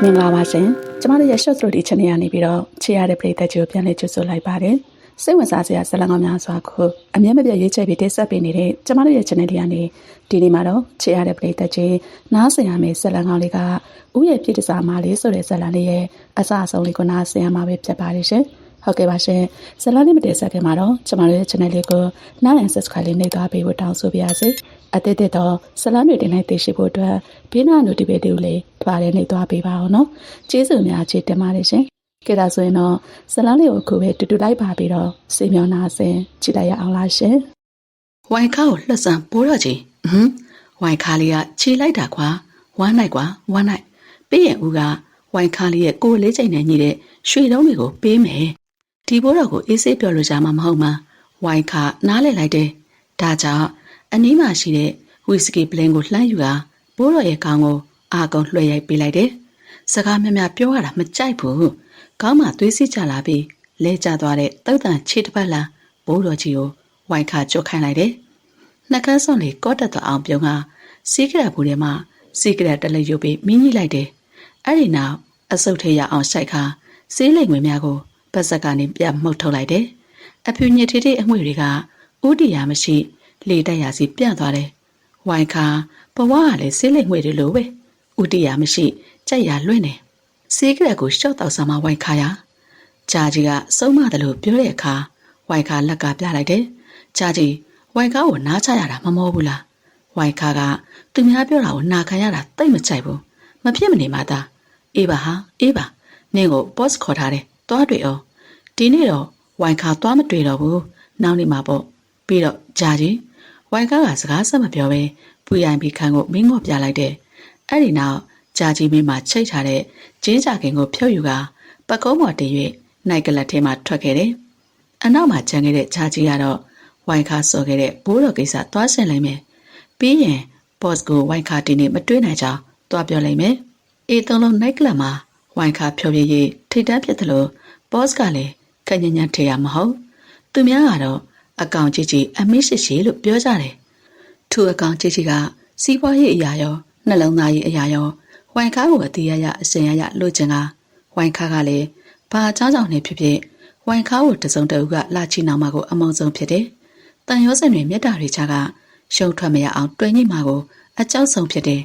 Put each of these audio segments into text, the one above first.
မင်္ဂလာပါရှင်ကျမတို့ရဲ့ short story channel ကနေပြီးတော့ချေရတဲ့ပရိသတ်ကြီးကိုပြန်လည်ကြိုဆိုလိုက်ပါတယ်စိတ်ဝင်စားစရာဇာတ်လမ်းကောင်းများစွာကိုအမြဲမပြတ်ရေးချပြီးတင်ဆက်ပေးနေတဲ့ကျမတို့ရဲ့ channel လေးကနေဒီနေ့မှာတော့ချေရတဲ့ပရိသတ်ကြီးနားဆင်ရမယ့်ဇာတ်လမ်းကောင်းလေးကဥရဲ့ပြည့်တစားမလေးဆိုတဲ့ဇာတ်လမ်းလေးရဲ့အစအဆုံးလေးကိုနားဆင်ရမှာပဲဖြစ်ပါတယ်ရှင်ဟုတ်ကဲ့ပါရှင်ဇာတ်လမ်းလေးမတင်ဆက်ခင်မှာတော့ကျမတို့ရဲ့ channel လေးကို like and subscribe လေးနှိပ်သွားပေးဖို့တောင်းဆိုပါရစေအသစ်တော့ဇာတ်လမ်းတွေတင်လိုက်သိရှိဖို့အတွက်ဘေးနား notification လေးထွားလေးနှိပ်သွားပေးပါအောင်နော်ကျေးဇူးများချစ်တင်ပါတယ်ရှင်ကဲဒါဆိုရင်တော့ဇာတ်လမ်းလေးကိုအခုပဲတူတူလိုက်ပါပြီးတော့စေမြောနာဆင်ကြည့်လိုက်ရအောင်လားရှင်ဝိုင်ခါကိုလှက်ဆန်းပိုးတော့ကြီးဝိုင်ခါလေးကခြေလိုက်တာကွာဝမ်းနိုင်ကွာဝမ်းနိုင်ပြီးရင်ဦးကဝိုင်ခါလေးရဲ့ကိုယ်လေးချိန်နဲ့ညီတဲ့ရွှေတုံးတွေကိုပေးမယ်ဒီဘိုးတော်ကိုအေးဆေးပြောလို့ရမှာမဟုတ်မှဝိုင်ခါနားလဲလိုက်တယ်ဒါကြောင့်အနီးမှာရှိတဲ့ဝီစကီပလင်ကိုလှမ်းယူတာဘိုးတော်ရဲ့ခေါင်းကိုအာကုံလွှဲရိုက်ပေးလိုက်တယ်စကားများများပြောရတာမကြိုက်ဘူးခေါင်းမှာသွေးစီးကျလာပြီးလဲကျသွားတဲ့တုတ်တန်ခြေတစ်ပတ်လန်းဘိုးတော်ကြီးကိုဝိုင်ခါကြွခိုင်းလိုက်တယ်နှကန်းစွန်လေးကော့တက်သွားအောင်ပြုံးကစီးကရက်ဘူးထဲမှာစီးကရက်တလက်ရုပ်ပြီးမင်းကြီးလိုက်တယ်အဲ့ဒီနောက်အစုပ်ထဲရအောင်စိုက်ခါဆေးလိမ်ငွေများကိုပတ်ဆက်ကနေပြတ်မှုတ်ထုတ်လိုက်တယ်အဖြူညစ်ထေးထေးအငွေတွေကဥတီယာမရှိလေတက်ရာစီပြန့်သွားတယ်ဝိုင်ခါဘဝကလည်းဆေးလိမ်ငွေတွေလိုပဲဥတီယာမရှိကြက်ရလွင့်တယ်ဆေးကရက်ကိုရှော့တောက်စားမှဝိုင်ခါရဂျာကြီးကစုံမတယ်လို့ပြောတဲ့အခါဝိုင်ခါလက်ကပြလိုက်တယ်ဂျာကြီးဝိုင်ခါကိုနားချရတာမမောဘူးလားဝိုင်ခါကသူများပြောတာကိုနာခံရတာတိတ်မကြိုက်ဘူးမဖြစ်မနေမှသာအေးပါဟာအေးပါနင်းကိုဘော့စ်ခေါ်ထားတယ်သွားတွေ့အောင်ဒီနေ့တော့ဝိုင်ခါသွားမတွေ့တော့ဘူးနောက်နေ့မှပေါ့ပြီးတော့ဂျာကြီးဝိုင်ခါကစကားဆက်မပြောဘဲပူရိုင်ပြီးခန်းကိုမင်းငေါ့ပြလိုက်တယ်အဲ့ဒီနောက်ဂျာကြီးမင်းမှာချိတ်ထားတဲ့ဂျင်းကြခင်ကိုဖြုတ်ယူကပကုံးပေါ်တင်၍နိုင်ကလတ်ထဲမှာထွက်ခဲ့တယ်အနောက်မှာခြံခဲ့တဲ့ဂျာကြီးကတော့ဝိုင်ခါစော်ခဲ့တဲ့ဘိုးတော်ကိစ္စသွားဆင်လိုက်မယ်ပြီးရင်ဘော့စ်ကိုဝိုင်ခါတင်နေမတွေ့နိုင်ကြောင်းသွားပြောလိုက်မယ်အေးသုံးလုံးနိုင်ကလတ်မှာဝိုင်ခါဖြောပြရေးထိတ်တန့်ဖြစ်တယ်လို့ဘော့စ်ကလည်းခက်ညံ့ညံ့ထေရမဟုတ်သူများကတော့အကောင်ကြီးကြီးအမိရှိရှိလို့ပြောကြတယ်သူအကောင်ကြီးကြီးကစီးပွားရေးအရာရောနှလုံးသားရေးအရာရောဝိုင်ခါကိုအသေးရအစင်ရလို့ချင်ကဝိုင်ခါကလည်းဘာအကြောင်းကြောင့်နေဖြစ်ဖြစ်ဝိုင်ခါကိုတစုံတဦးကလာချီနောင်မှာကိုအမုံဆုံးဖြစ်တယ်တန်ရောစင်တွေမြတ်တာတွေချကရှုံထွက်မရအောင်တွင်ညိမှာကိုအကြောက်ဆုံးဖြစ်တယ်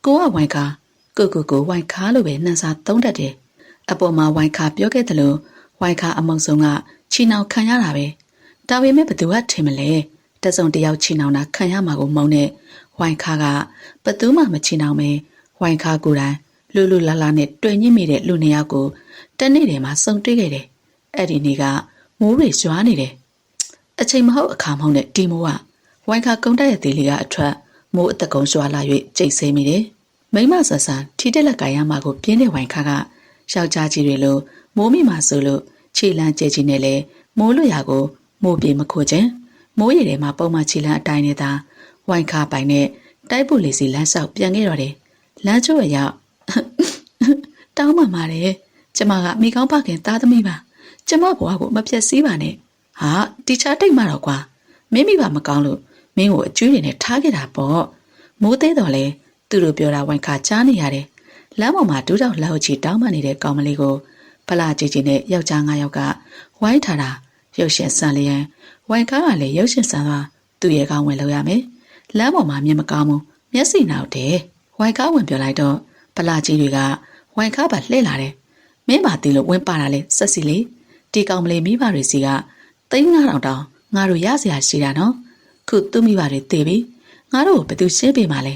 ကိုကဝိုင်ခါကိုဝိုင်ခါလို့ပဲနှံစာသုံးတတ်တယ်အပေါ်မှာဝိုင်ခါပြောခဲ့တယ်လို့ဝိုင်ခါအမုံဆုံးကချီနောင်ခံရတာပဲဒါပေမဲ့ဘသူကထင်မလဲတစုံတယောက်ချီနောင်တာခံရမှာကိုမုံနဲ့ဝိုင်ခါကဘသူမှမချီနောင်ပဲဝိုင်ခါကိုယ်တိုင်လူလာလာနဲ့တွေ့ညစ်မိတဲ့လူနှစ်ယောက်ကိုတနေ့တည်းမှာစုံတွေ့ခဲ့တယ်အဲ့ဒီနေ့ကမိုးတွေရွာနေတယ်အချိန်မဟုတ်အခါမဟုတ်နဲ့ဒီမိုးကဝိုင်ခါကုန်းတက်ရဲ့သေးလေးကအထွက်မိုးအသက်ကုန်းရွာလာ၍ကြိတ်ဆိမိတယ်မိမဆဆန်ထီတက်လက်ကိုင်ရမှာကိုပြင်းတဲ့ဝိုင်ခါကယောက်ျားကြီးတွေလိုမိုးမိမှဆိုလို့ခြေလန်းကျဲကြီးနဲ့လဲမိုးလွရာကိုမိုးပြေမခိုးခြင်းမိုးရည်ထဲမှာပုံမှန်ခြေလန်းအတိုင်းနဲ့သာဝိုင်ခါပိုင်နဲ့တိုက်ပုလေးစီလမ်းဆောက်ပြန်ခဲ့တော့တယ်လမ်းချို့ရောက်တောင်းပန်ပါတယ်ကျမကမိကောင်းဖခင်သားသမီးပါကျမဘဝကိုမပြတ်စည်းပါနဲ့ဟာတီချာတိတ်မှတော့ကွာမင်းမိဘမကောင်းလို့မင်းကိုအကျွေးတွေနဲ့ထားခဲ့တာပေါ့မိုးသေးတော့လေသူတို့ပြောတာဝိုင်ခါကြားနေရတယ်လမ်းပေါ်မှာဒူးတောက်လောက်ချီတောင်းပန်နေတဲ့ကောင်မလေးကိုဖလာကြီးကြီးနဲ့ယောက်ျား9ယောက်ကဝိုင်းထားတာရုပ်ရှင်ဆန်လျံဝိုင်ခါကလည်းရုပ်ရှင်ဆန်သွားသူ့ရဲ့ကောင်းဝင်လောက်ရမယ်လမ်းပေါ်မှာမြင်မကောင်းဘူးမျက်စိနောက်တယ်ဝိုင်ခါဝင်ပြောလိုက်တော့ဖလာကြီးတွေကဝိုင်ခါပါလှည့်လာတယ်မင်းပါတီလို့ဝင်ပါတာလေဆက်စီလေးဒီကောင်မလေးမိဘတွေစီက3,000တောင်ငါတို့ရစရာရှိတာနော်ခုသူ့မိဘတွေတည်ပြီငါတို့ကိုဘယ်သူရှင်းပေးမှာလဲ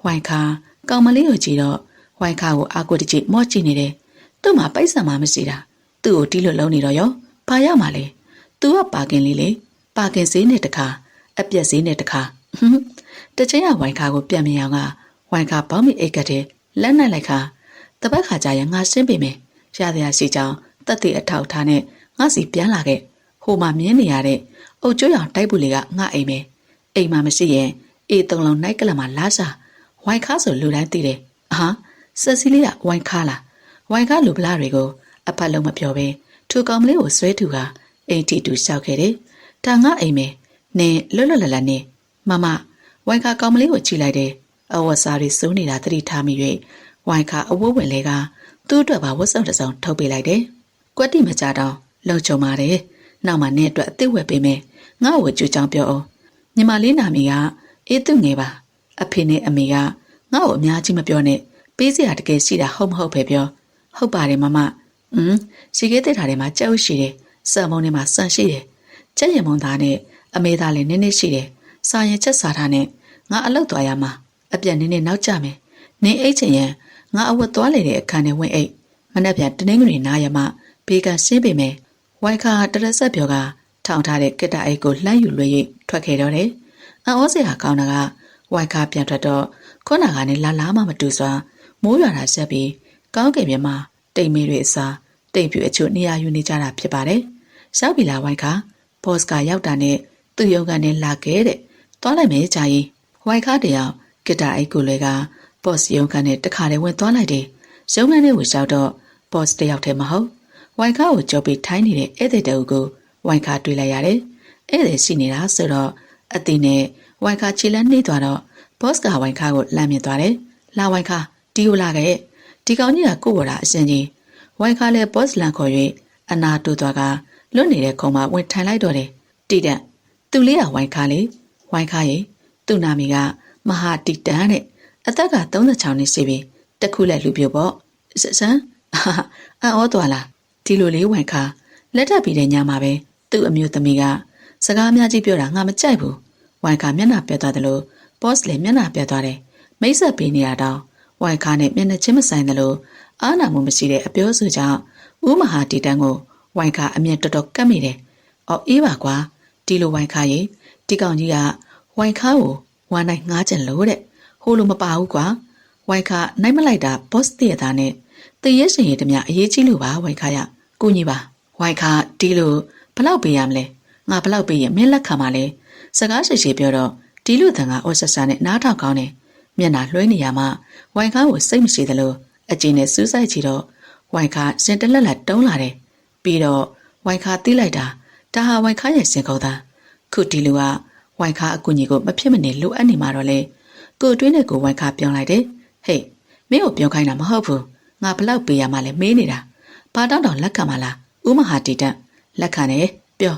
ဝိုင်ခါကောင်မလေးကိုကြည့်တော့ဝိုင်ခါကိုအာကိုတကြီးမော့ကြည့်နေတယ်သူ့မှာပိုက်ဆံမှမရှိတာသူ့ကိုတီးလို့လုံးနေတော့ရောဘာရမှာလဲသူကပါကင်လေးလေပါကင်ဈေးနဲ့တခါအပြက်ဈေးနဲ့တခါတချင်းကဝိုင်ခါကိုပြန်မြင်အောင်ကဝိုင်ခါပေါင်းမိအိတ်ကတဲ့လက်နိုင်လိုက်ခါတပတ်ခါကြာရင်ငါရှင်းပေးမယ်ရတဲ့ရှိကြောင်တက်တဲ့အထောက်ထားနဲ့ငါစီပြန်လာခဲ့ဟိုမှာမြင်းနေရတဲ့အုတ်ကျွေးအောင်တိုက်ပုလေးကငါအိမ်မယ်အိမ်မှာမရှိရင်အေး3လုံးနိုင်ကလမှာလာစားဝိုင်ခါဆိုလူတိုင်းသိတယ်ဟာဆက်စီလေးကဝိုင်ခါလားဝိုင်ခါလူပလားတွေကိုအဖက်လုံးမပြောဘဲထူကောင်မလေးကိုဆွဲထူကအိမ်တီတူလျှောက်ခဲ့တယ်ဒါငါအိမ်မယ်နင်လွတ်လွတ်လပ်လပ်နေမမဝိုင်ခါကောင်မလေးကိုကြည့်လိုက်တယ်အဝတ်စားတွေစိုးနေတာသတိထားမိ၍ ဝိုင်ခါအဝတ်ဝင်လေးကသူ့အတွက်ပါဝတ်စုံတစ်စုံထုတ်ပေးလိုက်တယ်။ကွက်တိမကြတော့လုံချုံပါတယ်။နောက်မှနင့်အတွက်အစ်စ်ဝယ်ပေးမယ်။ငါ့ကိုကြွကြောင်ပြောအောင်။ညီမလေးနာမည်ကအေးသူငယ်ပါ။အဖေနဲ့အမေကငါ့ကိုအများကြီးမပြောနဲ့။ပေးစရာတကယ်ရှိတာဟုတ်မဟုတ်ပဲပြော။ဟုတ်ပါတယ်မမ။စီကဲတဲ့ထားထဲမှာကြောက်ရှိတယ်။စံမုံထဲမှာဆန်ရှိတယ်။ချက်ရမုံသားနဲ့အမေသားလည်းနည်းနည်းရှိတယ်။စာရင်ချက်စားထားနဲ့ငါအလုပ်သွားရမှာအပြက်နည်းနည်းနောက်ကျမယ်။နင်းအိတ်ချင်ရင်ငါအဝတ်သွားလေတဲ့အခန်းထဲဝင်အိတ်မနှက်ပြန်တနင်္ဂနွေနားရမှဘေးကရှင်းပေမယ်ဝိုင်ခါတရဆက်ပြောကထောင်ထားတဲ့ကစ်တာအိတ်ကိုလှမ်းယူလွှဲ၍ထွက်ခဲ့တော့တယ်အံ့ဩစရာကောင်းတာကဝိုင်ခါပြန်ထွက်တော့ခုနကနေလာမှမတူစွာမိုးရွာတာဆက်ပြီးကောင်းကင်မြမှာတိမ်မေတွေအစားတိမ်ပြူအချို့နေရာယူနေကြတာဖြစ်ပါတယ်ရှောက်ပြီလားဝိုင်ခါဘော့စ်ကရောက်တာနဲ့သူ့ရုံကနေလာခဲ့တဲ့သွားလိုက်မယ်ကြာကြီးဝိုင်ခါတယောက်ကစ်တာအိတ်ကိုလည်းကဘော့စ်ရုံကနေတခါတည်းဝင်သွားလိုက်တယ်ရုံကနေကိုရောက်တော့ဘော့စ်တယောက်တည်းမဟုတ်ဝိုင်ခါကိုကြောပြီးထိုင်းနေတဲ့ဧည့်သည်တူကိုဝိုင်ခါတွေ့လိုက်ရတယ်ဧည့်သည်ရှိနေတာဆိုတော့အသိနဲ့ဝိုင်ခါခြေလမ်းနှိမ့်သွားတော့ဘော့စ်ကဝိုင်ခါကိုလှမ်းမြင်သွားတယ်လာဝိုင်ခါဒီကိုလာခဲ့ဒီကောင်ကြီးကကို့ဘော်တာအရှင်ကြီးဝိုင်ခါလည်းဘော့စ်လန်ခေါ်၍အနာတူသွားကလွတ်နေတဲ့ခုံမှာဝင်ထိုင်လိုက်တော့တယ်တိတန့်သူလေးကဝိုင်ခါလေဝိုင်ခါရေသူ့နာမည်ကမဟာတိတန့်တဲ့အသက်က36နှစ်ရှိပြီတခုလက်လူပြိုပေါ့စမ်းအံ့ဩသွားလားဒီလိုလေးဝိုင်ခါလက်ထပ်ပြီးတဲ့ညမှာပဲသူ့အမျိုးသမီးကစကားများကြီးပြောတာငါမကြိုက်ဘူးဝိုင်ခါမျက်နှာပြတ်သွားတယ်လို့ဘော့စ်လည်းမျက်နှာပြတ်သွားတယ်မိတ်ဆက်ပေးနေတာတောင်ဝိုင်ခါနဲ့မျက်နှာချင်းမဆိုင်တယ်လို့အားနာမှုမရှိတဲ့အပြောဆိုကြောင့်ဦးမဟာတီတန်းကိုဝိုင်ခါအမျက်တော်တော်ကပ်မိတယ်အော်အေးပါကွာဒီလိုဝိုင်ခါရေဒီကောင်ကြီးကဝိုင်ခါကိုဝမ်းနိုင်ငားကျင်လို့တဲ့ဟိုလိုမပါဘူးကွာဝိုင်ခါနိုင်မလိုက်တာဘော့စ်တည့်သားနဲ့တည့်ရရှင်ရတမျှအရေးကြီးလို့ပါဝိုင်ခါရကိုကြီးပါဝိုင်ခါဒီလိုဘလောက်ပေးရမလဲငါဘလောက်ပေးရင်မင်းလက်ခံပါလေစကားရှိရှိပြောတော့ဒီလူတန်ကအော်ဆက်ဆာနဲ့နားထောင်ကောင်းတယ်မျက်နှာလွှဲနေရမှဝိုင်ခါကိုစိတ်မရှိသလိုအကျဉ်းနဲ့စူးစိုက်ကြည့်တော့ဝိုင်ခါစင်တလက်လက်တုံးလာတယ်ပြီးတော့ဝိုင်ခါတီးလိုက်တာဒါဟာဝိုင်ခါရဲ့စင်ကောသားခုဒီလူကဝိုင်ခါအကူကြီးကိုမဖြစ်မနေလိုအပ်နေမှာတော့လေကိုတွင်းနဲ့ကိုဝိုင်ခါပြောင်းလိုက်တယ်ဟေးမင်းကိုပြောင်းခိုင်းတာမဟုတ်ဘူးငါဘလောက်ပေးရမှလဲမေးနေတာဘာတောင်းတောင်လက်ခံမလားဦးမဟာတီတန့်လက်ခံတယ်ပြော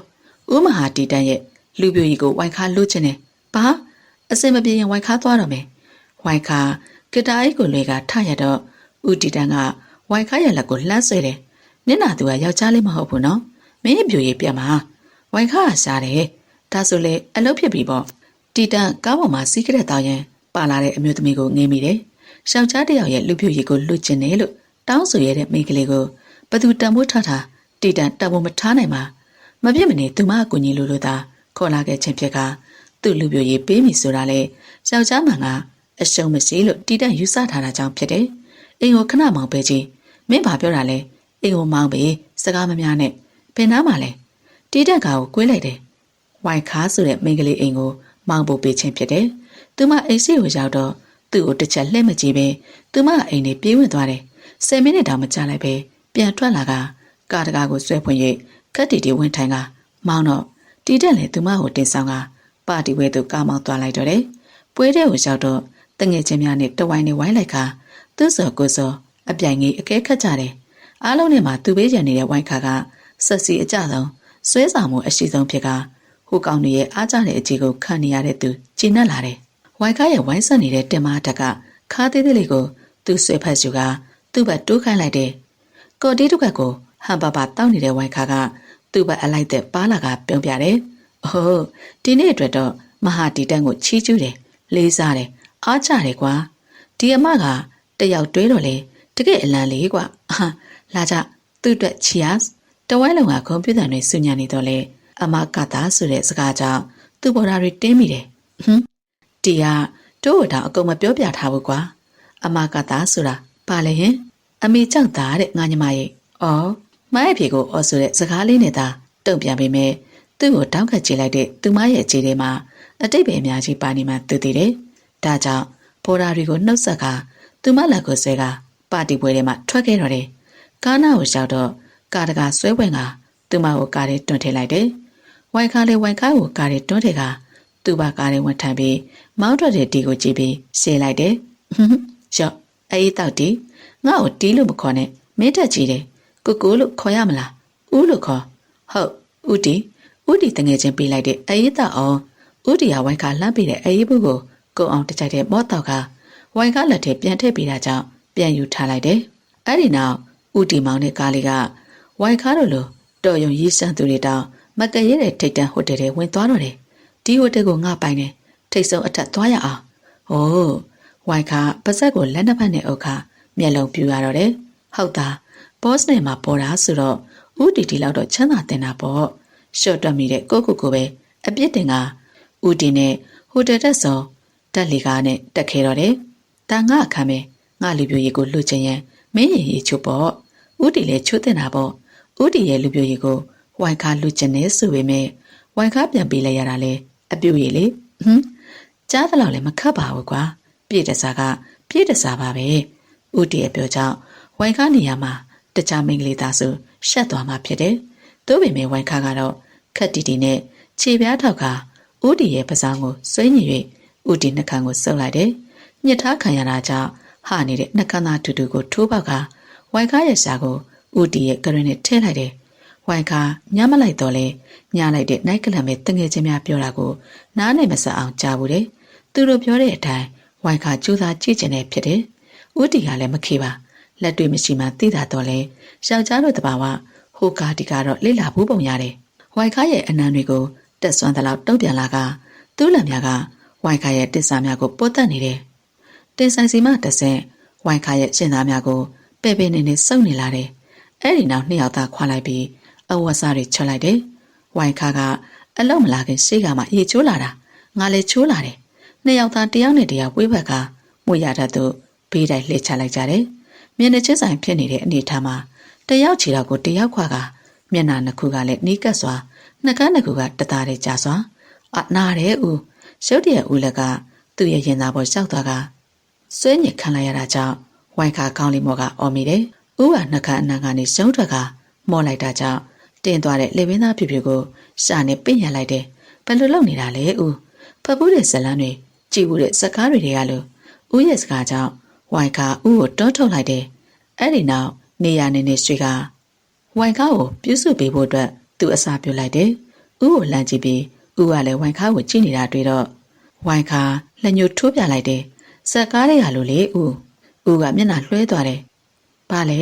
ဦးမဟာတီတန့်ရဲ့လူပြိုကြီးကိုဝိုင်ခါလှုပ်ချင်တယ်ဘာအစင်မပြေရင်ဝိုင်ခါသွားတော့မယ်ဝိုင်ခါကတာအိတ်ကိုလေကထရတော့ဦးတီတန့်ကဝိုင်ခါရဲ့လက်ကိုလှမ်းဆွဲတယ်နင့်နာသူကယောက်ျားလေးမဟုတ်ဘူးနော်မင်းပြိုကြီးပြတ်မှာဝိုင်ခါကစားတယ်ဒါဆိုလေအလုပ်ဖြစ်ပြီပေါ့တီတန့်ကားပေါ်မှာစီးကြတဲ့တောင်ရင်ပါလာတဲ့အမျိုးသမီးကိုငေးမိတယ်ယောက်ျားတစ်ယောက်ရဲ့လူပြိုကြီးကိုလှုပ်ချင်တယ်လို့တောင်းဆိုရတဲ့မိန်းကလေးကိုဘသူတံမိုးထားတာတီတန့်တံမိုးမထားနိုင်ပါမပြစ်မနေသူမအကူကြီးလိုသာခေါ်လာခဲ့ခြင်းဖြစ်ကသူ့လူပြိုကြီးပေးမိဆိုတာလေယောက်ျားမှန်ကအရှုံးမရှိလို့တီတန့်ယူဆထားတာကြောင့်ဖြစ်တယ်အိမ်ကိုခဏမောင်ပေးချင်းမင်းဘာပြောတာလဲအိမ်ကိုမောင်ပေးစကားမများနဲ့ဘယ်နားမှာလဲတီတန့်ကကိုကွေးလိုက်တယ်ဝိုင်ခါဆိုတဲ့မိန်းကလေးအိမ်ကိုမောင်ပို့ပေးခြင်းဖြစ်တယ်သူမအိမ်စီကိုရောက်တော့သူ့ကိုတစ်ချက်လှည့်မကြည့်ပဲသူမအိမ်နဲ့ပြေးဝင်သွားတယ်10မိနစ်တောင်မကြာလိုက်ပဲပြန်ထွက်လာကကားတကားကိုဆွဲဖွင့်၍ခက်တီတီဝင်ထိုင်ကမောင်းတော့တီတက်လည်းသူမကိုတင်ဆောင်ကပါတီဝဲသူကားမောင်းသွားလိုက်တော့တယ်ပွဲတဲ့ကိုရောက်တော့တငယ်ချင်းများနဲ့တဝိုင်းနေဝိုင်းလိုက်ကသူ့စော်ကိုစော်အပြိုင်ကြီးအကဲခတ်ကြတယ်အားလုံးနဲ့မှသူပေးကြနေတဲ့ဝိုင်းခါကဆက်စီအကြဆုံးဆွဲဆောင်မှုအရှိဆုံးဖြစ်ကဟိုကောင်တွေရဲ့အားကြတဲ့အကြီးကိုခံနေရတဲ့သူကျဉ်တ်လာတယ်ဝိုင်းခါရဲ့ဝိုင်းဆက်နေတဲ့တင်မတက်ကခါသေးသေးလေးကိုသူ့ဆွဲဖက်စုကသူ့ဘက်တိုးခိုင်းလိုက်တယ်ကော်တီးတုကတ်ကိုဟန်ပါပါတောင်းနေတဲ့ဝိုင်းခါကသူ့ဘက်အလိုက်တဲ့ပါလာကပြုံးပြတယ်။အိုးဒီနေ့အတွက်တော့မဟာတီတန်းကိုချီးကျူးတယ်လေးစားတယ်အားကြတယ်ကွာဒီအမကတယောက်တွဲတော့လေတကယ်အလံလေးကွာလာကြသူ့အတွက် cheers တဝိုင်းလုံးကကွန်ပျူတာတွေစုညံနေတော့လေအမကတာဆိုတဲ့စကားကြောင့်သူ့ဘော်ဒါတွေတင်းမိတယ်တီကတို့တော့အကုန်မပြောပြထားဘူးကွာအမကတာဆိုတာပါလေဟင်အမေကြောက်တာတဲ့ငါညီမရဲ့အော်မရဲ့ဖြေကိုအော်ဆိုတဲ့စကားလေးနဲ့သာတုံ့ပြန်ပေးမယ်သူ့ကိုတောင်းခတ်ကြည့်လိုက်တဲ့သူမရဲ့အခြေထဲမှာအတိတ်ပဲအများကြီးပါနေမှသိသေးတယ်ဒါကြောင့်ဘော်ဒါတွေကိုနှုတ်ဆက်ကသူမလက်ကိုဆွဲကပါတီပွဲထဲမှာထွက်ခဲ့တော့တယ်ကားနာကိုရောက်တော့ကားတကာဆွဲဝင်ကသူမကိုကားထဲတွန်းထည့်လိုက်တယ်ဝိုင်ခါလေးဝိုင်ခါကိုကားထဲတွန်းထည့်ကသူ့ဘာကားထဲဝင်ထမ်းပြီးမောင်းထွက်တဲ့တီကိုကြည့်ပြီးရှင်းလိုက်တယ်ရော့ အေးတောက်တီငါ့ကိုတီးလို့မခေါ်နဲ့မင်းတက်ကြည့်တယ်ကိုကိုလို့ခေါ်ရမလားဦးလို့ခေါ်ဟုတ်ဦးတီတငယ်ချင်းပေးလိုက်တဲ့အေးတောက်အောင်ဦးတီကဝိုင်ခါလှမ်းပေးတဲ့အေးဘူးကိုကိုအောင်တကြိုက်တဲ့မော့တောက်ကဝိုင်ခါလက်ထဲပြန်ထည့်ပေးတာကြောင့်ပြန်ယူထားလိုက်တယ်အဲ့ဒီနောက်ဦးတီမောင်နဲ့ကားလေးကဝိုင်ခါတို့လိုတော်ယုံရေးစမ်းသူတွေတောင်မကရဲတဲ့ထိတ်တန့်ဟိုတယ်တွေဝင်သွားတော့တယ်ဒီဟိုတယ်ကိုငါပိုင်တယ်ထိတ်ဆုံးအထက်သွားရအောင်ဟိုးဝိုင်ခါပါဇက်ကိုလက်နှစ်ဖက်နဲ့အုပ်ခါမျက်လုံးပြူရတော့တယ်ဟုတ်တာဘော့စ်နဲ့မှာပေါ်တာဆိုတော့ဦးတီလောက်တော့ချမ်းသာတင်တာပေါ့ရှော့တွက်မိတဲ့ကိုကိုပဲအပြစ်တင်ကဦးတီနဲ့ဟိုတယ်တက်စုံတက်လီကားနဲ့တက်ခဲတော့တယ်ဒါငါအခမ်းပဲငါလူပြိုရည်ကိုလှုပ်ချင်ရင်မင်းရင်ရီချို့ပေါ့ဦးတီလည်းချိုးတင်တာပေါ့ဦးတီရဲ့လူပြိုရည်ကိုဝိုင်ခါလှုပ်ချင်နေဆိုပေမဲ့ဝိုင်ခါပြန်ပေးလိုက်ရတာလေအပြူရည်လေကြားသလောက်လည်းမခတ်ပါဘူးကွာပြည့်တစားကပြည့်တစားပါပဲဦးတီရဲ့ပြောကြောင့်ဝိုင်ခါနေရာမှာတခြားမိန်းကလေးသားဆိုရှက်သွားမှဖြစ်တယ်။သို့ပေမဲ့ဝိုင်ခါကတော့ခက်တီတီနဲ့ခြေပြားထောက်ကဦးတီရဲ့ပစောင်းကိုဆွဲညင်၍ဦးတီနှကန်းကိုဆုပ်လိုက်တယ်။ညှစ်ထားခံရတာကြောင့်ဟာနေတဲ့နှကန်းသားတူတူကိုထိုးပေါက်ကဝိုင်ခါရဲ့ရှာကိုဦးတီရဲ့ကရင်နဲ့ထည့်လိုက်တယ်။ဝိုင်ခါညမလိုက်တော့လဲညလိုက်တဲ့နိုင်ကလန်ပဲတငယ်ချင်းများပြောတာကိုနားနဲ့မဆက်အောင်ကြားဘူးတယ်။သူတို့ပြောတဲ့အတိုင်းဝိုင်ခါကြိုးစားကြည့်ကျင်နေဖြစ်တယ်။ဦးတီကလည်းမခေပါလက်တွေ့မရှိမှသိတာတော့လဲယောက်ျားတို့တဘာဝဟိုကာတီကတော့လိလာဘူးပုံရတယ်ဝိုင်ခါရဲ့အနံတွေကိုတက်စွမ်းသလောက်တုံ့ပြန်လာကသူ့လက်များကဝိုင်ခါရဲ့တစ်စားများကိုပို့တက်နေတယ်တင်ဆိုင်စီမတစ်ဆင့်ဝိုင်ခါရဲ့ရှင်းသားများကိုပဲ့ပဲနေနေစုပ်နေလာတယ်အဲ့ဒီနောက်နှစ်ယောက်သားခွာလိုက်ပြီးအဝတ်စားတွေချွတ်လိုက်တယ်ဝိုင်ခါကအလုံးမလာခင်ရှေ့ကမှရေချိုးလာတာငါလည်းချိုးလာတယ်နှစ်ယောက်သားတယောက်နဲ့တယောက်ဝေးဘက်ကမွေရတတ်သူဘေးတိုင်းလှည့်ချလိုက်ကြတယ်မျက်နှာချင်းဆိုင်ဖြစ်နေတဲ့အနေထားမှာတယောက်ချီတော့ကိုတယောက်ခွာကမျက်နှာနှစ်ခုကလည်းနီးကပ်စွာနှကန်းနှစ်ခုကတသားတည်းကျစွာအနာတဲ့ဦးရုတ်တရက်ဦးလက်ကသူ့ရဲ့ရင်သားပေါ်ရှောက်သွားကဆွဲညစ်ခံလိုက်ရတာကြောင့်ဝိုင်ခါကောင်းလေးမော်ကအော်မိတယ်ဦးကနှကန်းအနံကနေရှုံးထွက်ကမော်လိုက်တာကြောင့်တင်းသွားတဲ့လေပင်သားဖြူဖြူကိုရှာနေပင့်ရလိုက်တယ်ဘယ်လိုလုပ်နေတာလဲဦးဖပူးတဲ့ဇလန်းတွေကြည်ဘူးတဲ့စကားတွေကလို့ဦးရဲ့စကားကြောင့်ဝိုင်ခါဦးကိုတွန်းထုတ်လိုက်တယ်အဲ့ဒီနောက်နေရနေနေရွှေကဝိုင်ခါကိုပြုစုပေးဖို့အတွက်သူအစာပြုတ်လိုက်တယ်ဦးကိုလန့်ကြည့်ပြီးဦးကလည်းဝိုင်ခါကိုကြည့်နေတာတွေ့တော့ဝိုင်ခါလက်ညှိုးထိုးပြလိုက်တယ်စက်ကားတွေကလို့လေဦးကမျက်နှာလွှဲသွားတယ်ဘာလဲ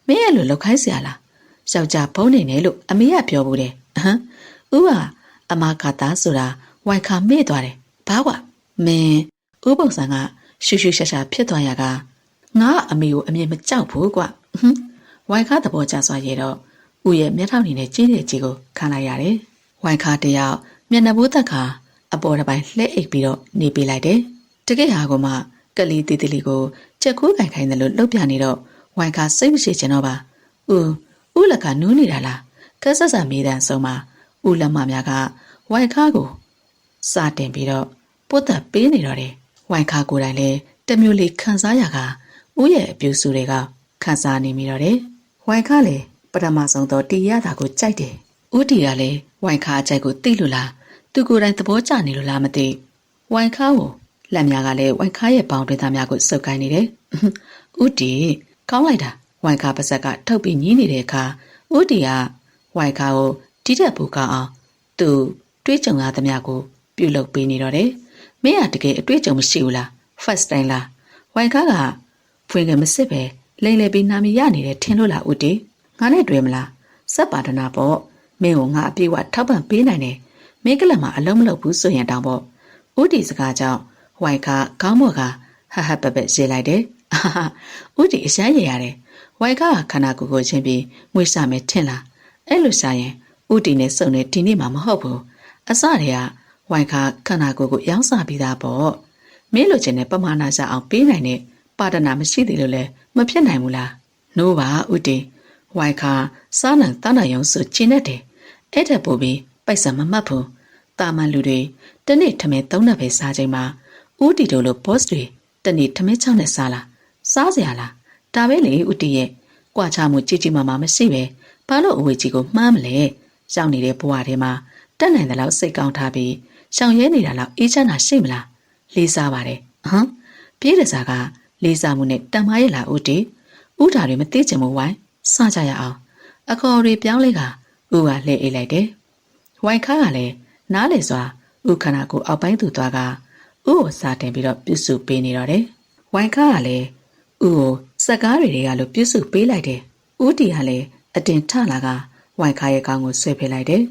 မင်းရဲ့လိုလောက်ခိုင်းเสียလားယောက်ျားဘုံနေနေလို့အမေကပြောဘူးတယ်ဦးကအမကသားဆိုတာဝိုင်ခါမေ့သွားတယ်ဘာကွာမင်းဦးပုံစံကရှူရှူရှာရှာဖြစ်သွားရကငါအမေကိုအမြင်မကြောက်ဘူးကွာဝိုင်ခါသဘောကျစွာရဲ့တော့ဦးရဲ့မျက်ထောင်နေနဲ့ကြီးတဲ့ကြီးကိုခံလိုက်ရတယ်ဝိုင်ခါတယောက်မျက်နှာပိုးသက်ခါအပေါ်တစ်ပိုင်းလှဲအိပ်ပြီးတော့နေပေးလိုက်တယ်တကယ်ဟာကမှကလေးတီတီလေးကိုချက်ခိုးခိုင်ခိုင်တယ်လို့လှုပ်ပြနေတော့ဝိုင်ခါစိတ်မရှိချင်တော့ပါဦးလက်ကနူးနေတာလားကဲဆက်ဆံမိတဲ့ဆုံးမှာဦးလက်မများကဝိုင်ခါကိုစတင်ပြီးတော့ပို့သက်ပေးနေတော့တယ်ဝိုင်ခါကိုယ်တိုင်လည်းတမျိုးလေးခံစားရကဦးရဲ့အပြူစုတွေကခံစားနေမိတော့တယ်ဝိုင်ခါလည်းပထမဆုံးတော့တီရတာကိုကြိုက်တယ်ဦးတီကလည်းဝိုင်ခါအကြိုက်ကိုသိလို့လားသူကိုယ်တိုင်သဘောကျနေလို့လားမသိဝိုင်ခါကိုလက်များကလည်းဝိုင်ခါရဲ့ပေါင်တွင်သားများကိုစုပ်ကိုင်းနေတယ်ဦးတီကောင်းလိုက်တာဝိုင်ခါပါဇက်ကထုတ်ပြီးညင်းနေတဲ့အခါဦးတီကဝိုင်ခါကိုတိတက်ပူကောင်းအောင်သူတွေးကြုံရသမျှကိုပြုလုပ်ပေးနေတော့တယ်မင်းကတကယ်အတွေ့အကြုံမရှိဘူးလား first time လားဝိုင်ခါကဖွင့်ကမစစ်ပဲလိမ့်လေပြီးနာမည်ရနေတယ်ထင်လို့လားဦးတီငါနဲ့တွေ့မလားစက်ပါဒနာပေါ့မင်းကိုငါအပြေးဝထောက်ပံ့ပေးနိုင်တယ်မင်းကလည်းမအလုံးမလုပ်ဘူးဆိုရင်တောင်ပေါ့ဦးတီစကားကြောင့်ဝိုင်ခါခေါင်းမော်ကဟဟပပရေးလိုက်တယ်ဦးတီအရှမ်းရရတယ်ဝိုင်ခါခန္ဓာကိုယ်ကိုချင်းပြီးငွေစမယ်ထင်လားအဲ့လိုရှာရင်ဦးတီနဲ့စုံနေဒီနေ့မှမဟုတ်ဘူးအစတည်းကဝိုင်ခါခန္ဓာကိုယ်ကိုရောင်းစားပြီးသားပေါ့မင်းလိုချင်တဲ့ပမာဏစအောင်ပေးနိုင်တဲ့ပါဒနာမရှိသေးလို့လည်းမဖြစ်နိုင်ဘူးလားနိုးပါဦးတီဝိုင်ခါစားနံတန်းနိုင်အောင်ဆိုကျင်းတတ်တယ်အဲ့ထက်ပိုပြီးပိုက်ဆံမမှတ်ဘူးတာမန်လူတွေတနေ့ထမင်း3နှစ်ပဲစားချိန်မှာဦးတီတို့လို boss တွေတနေ့ထမင်း6နဲ့စားလားစားစရာလားဒါပဲလေဦးတီရဲ့ကြွားချမှုကြီးကြီးမားမားမရှိပဲဘာလို့အဝေးကြီးကိုမှားမလဲရှောင်းနေတဲ့ဘဝထဲမှာတက်နိုင်တဲ့လောက်စိတ်ကောင်းထားပြီးရှောင်ရဲနေတာလောက်အေးချမ်းတာရှိမလားလေးစားပါတယ်ပြေးတဲ့စားက လေးစားမှုနဲ့တန်မာရဲ့လားဦးတီဥဓာတွေမသိချင်ဘူးဝိုင်းစကြရအောင်အခေါ်တွေပြောင်းလဲကဦးကလှည့်အေးလိုက်တယ်ဝိုင်းခါကလည်းနားလေစွာဦးခန္ဓာကိုအောက်ပိုင်းသူသွားကဦးကိုစားတင်ပြီးတော့ပြုစုပေးနေတော့တယ်ဝိုင်းခါကလည်းဦးကိုစက်ကားတွေကလို့ပြုစုပေးလိုက်တယ်ဦးတီကလည်းအတင်ထလာကဝိုင်းခါရဲ့ခေါင်းကိုဆွဲပေးလိုက်တယ်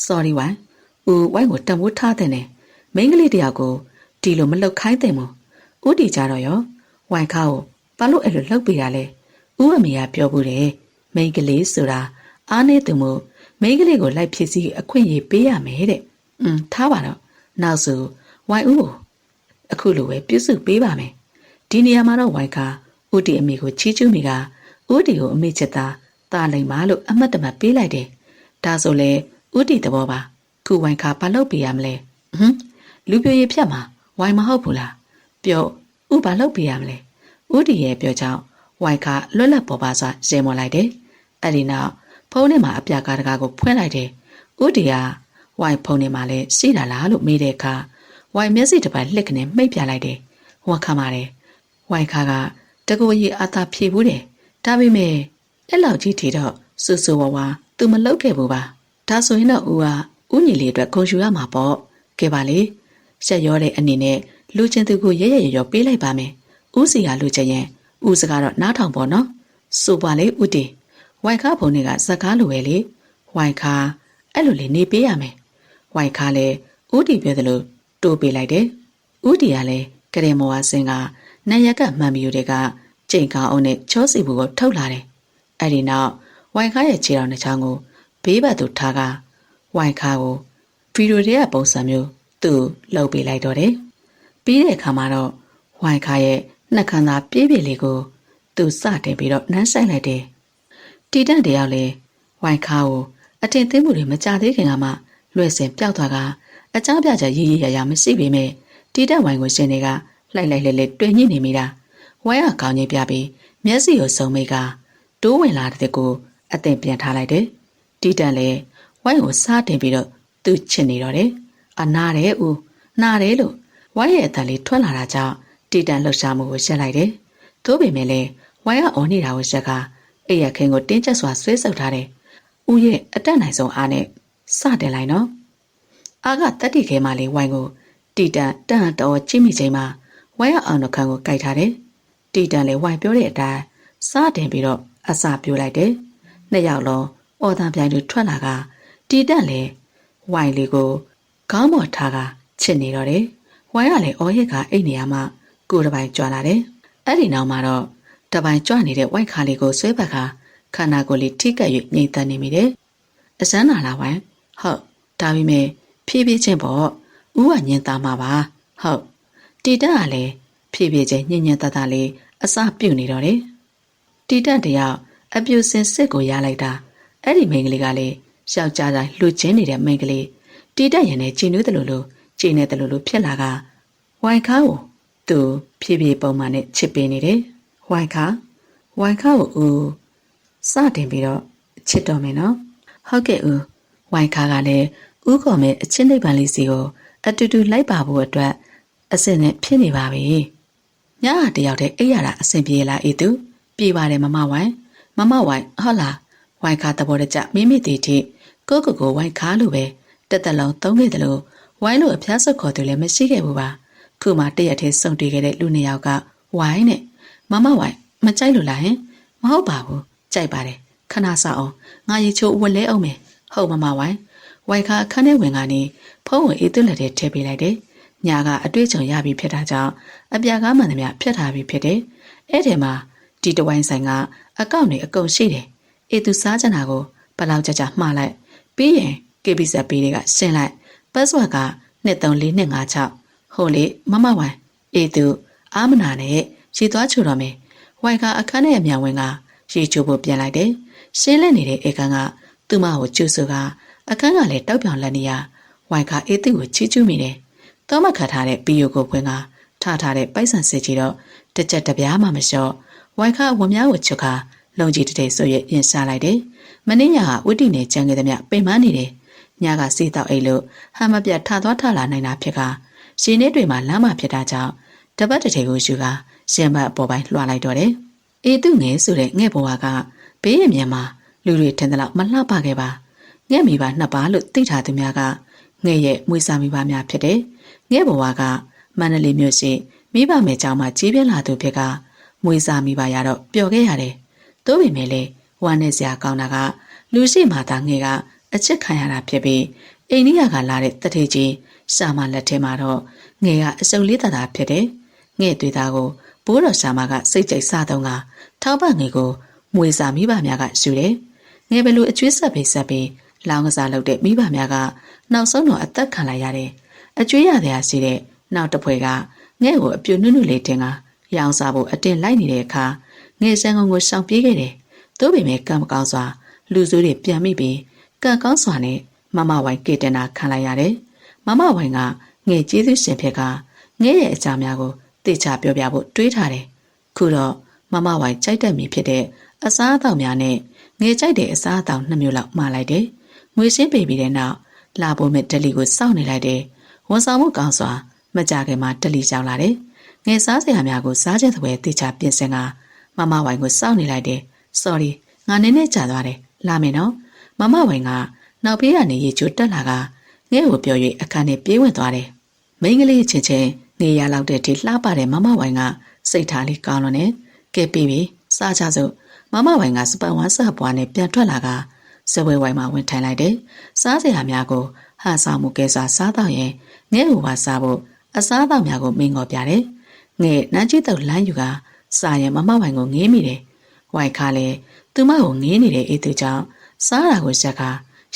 sorry ဝိုင်းဦးဝိုင်းကိုတံမိုးထားတဲ့နဲ့မိန်းကလေးတယောက်ကိုဒီလိုမလှုပ်ခိုင်းတဲ့မို့ဦးတီကြတော့ရောဝိုင်းခါကိုဘာလို့အဲ့လိုလှုပ်ပေးတာလဲဦးအမေကပြောဘူးတယ်မိန်းကလေးဆိုတာအားနေသူမို့မိန်းကလေးကိုလိုက်ဖြစ်စီအခွင့်အရေးပေးရမယ်တဲ့ထားပါတော့နောက်ဆိုဝိုင်းဦးကိုအခုလိုပဲပြုစုပေးပါမယ်ဒီနေရာမှာတော့ဝိုင်းခါဦးတီအမေကိုချီးကျူးမိကဦးတီကိုအမေချက်သားတာလိမ်ပါလို့အမတ်တမတ်ပေးလိုက်တယ်ဒါဆိုလေဦးတီသဘောပါခုဝိုင်းခါဘာလုပ်ပေးရမလဲလူပြိုရဖြတ်မှာဝိုင်းမဟုတ်ဘူးလားပြောဥဘာလုပ်ပေးရမလဲဦးတီရဲ့ပြောကြောင့်ဝိုင်းခါလွတ်လပ်ပေါ်ပါစွာရဲမော်လိုက်တယ်အဲ့ဒီနောက်ဖုန်းထဲမှာအပြကားတကားကိုဖွင့်လိုက်တယ်ဦးတီကဝိုင်းဖုန်းထဲမှာလဲရှိတာလားလို့မေးတဲ့အခါဝိုင်းမျက်စိတစ်ပိုင်းလှစ်ကနေမှိတ်ပြလိုက်တယ်ဝါခါပါတယ်ဝိုင်းခါကတကူကြီးအာသာဖြေဘူးတယ်ဒါပေမဲ့အဲ့လောက်ကြီးထီတော့စူစူဝါဝါသူမလုပ်ခဲ့ဘူးပါဒါဆိုရင်တော့ဦးကဦးညီလေးအတွက်ဂုဏ်ယူရမှာပေါ့ကဲပါလေဆက်ရောတဲ့အနေနဲ့လူချင်းသူကိုရဲရဲရောပေးလိုက်ပါမယ်ဦးစီကလူချင်းရင်ဦးစကားတော့နားထောင်ပေါ့နော်ဆိုပါလေဦးတီဝိုင်ခါဖုန်တွေကစကားလိုပဲလေဝိုင်ခါအဲ့လိုလေနေပေးရမယ်ဝိုင်ခါလည်းဦးတီပြောသလိုတိုးပေးလိုက်တယ်ဦးတီကလည်းကရင်မောဝါစင်ကနတ်ရက်ကမှန်မီယူတွေကကျိန်ကောင်းအောင်နဲ့ချောစီဘူးကိုထုတ်လာတယ်အဲ့ဒီနောက်ဝိုင်ခါရဲ့ခြေတော်နှစ်ချောင်းကိုဘေးဘက်သို့ထားကဝိုင်ခါကိုဗီဒီယိုတွေကပုံစံမျိုးသူ့လှုပ်ပေးလိုက်တော့တယ်ပြီးတဲ့အခါမှာတော့ဝိုင်ခါရဲ့နှက်ခမ်းသာပြေးပြေးလေးကိုသူစတင်ပြီးတော့နှမ်းဆိုင်လိုက်တယ်တီတန့်တယောက်လေဝိုင်ခါကိုအထင်သိမှုတွေမကြသေးခင်ကမှလွှဲစင်ပျောက်သွားကအကြောင်းပြချက်ရေးရရမရှိပေမဲ့တီတန့်ဝိုင်ကိုရှင်တွေကလှိုက်လဲတွေ့ညှိနေမိတာဝိုင်ကကောင်းကြီးပြပြီးမျက်စိကိုစုံမိကတိုးဝင်လာတဲ့ကိုအသင်ပြန်ထားလိုက်တယ်တီတန့်လေဝိုင်ကိုစားတင်ပြီးတော့သူ့ချစ်နေတော့တယ်အနာတယ်ဦးနာတယ်လို့ဝိုင်ရဲ့အတန်လေးထွက်လာတာကြောင့်တီတန့်လှုပ်ရှားမှုကိုရှက်လိုက်တယ်သို့ပေမဲ့လည်းဝိုင်ကအော်နေတာကိုရှက်ကအိပ်ရခင်းကိုတင်းကျပ်စွာဆွဲဆုပ်ထားတယ်ဦးရဲ့အတက်နိုင်ဆုံးအားနဲ့စတင်လိုက်နော်အားကတက်တိခဲမှလေးဝိုင်ကိုတီတန့်တန်တော်ကြည့်မိချိန်မှာဝိုင်ကအောင်နှခမ်းကိုကြိုက်ထားတယ်တီတန့်လည်းဝိုင်ပြောတဲ့အတိုင်းစတင်ပြီးတော့အစာပြိုးလိုက်တယ်နှစ်ယောက်လုံးအော်တန်ပြိုင်တွေထွက်လာကတီတန့်လည်းဝိုင်လေးကိုခေါင်းပေါ်ထားကချစ်နေတော့တယ်ဝိုင်ကလည်းအော်ဟစ်ကအိတ်နေရမှကိုယ်တစ်ပိုင်းကြွလာတယ်အဲ့ဒီနောက်မှာတော့တပိုင်းကြွနေတဲ့ဝိုင်ခါလေးကိုဆွဲပတ်ခါခန္ဓာကိုယ်လေးထိကပ်၍ငြိမ်သက်နေမိတယ်အစမ်းလာလားဝိုင်ဟုတ်ဒါပေမဲ့ဖြည်းဖြည်းချင်းပေါ့ဦးကညင်သားမှာပါဟုတ်တီတန့်ကလည်းဖြည်းဖြည်းချင်းညင်ညင်သက်သက်လေးအစပြုတ်နေတော့တယ်တီတန့်တယောက်အပြူစင်စစ်ကိုရလိုက်တာအဲ့ဒီမိန်းကလေးကလည်းယောက်ျားတိုင်းလှူချင်းနေတဲ့မိန်းကလေးတီတန့်ရင်နဲ့ကျင်းနှွေးတယ်လို့ကျင်းနေတယ်လို့ဖြစ်လာကဝိုင်ခါကိုသူဖြည်းဖြည်းပုံမှန်နဲ့ချစ်ပေးနေတယ်ဝိုင်ခါကိုဦးစတင်ပြီးတော့ချစ်တော်မယ်နော်ဟုတ်ကဲ့ဦးဝိုင်ခါကလည်းဦးခေါ်မဲ့အချင်းနိဗ္ဗာန်လေးစီကိုအတူတူလိုက်ပါဖို့အတွက်အစင်နဲ့ဖြစ်နေပါပြီညကတယောက်တည်းအိပ်ရတာအဆင်ပြေလားအေးသူပြေပါတယ်မမဝိုင်ဟုတ်လားဝိုင်ခါသဘောတကျမိမိတည်ထိကိုဝိုင်ခါလိုပဲတက်တက်လုံးသုံးခဲ့တယ်လို့ဝိုင်းလို့အဖျားဆုပ်ခေါ်သူလည်းမရှိခဲ့ဘူးပါခုမှတရက်တည်းစုံတွေ့ခဲ့တဲ့လူနှစ်ယောက်ကဝိုင်းနဲ့မမဝိုင်းမကြိုက်လို့လားဟင်မဟုတ်ပါဘူးကြိုက်ပါတယ်ခဏစောအောင်ငါရီချိုးဝက်လဲအောင်မယ်ဟုတ်မမဝိုင်းခါအခန်းထဲဝင်ကနေဖုံးဝင်အေးသွက်လက်ထဲထည့်ပေးလိုက်တယ်ညာကအတွေ့အကြုံရပြီးဖြစ်တာကြောင့်အပြာကားမှန်သမျှဖြတ်ထားပြီးဖြစ်တယ်အဲ့ဒီမှာဒီတဝိုင်းဆိုင်ကအကောင့်တွေအကုန်ရှိတယ်အေးသူစားကြတာကိုဘလောက်ကြမှားလိုက်ပြီးရင် KB ဆက်ပေးတွေကရှင်းလိုက် password က234256ဟုတ်လေမမဝိုင်းအေးသူအာမနာနဲ့ရေသွားချိုတော့မယ်ဝိုင်ကအခန်းထဲအမြန်ဝင်ကရေချိုဖို့ပြန်လိုက်တယ်ရှင်းလက်နေတဲ့ဧကန်ကသူ့မကိုကျူဆူကအခန်းကလည်းတောက်ပြောင်လက်နေရဝိုင်ကအေးသူကိုချီးကျူးမိတယ်တော့မခတ်ထားတဲ့ဘီယိုကိုဖွင့်ကထားထားတဲ့ပိုက်ဆံစစ်ကြီးတော့တစ်ချက်တပြားမှမလျှော့ဝိုင်ကဝန်များကိုချုပ်ခါလုံကြီးတဲ့ဆိုရဲ့ရင်စားလိုက်တယ်မင်းညကဝိတိနဲ့ကြံခဲ့သည်မြပင်ပန်းနေတယ်ညကစီးတော့အိတ်လို့ဟာမပြတ်ထသွားထလာနိုင်တာဖြစ်ကရှင်နေတွေမှာလမ်းမဖြစ်တာကြောင့်တပတ်တစ်ထည်ကိုယူက ရှင်ဘတ်အပေါ်ပိုင်းလွှာလိုက်တော့တယ်အေးသူငယ်ဆိုတဲ့ငှက်ဘဝကဘေးရမြန်မှာလူတွေထင်တယ်လို့မလှပခဲ့ပါငှက်မိဘနှစ်ပါးလို့သိထားသူများကငှက်ရဲ့မွေးစားမိဘများဖြစ်တယ်ငှက်ဘဝကမန္တလေးမြို့ရှိမိဘမယ်ကျောင်းမှာကြီးပြင်းလာသူဖြစ်ကမွေးစားမိဘရတော့ပျော်ခဲ့ရတယ်သို့ပေမဲ့လေဝမ်းနဲ့စရာကောင်းတာကလူရှိမှသာငှက်ကအချစ်ခံရတာဖြစ်ပြီးအိန္ဒိယကလာတဲ့တထေးကြီးရှာမလက်ထဲမှာတော့ငှက်ကအစုံလေးသာဖြစ်တယ်ငှက်သွေးသားကိုဘိုးတော်ရှာမကစိတ်ကြိတ်စတုံးကထောက်ပံ့ငွေကိုမွေစာမိဘများကယူတယ်။ငယ်ဘလူအကျွေးဆက်ပြီးလောင်းကစားလုပ်တဲ့မိဘများကနောက်ဆုံးတော့အသက်ခံလိုက်ရတယ်။အကျွေးရတဲ့အစီတဲ့နောက်တစ်ဖွဲကငဲ့ကိုအပြူနုနုလေးတင်ကရောင်စားဖို့အတင်လိုက်နေတဲ့အခါငယ်စံကုန်းကိုရှောင်ပြေးခဲ့တယ်။သို့ပေမဲ့ကံမကောင်းစွာလူစုတွေပြန်မိပြီးကံကောင်းစွာနဲ့မမဝိုင်ကေတင်တာခံလိုက်ရတယ်။မမဝိုင်ကငယ်ကျေးဇူးရှင်ဖြစ်ကငဲ့ရဲ့အကြများကိုတေချာပြောပြဖို့တွေးထားတယ်။ခုတော့မမဝိုင်ကြိုက်တဲ့မိဖြစ်တဲ့အစားအသောက်များနဲ့ငယ်ကြိုက်တဲ့အစားအသောက်2မျိုးလောက်မှားလိုက်တယ်။ငွေရှင်းပေးပြီးတဲ့နောက်လာဖို့မဲ့ဒလီကိုစောင့်နေလိုက်တယ်။ဝန်ဆောင်မှုကောင်းစွာမကြခင်မှာဒလီရောက်လာတယ်။ငယ်စားစရာများကိုစားခြင်းသဖွယ်တေချာပြင်ဆင်ကမမဝိုင်ကိုစောင့်နေလိုက်တယ်။ Sorry ငါနည်းနည်းကြာသွားတယ်။လာမယ်နော်။မမဝိုင်ကနောက်ပြေးကနေရေချိုးတက်လာကငဲ့ကိုပြော၍အခန်းထဲပြေးဝင်သွားတယ်။မိန်းကလေးချင်းနေရလောက်တဲ့ထိလှပတဲ့မမဝိုင်ကစိတ်ထားလေးကောင်းလို့နဲ့ကဲပြီးပြီစားကြစို့မမဝိုင်ကစပတ်ဝမ်းစားပွားနဲ့ပြန်ထွက်လာကစပွဲဝိုင်မှာဝင်ထိုင်လိုက်တယ်စားစရာများကိုဟန်ဆောင်မှုကဲစွာစားတော့ရင်ငဲ့ဟိုပါစားဖို့အစားအသောက်များကိုမင်းငေါ်ပြတယ်ငဲ့နန်းကြီးတုပ်လမ်းယူကစားရင်မမဝိုင်ကိုငေးမိတယ်ဝိုင်ခါလေသူမကိုငေးနေတဲ့အေးသူကြောင့်စားတာကိုရှက်က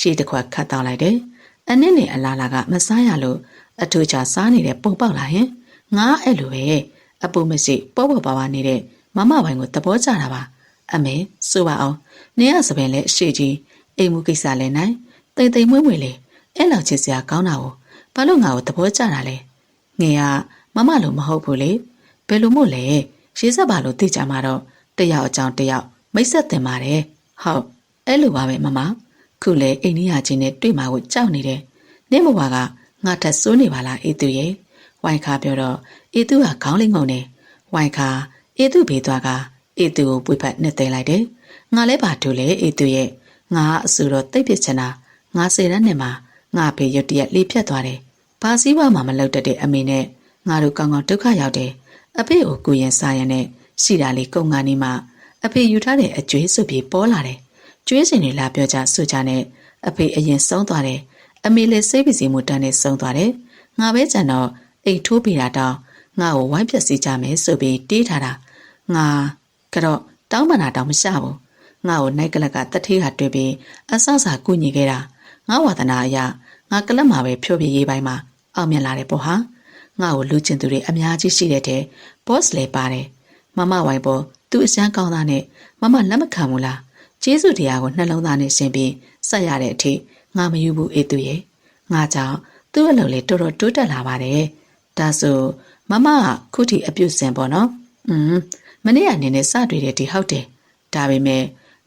ရှေ့တစ်ခွက်ခတ်တော့လိုက်တယ်အနည်းနဲ့အလားလာကမစားရလို့အထူးချစားနေတဲ့ပုံပေါက်လာရင်ငါအဲ့လိုပဲအပူမရှိပေါ့ပေါ့ပါပါနေတဲ့မမဝိုင်ကိုသဘောကျတာပါအမေဆိုပါအောင်နေရစပင်လဲအရှိကြီးအိမ်မှုကိစ္စလဲနိုင်တိမ်တိမ်မွေ့မွေ့လေအဲ့လောက်ချစ်စရာကောင်းတာကိုဘာလို့ငါ့ကိုသဘောကျတာလဲငယ်ကမမလိုမဟုတ်ဘူးလေဘယ်လိုမို့လဲရေးဆက်ပါလို့သိကြမှာတော့တယောက်အကြောင်းတယောက်မိတ်ဆက်တင်ပါတယ်ဟုတ်အဲ့လိုပါပဲမမခုလေအိန္ဒိယချင်းနဲ့တွေ့မှာကိုကြောက်နေတယ်နေမဘွားကငါထက်စိုးနေပါလားအေးသူရဲ့ဝိုင်ခါပြောတော့အေးသူကခေါင်းလေးငုံနေဝိုင်ခါအေးသူဘေးသွားကအေးသူကိုပွေဖက်နဲ့တဲလိုက်တယ်ငါလဲပါတူလေအေးသူရဲ့ငါအဆူတော့တိတ်ပြစ်ချင်တာငါစေရနဲ့မှာငါဖေရွတ်တရက်လေးဖြတ်သွားတယ်ဘာစည်းဝါမှမလုပ်တတ်တဲ့အမေနဲ့ငါတို့ကောင်းကောင်းဒုက္ခရောက်တယ်အဖေကိုကိုရင်စားရနဲ့ရှိတာလေးကုန်ကနေမှအဖေယူထားတဲ့အကျွေးစုပ်ပြီးပေါ်လာတယ်ကျွေးစင်တွေလာပြောကြဆိုကြနဲ့အဖေအရင်ဆုံးသွားတယ်အမေလည်းစိတ်ပစီမှုတန်းနဲ့ဆုံးသွားတယ်ငါပဲကြံတော့အိတ်ထိုးပြတာတောင်းငါ့ကိုဝိုင်းပြက်စီကြမယ်ဆိုပြီးတေးထားတာငါကတော့တောင်းပန်တာတောင်မရှဘူးငါ့ကိုနိုင်ကလကတထေးကတွေ့ပြီးအဆဆာကုညီခဲ့တာငါဝါသနာအရငါကလပ်မှာပဲဖြိုးပြရေးပိုင်းမှာအောင်မြင်လာတယ်ပေါ့ဟာငါ့ကိုလူချင်းသူတွေအများကြီးရှိတဲ့တဲ့ဘော့စ်လည်းပါတယ်မမဝိုင်ပေါ်သူအစမ်းကောင်းသားနဲ့မမလက်မခံဘူးလားကျေးဇူးတရားကိုနှလုံးသားနဲ့ရှင်ပြီးဆက်ရတဲ့အထိငါမယူဘူးအေးသူရဲ့ငါကြောင့်သူ့အလုပ်လေးတော်တော်တိုးတက်လာပါတယ်ဒါဆိုမမကခုထိအပြုတ်စင်ပေါ့နော်မနေ့ကနေနဲ့စတွေ့တဲ့ဒီဟုတ်တယ်ဒါပေမဲ့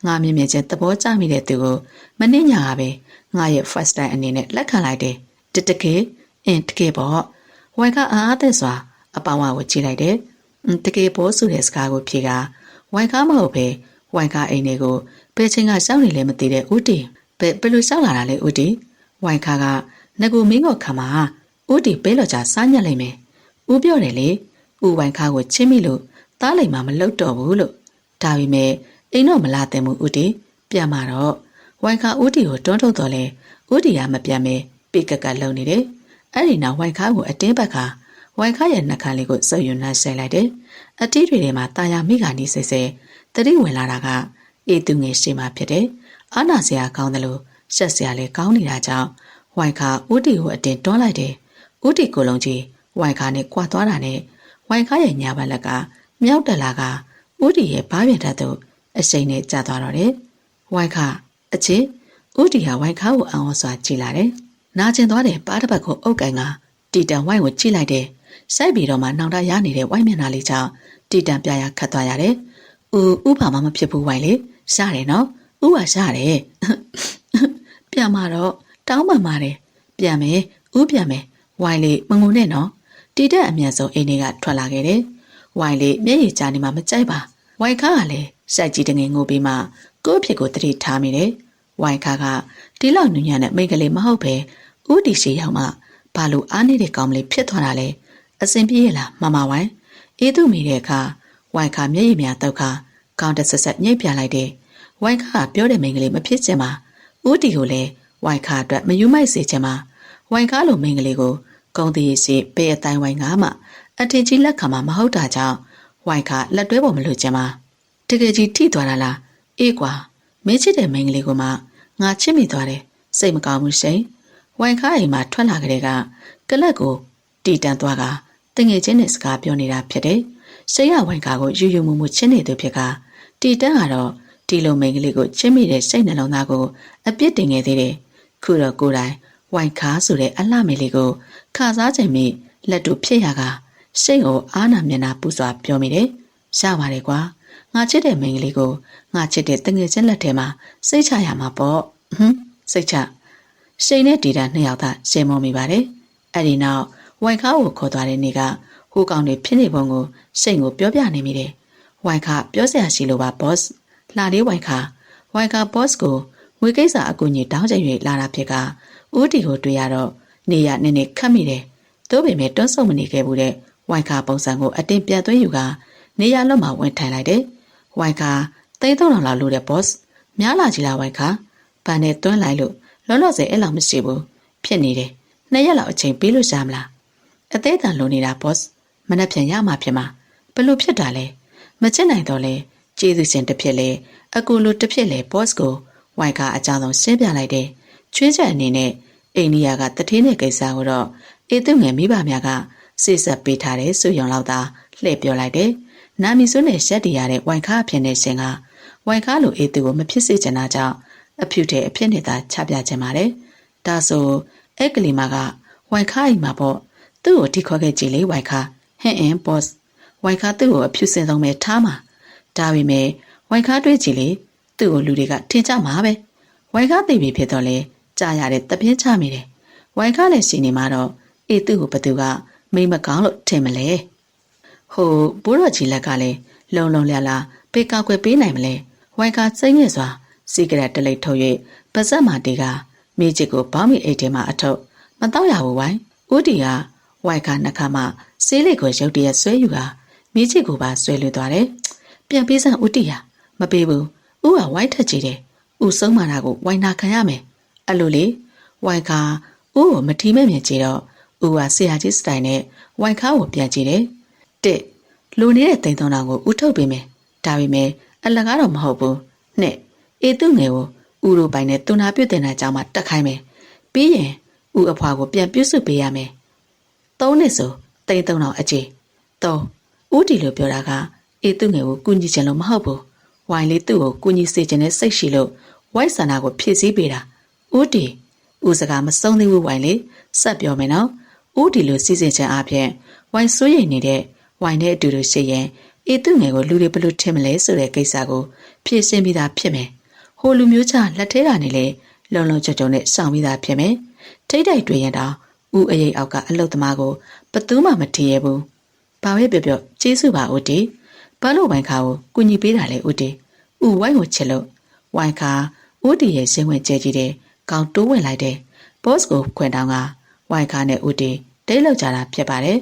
ငါမြင်မြင်ချင်းသဘောကျမိတဲ့သူကိုမနေ့ညကပဲငါရဲ့ first time အနေနဲ့လက်ခံလိုက်တယ်တကယ်တကယ်ပေါ့ဝိုင်ကအားသက်စွာအပေါင်းအဝကိုကြည့်လိုက်တယ်တကယ်ပေါ်ဆိုတဲ့စကားကိုဖြေကဝိုင်ကားမဟုတ်ပဲဝိုင်ကားအိမ်တွေကိုဘယ်ချိန်ကရှောင်းနေလဲမသိတဲ့ဦးတီဘယ်လိုရှောင်းလာတာလဲဦးတီဝိုင်ကားကငကူမင်းကိုခါမှာဦးတီပဲလော်ကြစားညက်လိုက်မယ်ဦးပြောတယ်လေဦးဝိုင်ကားကိုချင်းမိလို့တားလိုက်မှမလုပ်တော့ဘူးလို့ဒါပေမဲ့အိမ်တော့မလာတဲ့မှုဦးတီပြန်มาတော့ဝိုင်ကားဦးတီကိုတွန်းထုတ်တော့လဲဦးတီကမပြန်မဲပိကကလုံနေတယ်အဲ့ဒီနောက်ဝိုင်ကားကိုအတင်းဘက်ကဝိုင်ခါရဲ့နှက်ခမ်းလေးကိုစုပ်ယူနှမ်းဆိုင်လိုက်တယ်။အတီးတွေထဲမှာတာယာမိခါနီးဆဲဆဲတတိဝင်လာတာကအေးသူငယ်ရှိမှဖြစ်တယ်။အာနာစရာကောင်းတယ်လို့ရှက်စရာလည်းကောင်းနေတာကြောင့်ဝိုင်ခါဦးတီကိုအတင်းတွန်းလိုက်တယ်။ဦးတီကိုလုံးကြီးဝိုင်ခါနဲ့ကွာသွားတာနဲ့ဝိုင်ခါရဲ့ညာဘက်လက်ကမြောက်တက်လာကဦးတီရဲ့ဘားပြန်ထက်သို့အစိမ့်နဲ့ကျသွားတော့တယ်။ဝိုင်ခါအချစ်ဦးတီဟာဝိုင်ခါကိုအံ့ဩစွာကြည့်လာတယ်။နာကျင်သွားတဲ့ပါးတစ်ပတ်ကိုအုပ်ကန်ကတီတန်ဝိုင်ကိုကြည့်လိုက်တယ်။စိုက်ပြီးတော့မှနောင်တရနေတဲ့ဝိုင်းမျက်နှာလေးကြောင့်တီတန်ပြရခတ်သွားရတယ်။ဥဘာမှမဖြစ်ဘူးဝိုင်းလေ။ရှားတယ်နော်။ဥကရှားတယ်။ပြန်มาတော့တောင်းပန်ပါတယ်။ပြန်မယ်။ဥပြန်မယ်။ဝိုင်းလေမငုံနဲ့နော်။တီတက်အမြန်ဆုံးအိမ်ထဲကထွက်လာခဲ့တယ်။ ဝိုင်လေးမျက်ရည်ကျနေမှမကြိုက်ပါဝိုင်ခါကလည်းစိုက်ကြီးတငယ်ငိုပြီးမှကိုယ့်ဖြစ်ကိုတတိထားမိတယ်ဝိုင်ခါကဒီလောက်ညဉ့်ညံ့တဲ့မိန်းကလေးမဟုတ်ပဲဥတီရှိရောက်မှဘာလို့အားနေတဲ့ကောင်မလေးဖြစ်သွားတာလဲအစင်ပြေးရလားမမဝိုင်အေးသူမိတဲ့အခါဝိုင်ခါမျက်ရည်များတောက်ခါကောင်းတဆက်ဆက်ညှိပြလိုက်တယ်ဝိုင်ခါကပြောတဲ့မိန်းကလေးမဖြစ်ချင်ပါဥတီကိုလည်းဝိုင်ခါအတွက်မယူမိုက်စေချင်ပါဝိုင်ခါလိုမိန်းကလေးကိုကုန်းသေးစီပဲအတိုင်းဝိုင်ငါမှအထင်ကြီးလက်ခံမှာမဟုတ်တာကြောင့်ဝိုင်ခါလက်တွဲပေါ်မလို့ချင်ပါတကယ်ကြီးထိသွားတာလားအေးကွာမင်းချစ်တဲ့မိန်းကလေးကမှငါချစ်မိသွားတယ်စိတ်မကောင်းဘူးရှင်ဝိုင်ခါအိမ်မှာထွက်လာကြတဲ့ကလက်ကိုတီတန်သွားကတငယ်ချင်းနဲ့စကားပြောနေတာဖြစ်တယ်ရှေးရဝိုင်ခါကိုယူယူမှုမှုချင်းနေသူဖြစ်ကတီတန်ကတော့ဒီလိုမိန်းကလေးကိုချစ်မိတဲ့စိတ်နှလုံးသားကိုအပြစ်တင်ခဲ့သေးတယ်ခုတော့ကိုယ်တိုင်ဝိုင်ခါဆိုတဲ့အလှမေလေးကိုခါစားချိန်မိလက်တို့ဖြစ်ရကစိတ်ကိုအားနာမျက်နှာပူစွာပြောမိတယ်ရပါတယ်ကွာငါချစ်တဲ့မိန်းကလေးကိုငါချစ်တဲ့တငယ်ချင်းလက်ထဲမှာစိတ်ချရမှာပေါ့စိတ်ချရှိန်နဲ့တီတာနှစ်ယောက်သာရှင်းမမိပါတယ်အဲ့ဒီနောက်ဝိုင်ခါကိုခေါ်သွားတဲ့နေ့ကဟိုကောင်တွေဖြစ်နေပုံကိုစိတ်ကိုပြောပြနေမိတယ်ဝိုင်ခါပြောစရာရှိလို့ပါဘော့စ်လာလေးဝိုင်ခါဘော့စ်ကိုငွေကိစ္စအကူအညီတောင်းချင်၍လာတာဖြစ်ကဦးတီကိုတွေ့ရတော့နေရနည်းနည်းခတ်မိတယ်သို့ပေမဲ့တွန်းဆုတ်မနေခဲ့ဘူးတဲ့ဝိုင်ခါပုံစံကိုအတင်းပြန်သွင်းယူကနေရလွတ်မှဝင်ထိုင်လိုက်တယ်ဝိုင်ခါ3,000လောက်လိုတဲ့ဘော့စ်များလာကြလားဝိုင်ခါဗန်နဲ့တွန်းလိုက်လို့လောလောဆယ်အဲ့လောက်မရှိဘူးဖြစ်နေတယ်2 ရက်လောက်အချိန်ပေးလို့ရှာမလားအသေးတန်လိုနေတာဘော့စ်မနှက်ပြန်ရမှာဖြစ်မှာဘလို့ဖြစ်တာလဲမချစ်နိုင်တော့လဲကျေးဇူးရှင်တစ်ဖြစ်လဲအကူလိုတစ်ဖြစ်လဲဘော့စ်ကိုဝိုင်ခါအကြောင်းဆုံးရှင်းပြလိုက်တယ်ချွေးချက်အနေနဲ့အိန္ဒိယကတထင်းတဲ့ကိစ္စကိုတော့အေသူငယ်မိဘများကစိတ်ဆက်ပေးထားတယ်ဆိုရုံလောက်သာလှည့်ပြောလိုက်တယ်နာမီစွန်းနဲ့ရှက်တရတဲ့ဝိုင်ခါအဖြစ်နဲ့ရှင်ကဝိုင်ခါလိုအေသူကိုမဖြစ်စေချင်တာကြောင့်အဖြူတဲ့အဖြစ်နဲ့သာချပြချင်ပါတယ်ဒါဆိုအဲ့ကလေးမကဝိုင်ခါအိမ်မှာပေါ့သူ့ကိုထိခေါ်ခဲ့ကြည့်လေဝိုင်ခါဟင်းဘော့စ်ဝိုင်ခါသူ့ကိုအဖြူစင်ဆုံးပဲထားမှာဒါပေမဲ့ဝိုင်ခါတွေ့ကြည့်လေသူ့ကိုလူတွေကထင်ကြမှာပဲဝိုင်ခါသိပြီဖြစ်တော့လေကြားရတဲ့တပြင်းချမိတယ်ဝိုင်ခါလည်းရှိနေမှာတော့အေးသူ့ကိုဘသူကမိမကောင်းလို့ထင်မလဲဟိုဘိုးတော်ကြီးလက်ကလည်းလုံလုံလျလာပေးကောက်ွယ်ပေးနိုင်မလဲဝိုင်ခါစိတ်ငယ်စွာစီကရက်တလိတ်ထုတ်၍ပါဇက်မာတီကမိချစ်ကိုဘောင်းမီအိတ်ထဲမှာအထုတ်မတော့ရဘူးဝိုင်ဦးတီကဝိုင်ခါနှခါမှဆေးလေးကိုရုတ်တရက်ဆွဲယူကမိချစ်ကိုပါဆွဲလွှဲသွားတယ်ပြန်ပေးစမ်းဦးတီဟာမပေးဘူးဦးကဝိုင်းထက်ကြည့်တယ်ဦးဆုံးမာတာကိုဝိုင်နာခံရမယ်အဲ့လိုလေဝိုင်ခါဦးကိုမထီမဲ့မြင်ကြည့်တော့ဦးကဆရာကြီးစတိုင်နဲ့ဝိုင်ခါကိုပြန်ကြည့်တယ်တစ်လူနေတဲ့တိမ်သွန်းတော်ကိုဦးထုတ်ပေးမယ်ဒါပေမဲ့အလကားတော့မဟုတ်ဘူးနှစ်အေသူငယ်ကိုဦးတို့ပိုင်နဲ့တူနာပြုတ်တင်တဲ့အကြောင်းမှတက်ခိုင်းမယ်ပြီးရင်ဦးအဖွာကိုပြန်ပြုစုပေးရမယ်သုံးနှစ်ဆိုတိမ်သွန်းတော်အကြီးသုံးဦးတီလို့ပြောတာကအေသူငယ်ကိုကူညီချင်လို့မဟုတ်ဘူးဝိုင်လေးသူ့ကိုကူညီစေချင်တဲ့စိတ်ရှိလို့ဝိုက်ဆန္ဒကိုဖြည့်ဆည်းပေးတာဦးတီဦးစကားမဆုံးသေးဘူးဝိုင်လေးဆက်ပြောမယ်နော်ဦးတီလို့စီစဉ်ချင်အားဖြင့်ဝိုင်စိုးရိမ်နေတဲ့ဝိုင်နဲ့အတူတူရှိရင်အေသူငယ်ကိုလူတွေဘလို့ထင်မလဲဆိုတဲ့ကိစ္စကိုဖြည့်ဆင်းပြီးသားဖြစ်မယ်ဟိုလူမျိုးချလက်ထဲကနေလေလုံလုံချုံချုံနဲ့စောင့်ပြီးသားဖြစ်မယ်ထိတ်တိုက်တွေ့ရင်တော့ဦးအရေးအောက်ကအလုတ်သမားကိုဘသူမှမထင်ရဘူးဘာပဲပြောပြောကျေးဇူးပါဦးတီဘာလို့ဝိုင်ခါကိုကူညီပေးတာလဲဦးတီဦးဝိုင်ကိုချစ်လို့ဝိုင်ခါဦးတီရဲ့ရှင်းဝင်ကျဲကြည့်တယ်ကောင်းတိုးဝင်လိုက်တယ်ဘော့စ်ကိုခွင်တောင်းကဝိုင်ခါနဲ့ဦးတီဒိတ်လောက်ကြတာဖြစ်ပါတယ်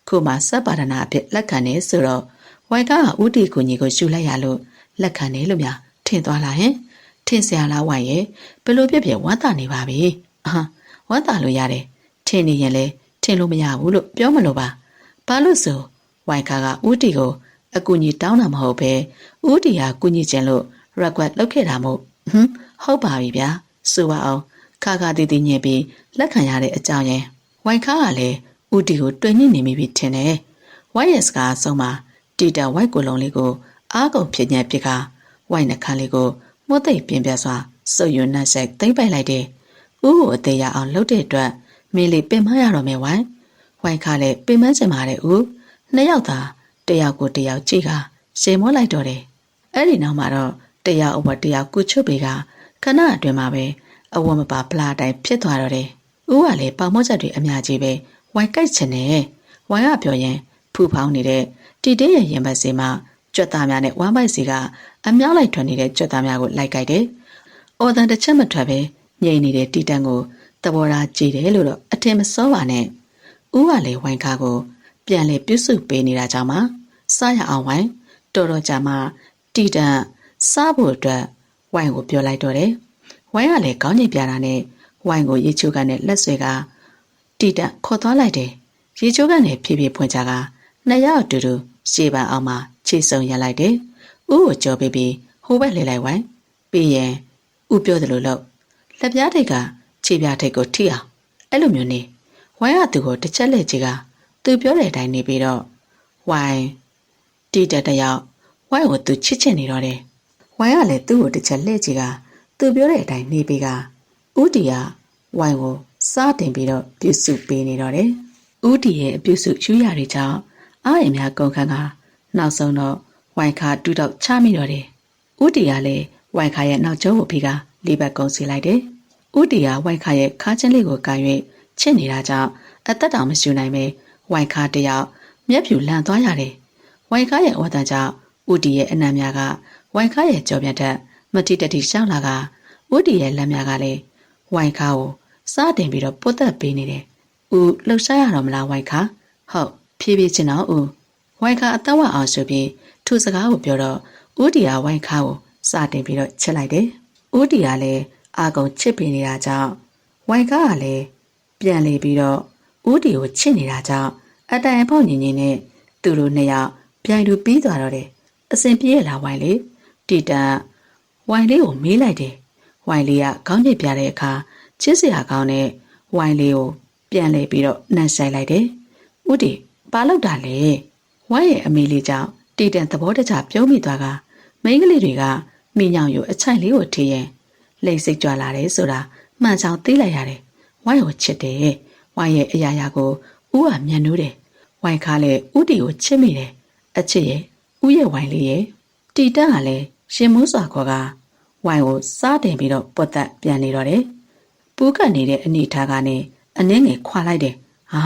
ခုမှစပ်ပါဒနာအဖြစ်လက်ခံနေဆိုတော့ဝိုင်ခါကဦးတီကိုညီကိုရှူလိုက်ရလို့လက်ခံနေလို့များထင်သွားလာဟင်ထင်စရာလားဝိုင်ရဲ့ဘယ်လိုပြပြဝမ်းသာနေပါပြီဝမ်းသာလို့ရတယ်ထင်နေရင်လေထင်လို့မရဘူးလို့ပြောမလို့ပါဘာလို့ဆိုဝိုင်ခါကဦးတီကိုအကူညီတောင်းတာမဟုတ်ပဲဦးတီဟာကူညီခြင်းလို့ request လုပ်ခဲ့တာမို့ဟုတ်ပါပြီဗျာဆိုပါအောင်ခါခါတီတီညင်ပြီးလက်ခံရတဲ့အကြောင်းရယ်ဝိုင်ခါကလည်းဦးတီကိုတွေ့ညှိနေမိပြီထင်တယ်ဝိုင်ရဲ့စကားအဆုံးမှာတီတာဝိုက်ကိုလုံးလေးကိုအားကုန်ဖြစ်ညံ့ပြစ်ကဝိုင်နှခမ်းလေးကိုမှုတ်သိပ်ပြင်းပြစွာစုပ်ယူနှက်ဆိုင်သိမ့်ပိုက်လိုက်တယ်ဦးကိုအသေးရအောင်လှုပ်တဲ့အတွက်မင်းလေးပင်မရတော့မယ်ဝိုင်ခါလည်းပင်မချင်ပါတယ်ဦးနှစ်ယောက်သာတယောက်ကိုတယောက်ကြည့်ကရှေမောလိုက်တော့တယ်အဲ့ဒီနောက်မှာတော့တယောက်အဝတ်တယောက်ကုချွတ်ပေကခဏအတွင်းမှာပဲအဝတ်မပါပလာတိုင်းဖြစ်သွားတော့တယ်ဦးကလည်းပေါမောချက်တွေအများကြီးပဲဝိုင်ကိုက်ချင်တယ်ဝိုင်ကပြောရင်ဖူဖောင်းနေတဲ့ တီတင်းရဲ့ရင်ဘတ်စီမှာကြွက်သားများနဲ့ဝမ်းပိုက်စီကအမြောက်လိုက်ထွက်နေတဲ့ကြွက်သားများကိုလိုက်ကြိုက်တယ်။အော်တန်တစ်ချက်မထွက်ပဲငြိမ်နေတဲ့တီတန်ကိုသဘောထားကြည့်တယ်လို့တော့အထင်မစောပါနဲ့။ဦးကလည်းဝိုင်ခါကိုပြန်လေပြုစုပေးနေတာကြောင့်မှစားရအောင်ဝိုင်တော်တော်ကြာမှတီတန်စားဖို့အတွက်ဝိုင်ကိုပြောလိုက်တော့တယ်။ဝိုင်ကလည်းခေါင်းညိတ်ပြတာနဲ့ဝိုင်ကိုရေချိုးကန်နဲ့လက်ဆွဲကတီတန်ခေါ်သွားလိုက်တယ်။ရေချိုးကန်နဲ့ဖြည်းဖြည်းဖွင့်ကြကနှစ်ယောက်အတူတူရှေ့ပန်းအောင်မှခြေစုံရလိုက်တယ်။ဦးကိုကြောပေးပြီးဟိုဘက်လှည့်လိုက်ဝိုင်ပြီးရင်ဦးပြောသလိုလို့လက်ပြားထိတ်ကခြေပြားထိတ်ကိုထိအောင်အဲ့လိုမျိုးနေဝိုင်ကသူ့ကိုတစ်ချက်လက်ကြီးကသူပြောတဲ့အတိုင်းနေပြီးတော့ဝိုင်တီတယောက်ဝိုင်ကိုသူချစ်ချင်နေတော့တယ်။ဝိုင်ကလည်းသူ့ကိုတစ်ချက်လက်ကြီးကသူပြောတဲ့အတိုင်းနေပြီးကဦးတီကဝိုင်ကိုစားတင်ပြီးတော့ပြုစုပေးနေတော့တယ်။ဦးတီရဲ့အပြုစုယူရတွေကြောင့်အားရများကုန်ခန်းကနောက်ဆုံးတော့ဝိုင်ခါတူတော့ချမိတော့တယ်။ဦးတီကလည်းဝိုင်ခါရဲ့နောက်ကျောကိုပြီးကလေးဘက်ကုန်းစီလိုက်တယ်။ဦးတီကဝိုင်ခါရဲ့ခါချင်းလေးကိုကန်၍ချစ်နေတာကြောင့်အသက်တောင်မရှိနိုင်ပဲဝိုင်ခါတယောက်မျက်ဖြူလန့်သွားရတယ်။ဝိုင်ခါရဲ့ဝတ်တန်ကြောင့်ဦးတီရဲ့အနံ့များကဝိုင်ခါရဲ့ကြောပြန်ထက်မတိတတိရှောင်းလာကဦးတီရဲ့လက်များကလည်းဝိုင်ခါကိုစားတင်ပြီးတော့ပုတ်သက်ပေးနေတယ်။ဦးလှုပ်ရှားရတော့မလားဝိုင်ခါဟုတ်ဖြည်းဖြည်းချင်းတော့ဦးဝိုင်ခါအသက်ဝအောင်ဆိုပြီးသူစကားကိုပြောတော့ဦးတီကဝိုင်ခါကိုစတင်ပြီးတော့ချစ်လိုက်တယ်။ဦးတီကလည်းအာကုံချစ်ပေးနေတာကြောင့်ဝိုင်ခါကလည်းပြန်လေပြီးတော့ဦးတီကိုချစ်နေတာကြောင့်အတိုင်အဖောက်ညင်ညင်နဲ့သူတို့နှစ်ယောက်ပြိုင်တူပြီးသွားတော့တယ်။အစဉ်ပြေးလာဝိုင်လေးတီတန်ဝိုင်လေးကိုမေးလိုက်တယ်။ဝိုင်လေးကခေါင်းညစ်ပြတဲ့အခါချစ်စရာကောင်းတဲ့ဝိုင်လေးကိုပြန်လေပြီးတော့နှံဆိုင်လိုက်တယ်။ဦးတီဘာလုပ်တာလဲဝိုင်ရဲ့အမေလေးကြောင့်တီတန်သဘောတကျပြုံးမိသွားကမိန်းကလေးတွေကမိညောင်ယူအချိုင်လေးကိုထည့်ရင်လိတ်စိတ်ကြွလာတယ်ဆိုတာမှန်ချောင်သိလိုက်ရတယ်။ဝိုင်ကိုချစ်တယ်။ဝိုင်ရဲ့အရာရာကိုဦးကမြန်နိုးတယ်။ဝိုင်ခါလည်းဦးတီကိုချစ်မိတယ်။အချစ်ရဲ့ဦးရဲ့ဝိုင်လေးရဲ့တီတန်ကလည်းရှင်မိုးစွာခေါ်ကဝိုင်ကိုစားတင်ပြီးတော့ပုတ်သက်ပြန်နေတော့တယ်။ပူးကတ်နေတဲ့အနေထားကနေအနှင်းငယ်ခွာလိုက်တယ်။ဟာ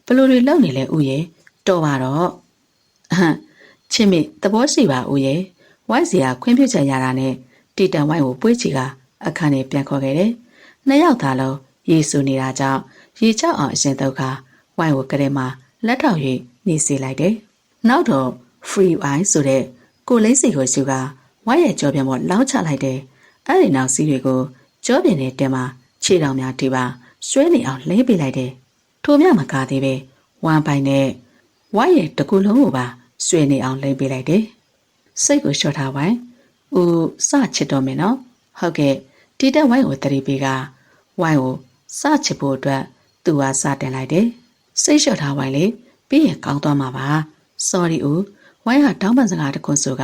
ဘလို့တွေလောက်နေလဲဦးရဲ့တော်ပါတော့ချစ်မိသဘောရှိပါဦးရဲ့ဝိုင်းစီကခွင့်ပြုချက်ရတာနဲ့တီတန်ဝိုင်းကိုပွေးချီကအခန်းနဲ့ပြန်ခေါ်ခဲ့တယ်။နှစ်ယောက်သားလုံးရေဆူနေတာကြောင့်ရေချောက်အောင်အရှင်တော့ကဝိုင်းကိုကလေးမှာလက်ထောက်၍နေစေလိုက်တယ်။နောက်တော့ free eye ဆိုတဲ့ကိုလိမ့်စီကိုရှုကဝိုင်းရဲ့ကြောပြန်ပေါ်လောင်းချလိုက်တယ်။အဲ့ဒီနောက်စီးတွေကိုကြောပြင်နဲ့တဲမှာခြေတော်များထိပါဆွဲနေအောင်လိမ့်ပေးလိုက်တယ်။ထိုမြမကားသေးပဲဝမ်းပိုင်နဲ့ဝိုင်းရဲ့တကူလုံးကိုပါဆွေနေအောင်လိမ့်ပေးလိုက်တယ်။စိတ်ကိုလျှော့ထားဝိုင်းဦးစချစ်တော်မယ်နော်။ဟုတ်ကဲ့တီတက်ဝိုင်းကိုတရီပေးကဝိုင်းကိုစချစ်ဖို့အတွက်သူကစတင်လိုက်တယ်။စိတ်လျှော့ထားဝိုင်းလေပြီးရင်ကောင်းသွားမှာပါ။ sorry ဦးဝိုင်းဟာတောင်းပန်စကားတခုဆိုက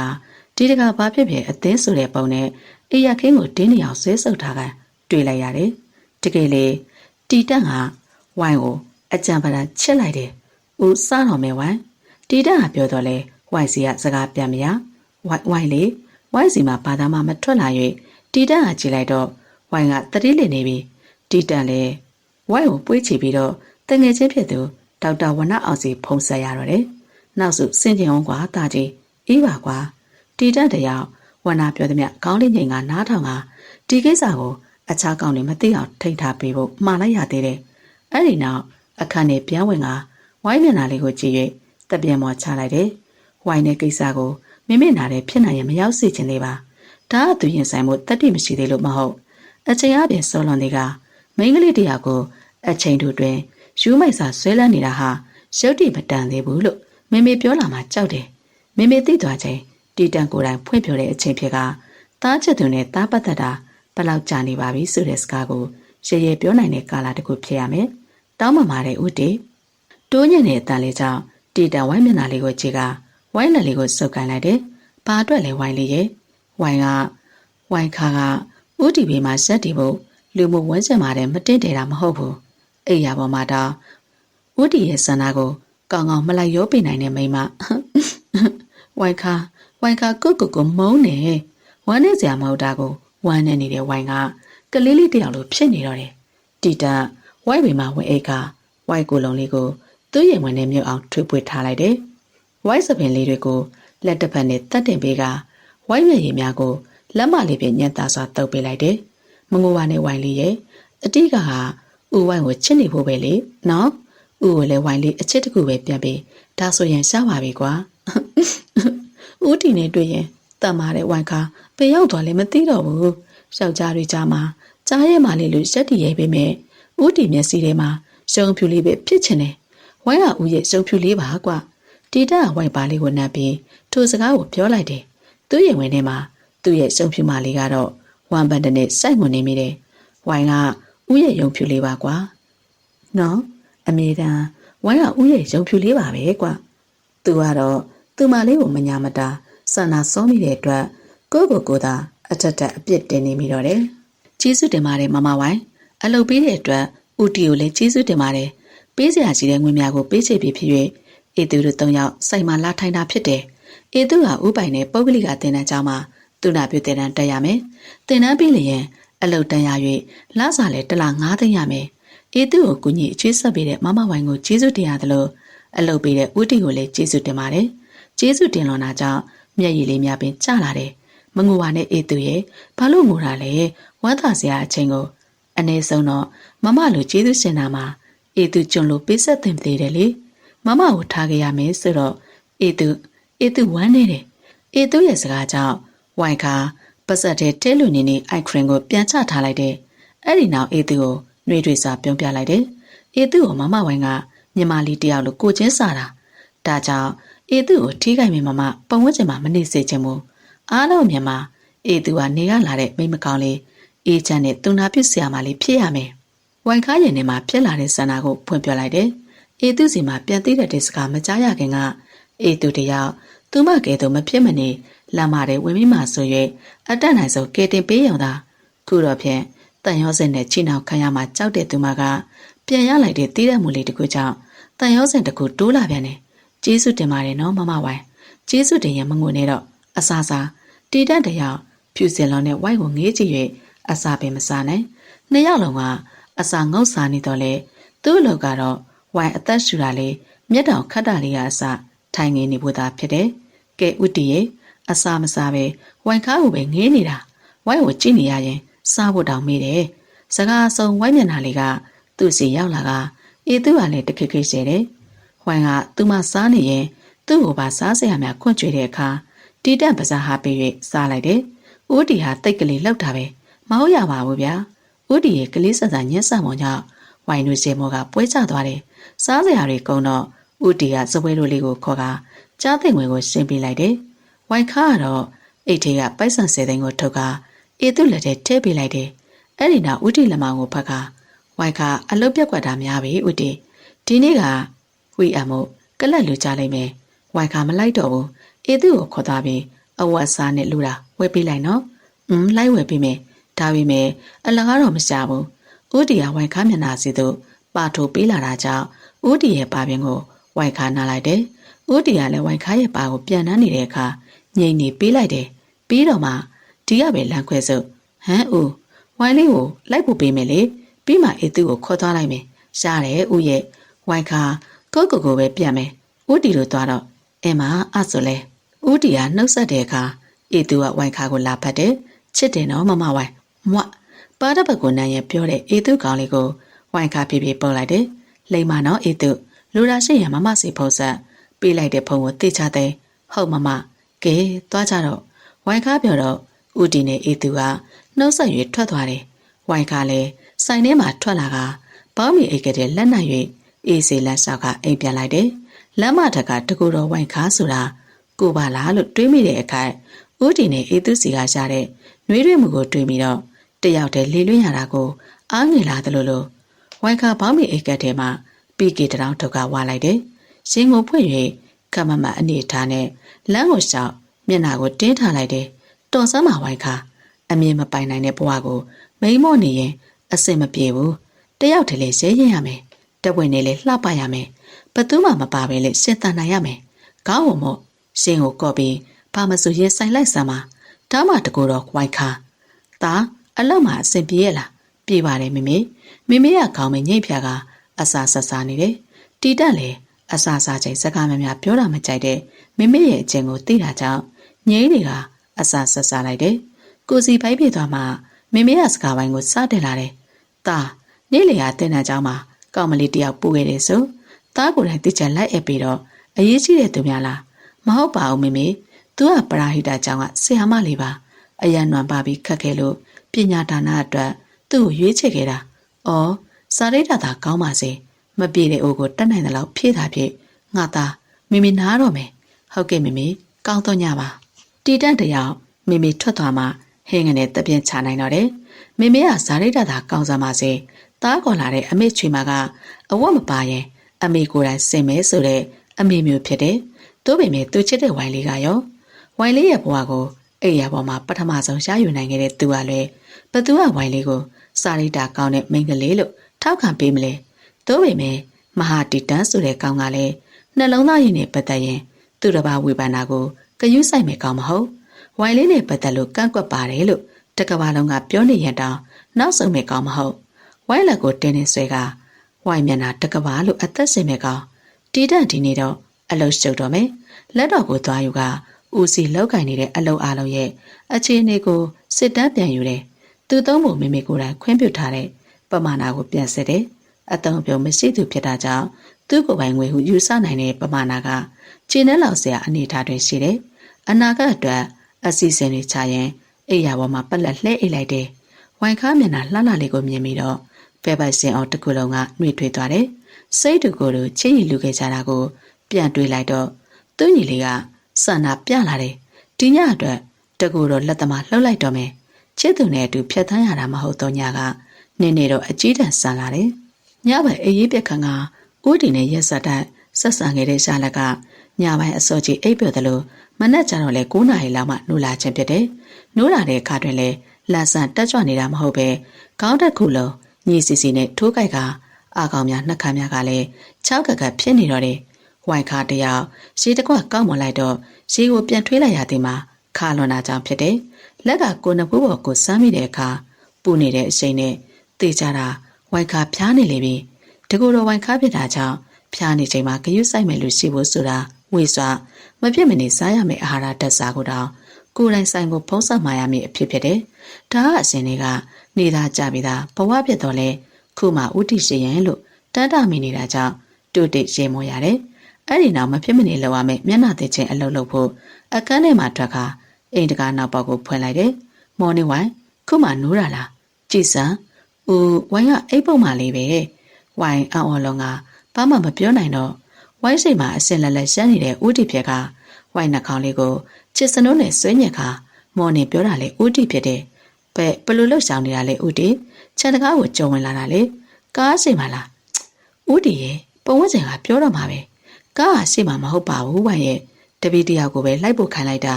ဒီတကဘာဖြစ်ဖြစ်အသင်းဆိုတဲ့ပုံနဲ့အေရခင်းကိုတင်းနေအောင်ဆွဲဆုပ်ထားကတွေ့လိုက်ရတယ်။တကယ်လေတီတက်ကဝိုင်းကိုအကြံပဒံချစ်လိုက်တယ်။ဦးစတော်မယ်ဝိုင်းတီတန်ကပြောတော့လေဝိုင်စီကစကားပြန်မရဝိုင်လေဝိုင်စီမှာဘာသာမှမထွက်လာ၍တီတန်ကကြည့်လိုက်တော့ဝိုင်ကတတိလစ်နေပြီတီတန်လည်းဝိုင်ကိုပွေးချပြီးတော့တငယ်ချင်းဖြစ်သူဒေါက်တာဝနအောင်စီဖုံးဆက်ရတော့တယ်နောက်စုစင်ကျင်အောင်ကွာတာကြီးအေးပါကွာတီတန်တယောက်ဝနပြောသည်မြခေါင်းလေးငိန်ကနားထောင်ကဒီကိစ္စကိုအခြားကောင်တွေမသိအောင်ထိတ်ထားပေးဖို့မှားလိုက်ရသေးတယ်အဲ့ဒီနောက်အခန်းနဲ့ပြန်ဝင်ကဝိုင်းမျက်နှာလေးကိုကြည့်၍တပြန်မော်ချလိုက်တယ်ဝိုင်းတဲ့ကိစ္စကိုမိမိနာတဲ့ဖြစ်နိုင်ရင်မရောက်စေချင်သေးပါဒါကသူရင်ဆိုင်မှုတတိမရှိသေးလို့မဟုတ်အချိန်အပြင်စောလွန်တွေက မိန်းကလေးတယောက်ကိုအချိန်တို့တွင်ယူမိုက်စာဆွဲလန်းနေတာဟာရုပ်တည်မတန်သေးဘူးလို့မေမေပြောလာမှကြောက်တယ်မေမေသိသွားချိန်တီတန်ကိုယ်တိုင်ဖွင့်ပြတဲ့အချိန်ဖြစ်ကသားချစ်သူနဲ့သားပတ်သက်တာဘလောက်ကြာနေပါပြီဆိုတဲ့စကားကိုရေရေပြောနိုင်တဲ့ကာလတခုဖြစ်ရမယ်တောင်းပန်ပါတယ်ဦးတီတိုးညံ့တဲ့အတန်လေးကြောင့်တီတန်ဝိုင်းမျက်နှာလေးကိုကြည့်ကဝိုင်းလက်လေးကိုစုပ်ကိုင်းလိုက်တယ်ဘာအတွက်လဲဝိုင်းလေးရဲ့ဝိုင်းခါကဦးတီဘေးမှာဇက်တီဖို့လူမှုဝန်းကျင်မှာတည်းမတင့်တယ်တာမဟုတ်ဘူးအိယာပေါ်မှာတော့ဦးတီရဲ့ဆန္ဒကိုကောင်းကောင်းမလိုက်ရောပြနိုင်တဲ့မိန်းမဝိုင်းခါကိုမုန်းနေဝမ်းနေစရာမဟုတ်တာကိုဝမ်းနေနေတဲ့ဝိုင်းကကလေးလေးတယောက်လိုဖြစ်နေတော့တယ်တီတန်ဝိုင်းဘေးမှာဝင်အိတ်ကဝိုင်းကိုလုံးလေးကိုသူ့ရင်ဝင်နဲ့မြုပ်အောင်ထွေးပွေထားလိုက်တယ်ဝ ဝိုင်းစပင်လေးတွေကိုလက်တစ်ဖက်နဲ့တတ်တင်ပေးကဝိုင်းမျက်ရည်များကိုလက်မလေးဖြင့်ညံ့သားစွာတုပ်ပေးလိုက်တယ်မငိုပါနဲ့ဝိုင်းလေးရဲ့အတိကဟာဥဝိုင်းကိုချစ်နေဖို့ပဲလေနော်ဥကိုလည်းဝိုင်းလေးအချစ်တကူပဲပြန်ပြီးဒါဆိုရင်ရှားပါပြီကွာဥတီနဲ့တွေ့ရင်တတ်မာတဲ့ဝိုင်းခါပင်ရောက်သွားလည်းမသိတော့ဘူးယောက်ျားတွေကြားမှာကြားရဲမှလေးလို့ရက်တည်ရဲပေမဲ့ဥတီမျက်စိထဲမှာရှုံဖြူလေးပဲဖြစ်ချင်တယ်ဝိုင်းကဥရဲ့ရှုံဖြူလေးပါကွာတီတာဝိုင်းပါလေးကိုနှပ်ပြီးထိုစကားကိုပြောလိုက်တယ်သူ့ရင်ဝင်ထဲမှာသူ့ရဲ့ရှုံဖြူမလေးကတော့ဝမ်ပန်တနဲ့စိုက်ဝင်နေမိတယ်ဝိုင်းကဥရဲ့ယုံဖြူလေးပါကွာနော်အမေတန်ဝိုင်းကဥရဲ့ယုံဖြူလေးပါပဲကွာသူကတော့သူမလေးကိုမညာမတာဆန္ဒစောမိတဲ့အတွက်ကိုသာအထက်ထက်အပြစ်တင်နေမိတော့တယ်ကျေးဇူးတင်ပါတယ်မမဝိုင်းအလုပ်ပေးတဲ့အတွက်ဦးတီကိုလည်းကျေးဇူးတင်ပါတယ်ပေးစရာရှိတဲ့ငွေများကိုပေးချေပြီးဖြစ်၍အေသူတို့၃ယောက်စိုက်မှလာထိုင်တာဖြစ်တယ်အေသူကဥပိုင်နဲ့ပုဂ္ဂလိကတင်တန်းကျောင်းမှာသူနာပြုတင်တန်းတက်ရမယ်တင်တန်းပြီးလျင်အလုပ်တန်းရ၍လစာလည်းတစ်လ9သိန်းရမယ်အေသူကိုကူညီအကျွေးဆက်ပေးတဲ့မမဝိုင်းကိုကျေးဇူးတင်ရသလိုအလုပ်ပေးတဲ့ဦးတီကိုလည်းကျေးဇူးတင်ပါတယ်ကျေးဇူးတင်လွန်တာကြောင့်မျက်ရည်လေးများပင်ကျလာတယ်မငိုပါနဲ့အေသူရဲ့ဘာလို့ငိုတာလဲဝမ်းသာစရာအချိန်ကိုအနည်းဆုံးတော့မမလိုကျေးဇူးရှင်တာမှာအေသူကျွန်းလိုပေးဆက်တင်သေးတယ်လေမမကိုထားခဲ့ရမယ်ဆိုတော့အေသူဝမ်းနေတယ်အေသူရဲ့စကားကြောင့်ဝိုင်ခါပတ်ဆက်တဲ့တဲလူနေနေအိုက်ခရင်ကိုပြန်ချထားလိုက်တယ်အဲ့ဒီနောက်အေသူကိုနှွေးထွေးစွာပြုံးပြလိုက်တယ်အေသူကိုမမဝိုင်ကမြမလီတယောက်လိုကိုချင်းစားတာဒါကြောင့်အေသူကိုထိခိုက်မိမမပုံဝန်းကျင်မှာမနေစေချင်ဘူးအားလုံးမြန်မာအေသူကနေရလာတဲ့မိမကောင်းလေးအေချန်နဲ့သူနာပြစ်ဆရာမလေးဖြစ်ရမယ်ဝိုင်ခါရင်ထဲမှာဖြစ်လာတဲ့ဆန္ဒကိုဖွင့်ပြလိုက်တယ်အေသူစီမှာပြန်သိတဲ့စကားမကြားရခင်ကအေသူတယောက်သူမကဲတော့မဖြစ်မနေလမ်းမထဲဝင်ပြီးမှဆို၍အတက်နိုင်ဆုံးကဲတင်ပေးရုံသာခုတော့ဖြင့်တန်ရောစင်နဲ့ချိနှောင်ခံရမှာကြောက်တဲ့သူမကပြန်ရလိုက်တဲ့တီးတဲ့မူလေးတစ်ခုကြောင့်တန်ရောစင်တစ်ခုတိုးလာပြန်တယ်ကျေးဇူးတင်ပါတယ်နော်မမဝိုင်းကျေးဇူးတင်ရင်မငိုနဲ့တော့အစားစားတီတန့်တယောက်ဖြူစင်လုံးနဲ့ဝိုင်းကိုငေးကြည့်၍အစာပင်မစားနိုင်နှစ်ယောက်လုံးကအစာငုတ်စားနေတော့လေသူ့လူကတော့ဝိုင်းအသက်ရှူတာလေးမျက်တောင်ခတ်တာလေးကအစာထိုင်ငင်းနေဖို့သာဖြစ်တယ်ကဲဥတီရဲ့အစာမစားပဲဝိုင်းခါကိုပဲငေးနေတာဝိုင်းကိုကြည့်နေရရင်စားဖို့တောင်မေးတယ်စကားအစုံဝိုင်းမျက်နှာလေးကသူ့စီရောက်လာကအေးသူကလည်းတခိခိစေတယ်ဝိုင်းကသူမစားနေရင်သူ့ကိုပါစားစရာများခွန့်ကျွေးတဲ့အခါတီတန့်ပါစားဟာပေး၍စားလိုက်တယ်ဦးတီဟာတိတ်ကလေးလောက်တာပဲမဟုတ်ရပါဘူးဗျာဦးတီရဲ့ကလေးဆန်ဆန်ညှက်ဆန်ပုံကြောင့်ဝိုင်းနွေးစေမောကပွဲကျသွားတယ်စားစရာတွေကုန်တော့ဦးတီကစပွဲလိုလေးကိုခေါ်ကကြားသိမ်ဝင်ကိုရှင်းပြလိုက်တယ်ဝိုင်းခါကတော့အိတ်ထေကပိုက်ဆံ10သိန်းကိုထုတ်ကအေသူလက်ထဲထည့်ပေးလိုက်တယ်အဲ့ဒီနောက်ဦးတီလက်မောင်ကိုဖက်ကဝိုင်းခါအလုတ်ပြက်ကွက်တာများပြီဦးတီဒီနေ့ကဝီအမို့ကလတ်လူကြလိုက်မယ်ဝိုင်းခါမလိုက်တော့ဘူးအေသူကိုခေါ်သွားပြီးအဝတ်စားနဲ့လူတာဝယ်ပေးလိုက်နော်လိုက်ဝယ်ပေးမယ်ဒါပေမဲ့အလကားတော့မရှာဘူးဦးတီကဝိုင်းခါမျက်နှာစီသို့ပါထိုးပေးလာတာကြောင့်ဦးတီရဲ့ပါပင်ကိုဝိုင်းခါနားလိုက်တယ်ဦးတီကလည်းဝိုင်းခါရဲ့ပါကိုပြန်နှမ်းနေတဲ့အခါငိမ့်နေပေးလိုက်တယ်ပြီးတော့မှဒီကပဲလမ်းခွဲစုပ်ဟမ်ဦးဝိုင်းလေးကိုလိုက်ဖို့ပေးမယ်လေပြီးမှအေသူကိုခေါ်သွားလိုက်မယ်ရှားတယ်ဦးရဲ့ဝိုင်းခါကိုပဲပြန်မယ်ဦးတီတို့သွားတော့အမအဆိုလဲဦးတီကနှုတ်ဆက်တဲ့အခါအေသူကဝိုင်းခါကိုလာဖတ်တယ်ချစ်တယ်နော်မမဝိုင်းမွတ်ပါဒဘက်ကိုနန်းရဲ့ပြောတဲ့အေသူကောင်လေးကိုဝိုင်းခါပြေပုတ်လိုက်တယ်လိမ္မာနော်အေသူလူရာရှိရင်မမစီဖုံးဆက်ပေးလိုက်တဲ့ဖုံးကိုတိချတဲ့ဟုတ်မမကဲသွားကြတော့ဝိုင်းခါပြောတော့ဦးတီနဲ့အေသူကနှုတ်ဆက်၍ထွက်သွားတယ်ဝိုင်းခါလည်းဆိုင်ထဲမှာထွက်လာကဘောင်းမီအိတ်ကတဲ့လက်နက်၍အေးစေလက်ဆောက်ကအိမ်ပြန်လိုက်တယ်လမ်းမထက်ကတကူတော်ဝိုင်းခါဆိုတာကိုပါလားလို့တွေးမိတဲ့အခါဦးတီနဲ့အေသူစီကရှာတဲ့နှွေးရွေးမှုကိုတွေးပြီးတော့တယောက်တည်းလေလွင့်ရတာကိုအားငယ်လာသလိုလိုဝိုင်းခါဘောင်းမီအိတ်ကတဲ့မှာပီကီတရောင်းထုတ်ကဝါလိုက်တယ်ရှင်ကိုဖွင့်၍ကမမအနေထားနဲ့လမ်းကိုရှောက်မျက်နှာကိုတင်းထားလိုက်တယ်တော်စမ်းမဝိုင်းခါအမြင်မပိုင်နိုင်တဲ့ဘဝကိုမိန်မော့နေရင်အစင်မပြေဘူးတယောက်တည်းလေရဲရင်ရမယ်တပွင့်နေလေလှပရမယ်ဘသူမှမပါပဲလေစင်တန်နိုင်ရမယ်ခေါင်းဝမို့ရှင်ကိုကော့ပြီးဘာမဆိုရင်ဆိုင်လိုက်စမ်းပါဒါမှတကူတော့ဝိုင်းခါဒါအလောက်မှအစင်ပြေရလားပြေပါတယ်မိမေကခေါင်းမငိမ့်ဖြာကအစာဆက်စားနေတယ်တီတက်လေ အစာစားချိန်စကားများများပြောတာမကြိုက်တဲ့မိမိရဲ့အကျင့်ကိုသိတာကြောင့်ငိမ့်တွေကအစာဆက်စားလိုက်တယ်ကိုစီဖိုက်ပြေသွားမှမိမိကစကားပိုင်းကိုစတင်လာတယ်တာနေ့လေကတင်တဲ့ကြောင်းမှာကောင်မလေးတယောက်ပို့ခဲ့တယ်ဆိုတားကိုယ်တိုင်တိကျလိုက်အပ်ပြီးတော့အရေးကြီးတဲ့သူများလားမဟုတ်ပါဘူးမိမိသူကပရာဟိတကျောင်းကဆရာမလေးပါအရန်နွမ်းပါပြီးခက်ခဲလို့ပညာဒါနအတွက်သူ့ကိုရွေးချယ်ခဲ့တာ။အော်စာရိတ္တသာကောင်းပါစေမပြေတဲ့အိုကိုတက်နိုင်တဲ့လောက်ဖြည့်တာဖြည့်ငါသားမိမိနားတော့မယ်။ဟုတ်ကဲ့မိမိကောင်းတော့ညပါ။တီတန့်တယောက်မိမိထွက်သွားမှဟင်းငနဲ့တပြင်းချနိုင်တော့တယ်။မိမိကစာရိတ္တသာကောင်းစမ်းပါစေ။တားခေါ်လာတဲ့အမေချွေမကအဝတ်မပါရင်အမေကိုယ်တိုင်စင်မဲဆိုတဲ့အမေမျိုးဖြစ်တယ်။တို့ပေမဲ့သူချစ်တဲ့ဝိုင်လေးကရောဝိုင်လေးရဲ့ဘဝကိုအိယာပေါ်မှာပထမဆုံးရယူနိုင်ခဲ့တဲ့သူကလည်းဘသူကဝိုင်လေးကိုစာရိတ္တကောင်းတဲ့မိန်းကလေးလို့ထောက်ခံပေးမလဲတို့ပေမဲ့မဟာတီတန်ဆိုတဲ့ကောင်ကလည်းနှလုံးသားရည်နဲ့ပတ်သက်ရင်သူတစ်ပါးဝေဖန်တာကိုဂရုစိုက်မယ်ကောင်းမဟုတ်ဝိုင်လေးနဲ့ပတ်သက်လို့ကန့်ကွက်ပါတယ်လို့တကဘာလုံးကပြောနေရတောင်နောက်ဆုံးမယ်ကောင်းမဟုတ်ဝိုင်လက်ကိုတင်းနေဆွဲကဝိုင်မျက်နှာတကဘာလို့အသက်စင်မယ်ကောင်းတီတန်ဒီနေတော့အလုရှုပ်တော့မယ်လက်တော်ကိုသွားယူကဦးစီလောက်ကင်နေတဲ့အလုံအားလုံးရဲ့အခြေအနေကိုစစ်တမ်းပြန်ယူတယ်။သူသုံးဖို့မိမိကိုယ်တိုင်ခွင့်ပြုထားတဲ့ပမာဏကိုပြန်စစ်တယ်။အတုံးပြုံမရှိသူဖြစ်တာကြောင့်သူ့ကိုယ်ပိုင်ငွေဟုယူဆနိုင်တဲ့ပမာဏကခြေနှက်လောက်စရာအနေအထားတွေရှိတယ်။အနာဂတ်အတွက်အစီအစဉ်တွေချရင်အိယာပေါ်မှာပက်လက်လှဲအိတ်လိုက်တယ်။ဝိုင်ခါမျက်နှာလှလှလေးကိုမြင်ပြီးတော့ဘဲပိုက်စင်အောင်တစ်ခုလုံးကနှွေထွေးသွားတယ်။စိတ်တူကိုယ်လိုချစ်ရည်လူခဲ့ကြတာကိုပြန်တွေးလိုက်တော့သူ့ညီလေးကဆန္ဒပြလာတယ်။ဒီညအတွက်တကူတော့လက်သမားလှုပ်လိုက်တော့မယ်။ချစ်သူနဲ့အတူဖြတ်သန်းရတာမဟုတ်တော့ညကနေ့နေ့တော့အကြီးတန်းဆန်လာတယ်။ညဘက်အေးရေးပြက်ခန့်ကဦးတီနဲ့ရက်ဆက်တိုက်ဆက်ဆံခဲ့တဲ့ရှာလက်ကညပိုင်းအစောကြီးအိပ်ပျော်တယ်လို့မနက်ကျတော့လေ9 နာရီလောက်မှနိုးလာခြင်းဖြစ်တယ်။နိုးလာတဲ့အခါတွင်လေလန်ဆန်တက်ကြွနေတာမဟုတ်ပဲခေါင်းတက်ခုလုံးညီစီစီနဲ့ထိုးကြိုက်ကအကောင်များနှက်ခမ်းများကလည်း6ကကဖြစ်နေတော့တယ်။ဝိုင်ခါတယောက်ရေတကွကောက်မလိုက်တော့ရေကိုပြန်ထွေးလိုက်ရသည်မှာခါလွန်တာကြောင့်ဖြစ်တယ်။လက်ကကိုနဖူးပေါ်ကိုစမ်းမိတဲ့အခါပူနေတဲ့အချိန်နဲ့တေချတာဝိုင်ခါဖျားနေလေပြီ။တကူတော်ဝိုင်ခါဖြစ်တာကြောင့်ဖျားနေချိန်မှာဂရုစိုက်မယ်လို့ရှိဖို့ဆိုတာဝေစွာမပြစ်မနေစားရမယ့်အာဟာရတက်စားကိုတောင်ကိုယ်တိုင်ဆိုင်ကိုဖုံးဆက်မာရမည့်အဖြစ်ဖြစ်တယ်။ဒါကအစဉ်တွေကနေသားကြပြီးသားဘဝဖြစ်တော့လဲခုမှဥတီရှိရင်လို့တန်းတာမိနေတာကြောင့်တူတိတ်ရေမောရတယ်။အဲ့ဒီနောက်မဖြစ်မနေလောက်ရမယ့်မျက်နှာသစ်ချင်းအလုပ်လုပ်ဖို့အခန်းထဲမှာထွက်ခါအိမ်တကာနောက်ပေါက်ကိုဖွင့်လိုက်တယ်။မော်နေဝိုင်ခုမှနိုးတာလားကြည်စံဝိုင်ကအိပ်ပုံမှလေးပဲဝိုင်အော်လုံးကဘာမှမပြောနိုင်တော့ဝိုင်းစိတ်မှာအစင်လက်လက်ရှမ်းနေတဲ့ဦးတီဖြစ်ကဝိုင်နှာခေါင်းလေးကိုချစ်စနိုးနဲ့ဆွဲညက်ခါမော်နေပြောတာလေဦးတီဖြစ်တယ်ဘယ်လိုလှုပ်ဆောင်နေတာလဲဦးတီခြံတကားကိုကြုံဝင်လာတာလေကားစိတ်မလားဦးတီရဲ့ပုံဝန်းကျင်ကပြောတော့မှာပဲကားကစိတ်မှာမဟုတ်ပါဘူးဝိုင်ရဲ့တပီးတယောက်ကိုပဲလိုက်ဖို့ခိုင်းလိုက်တာ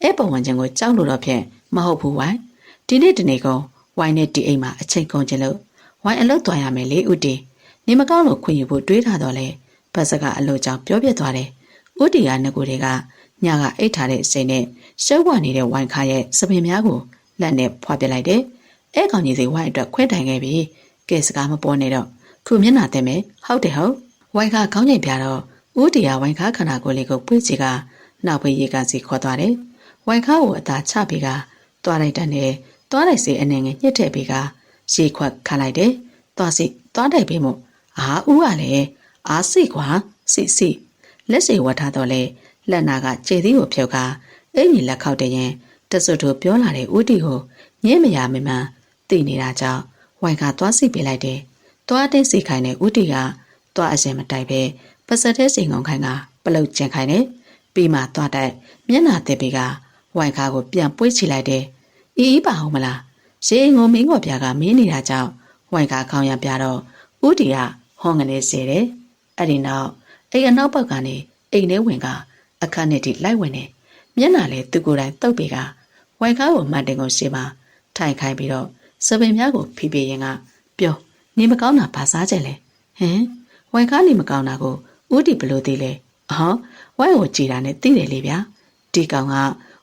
အဲ့ပုံဝန်းကျင်ကိုကြောက်လို့တော့ဖြင့်မဟုတ်ဘူးဝိုင်ဒီနေ့တနေ့ကုန်ဝိုင်နဲ့တီအိမ်မှာအချိန်ကုန်ခြင်းလို့ဝိုင်အလုပ်သွားရမယ်လေဦးတီနေမကောင်းလို့ခွင့်ယူဖို့တွေးထားတော့လေဘတ်စကအလုပ်ကြောင့်ပြောပြသွားတယ်ဦးတီကငကိုတွေကညကအိတ်ထားတဲ့အစိမ်နဲ့ရှုပ်ဝနေတဲ့ဝိုင်ခါရဲ့စပင်များကိုလက်နဲ့ဖွာပြလိုက်တယ်အဲ့ကောင်ကြီးစီဝိုင်အတွက်ခွဲတိုင်ခဲ့ပြီကဲစကားမပေါ်နဲ့တော့ခုမျက်နှာသိမယ်ဟုတ်တယ်ဟုတ်ဝိုင်ခါခေါင်းငိတ်ပြတော့ဦးတီကဝိုင်ခါခန္ဓာကိုယ်လေးကိုပွေ့ချီကနောက်ဘေးရေကစီခေါ်သွားတယ်ဝိုင်ခါကိုအသာချပြီးကသွားလိုက်တဲ့နဲ့သွားလိုက်စီအနေငယ်ညှစ်ထည့်ပြီးကရေခွက်ခါလိုက်တယ်သွားစီသွားတိုက်ပြီးမို့ဦးကလည်းအားစိကွာစိလက်စိဝတ်ထားတော့လေလက်နာကကျေသေးကိုဖြုတ်ကအင်ကြီးလက်ခောက်တရင်တဆွတ်တို့ပြောလာတဲ့ဦးတီကိုညင်းမရမမှန်သိနေတာကြောင့်ဝိုင်ကသွားစီပေးလိုက်တယ်သွားတင်းစီခိုင်းတဲ့ဦးတီကသွားအရင်မတိုက်ပဲပစတဲ့စိန်ကုန်ခိုင်းကပလုတ်ကျင်ခိုင်းတယ်ပြီးမှသွားတိုက်မျက်နှာတက်ပြီးကဝိုင်ခါကိုပြန်ပွေးချလိုက်တယ်အေးပါအောင်မလားရေငုံမင်းကိုပြားကမင်းနေတာကြောင့်ဝိုင်ခါခေါင်းရပြတော့ဦးတီကဟောင်းကနေစေတယ်အဲ့ဒီနောက်အိမ်အနောက်ဘက်ကနေအိမ်ထဲဝင်ကအခန်းထဲထိလိုက်ဝင်တယ်မျက်နှာလေသူကိုယ်တိုင်တုပ်ပြီးကဝိုင်ခါကိုမှန်တင်ကိုရှေ့မှာထိုင်ခိုင်းပြီးတော့စပင်များကိုဖိပြရင်ကပြောနေမကောင်းတာဘာစားကြလဲဟင်ဝိုင်ခါနေမကောင်းတာကိုဦးတီဘလို့သိလဲဝိုင်ကိုကြည်တာနဲ့သိတယ်လေဗျာဒီကောင်က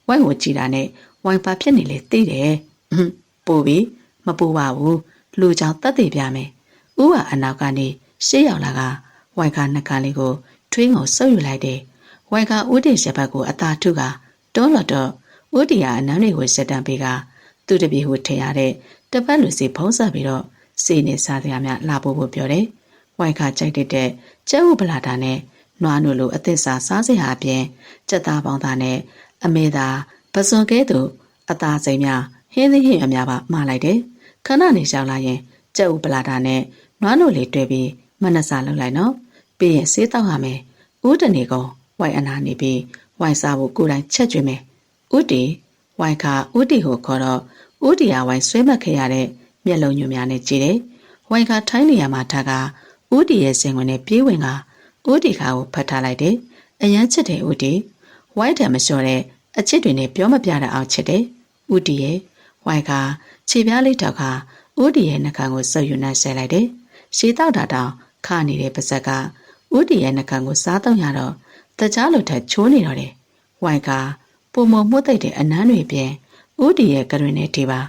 ဝိုင်ကိုကြည်တာနဲ့ဝိုင်ပါဖြစ်နေလေသိတယ်ပို့ပြီးမပို့ပါဘူးလူချောင်တတ်သိပြမယ်ဦးကအနောက်ကနေရှေ့ရောက်လာကဝိုင်ခါနှကလေးကို ထွေးကိုဆုပ်ယူလိုက်တယ်။ဝိုင်ကဦးတီရဲ့ဘက်ကိုအသာထုကတွန်းလို့တော့ဦးတီကအနမ်းတွေကိုစက်တံပေးကသူ့တပည့်ကိုထင်ရတဲ့တပတ်လူစီဖုံးဆက်ပြီးတော့စေနေစားစရာများလာဖို့ပြောတယ်။ဝိုင်ကကြိုက်တဲ့ကျဲဥပလာတာနဲ့နွားနို့လိုအသစ်စားစရာအပြင်ကြက်သားပေါင်းသားနဲ့အမေသာပစွန်ကဲသူအသားစိမ်းများဟင်းသီးဟင်းအများပါမှားလိုက်တယ်။ခဏနေလျှောက်လာရင်ကျဲဥပလာတာနဲ့နွားနို့လေးတွဲပြီးမနှစားလုပ်လိုက်နော်။ပြီးရင်ဆေးတောက်ရမယ်။ဦးတနေကောင်ဝိုင်အနာနေပြီးဝိုင်စားဖို့ကိုယ်တိုင်ချက်ကျွေးမယ်။ဦးတီဝိုင်ခါဦးတီကိုခေါ်တော့ဦးတီကဝိုင်ဆွဲမှတ်ခဲ့ရတဲ့မျက်လုံးညွှန်များနဲ့ကြည့်တယ်။ဝိုင်ခါထိုင်းနေရမှာထားကဦးတီရဲ့စင်ဝင်နဲ့ပြေးဝင်ကဦးတီခါကိုဖတ်ထားလိုက်တယ်။အရန်ချစ်တယ်ဦးတီဝိုင်တံမလျှော်တဲ့အချစ်တွေနဲ့ပြောမပြတဲ့အောင်ချစ်တယ်။ဦးတီရဲ့ဝိုင်ခါခြေပြားလေးတောက်ကဦးတီရဲ့နှာခေါင်းကိုဆုပ်ယူနှက်ဆဲလိုက်တယ်။ရှေးတောက်တာတောင်ခါနေတဲ့ပါဇက်ကဦးတီရဲ့နှာခေါင်းကိုစားတော့ရတော့တကြားလိုထက်ချိုးနေတော့တယ်။ဝိုင်ခါပုံမမှုတ်သိတဲ့အနမ်းတွေပြင်ဦးတီရဲ့ကရင်နဲ့ဒီပါ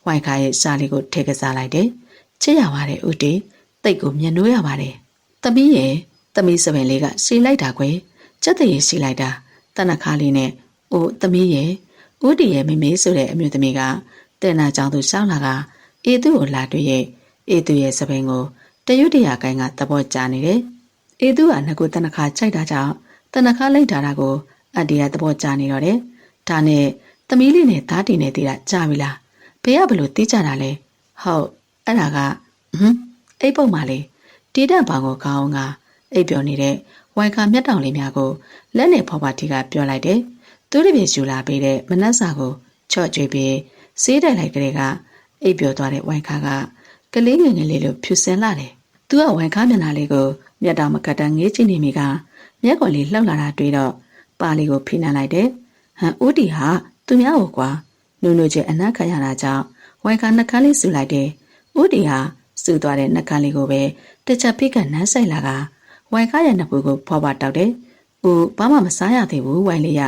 ဝိုင်ခါရဲ့စားလေးကိုထည့်ကစားလိုက်တယ်။ချစ်ရပါတယ်ဦးတီတိတ်ကိုမျက်နှိုးရပါတယ်။သမီးရဲ့သမီးစပင်လေးကစီလိုက်တာကွယ်ကြက်တရေစီလိုက်တာတနခါလေးနဲ့အိုးသမီးရဲ့ဦးတီရဲ့မိမေဆိုတဲ့အမျိုးသမီးကတဲ့နာကြောင့်သူရှောင်းလာကအေသူ့ကိုလာတွေ့ရဲ့အေသူရဲ့စပင်ကိုတရွတ်တရာကိုင်းကသဘောကျနေတယ်။အေသူကငါကိုတနခါကြိုက်တာကြောင့်တနခါလိုက်တာကိုအတ္တရသဘောကျနေတော့တယ်။ဒါနဲ့သမီးလေးနဲ့သားတီနဲ့တည်တာကြာပြီလား။ဘေးကဘလို့တီးကြတာလဲ။ဟုတ်အဲ့ဒါကအိပ်ပုတ်မှလေတီးတဲ့ဘောင်ကိုကောင်းကအိပ်ပျော်နေတဲ့ဝိုင်ခါမျက်တောင်လေးများကိုလက်နဲ့ဖော်ပါတီကပြောလိုက်တယ်။သူ့တပည့်ယူလာပေးတဲ့မနှက်စာကိုချော့ကြွေးပြီးစေးတိုက်လိုက်ကလေးကအိပ်ပျော်သွားတဲ့ဝိုင်ခါကကလေးငယ်ငယ်လေးလိုဖြူစင်လာတယ်။သူကဝိုင်ခါမျက်နှာလေးကိုမျက်တောင်မကတ်တန်းငေးကြည့်နေမိကမျက်ကွန်လေးလှောက်လာတာတွေ့တော့ပါလေးကိုဖိနှံလိုက်တယ်။ဟန်ဦးတီဟာသူများကိုကွာနုံနုံကျအနက်ခံရတာကြောင့်ဝိုင်ခါနှကန်းလေးဆူလိုက်တယ်။ဦးတီဟာဆူသွားတဲ့နှကန်းလေးကိုပဲတစ်ချက်ဖိကနန်းဆိုင်လာကဝိုင်ခါရဲ့နှစ်ပူကိုဖော်ပါတောက်တယ်။ဦးဘာမှမစားရသေးဘူးဝိုင်လေးရ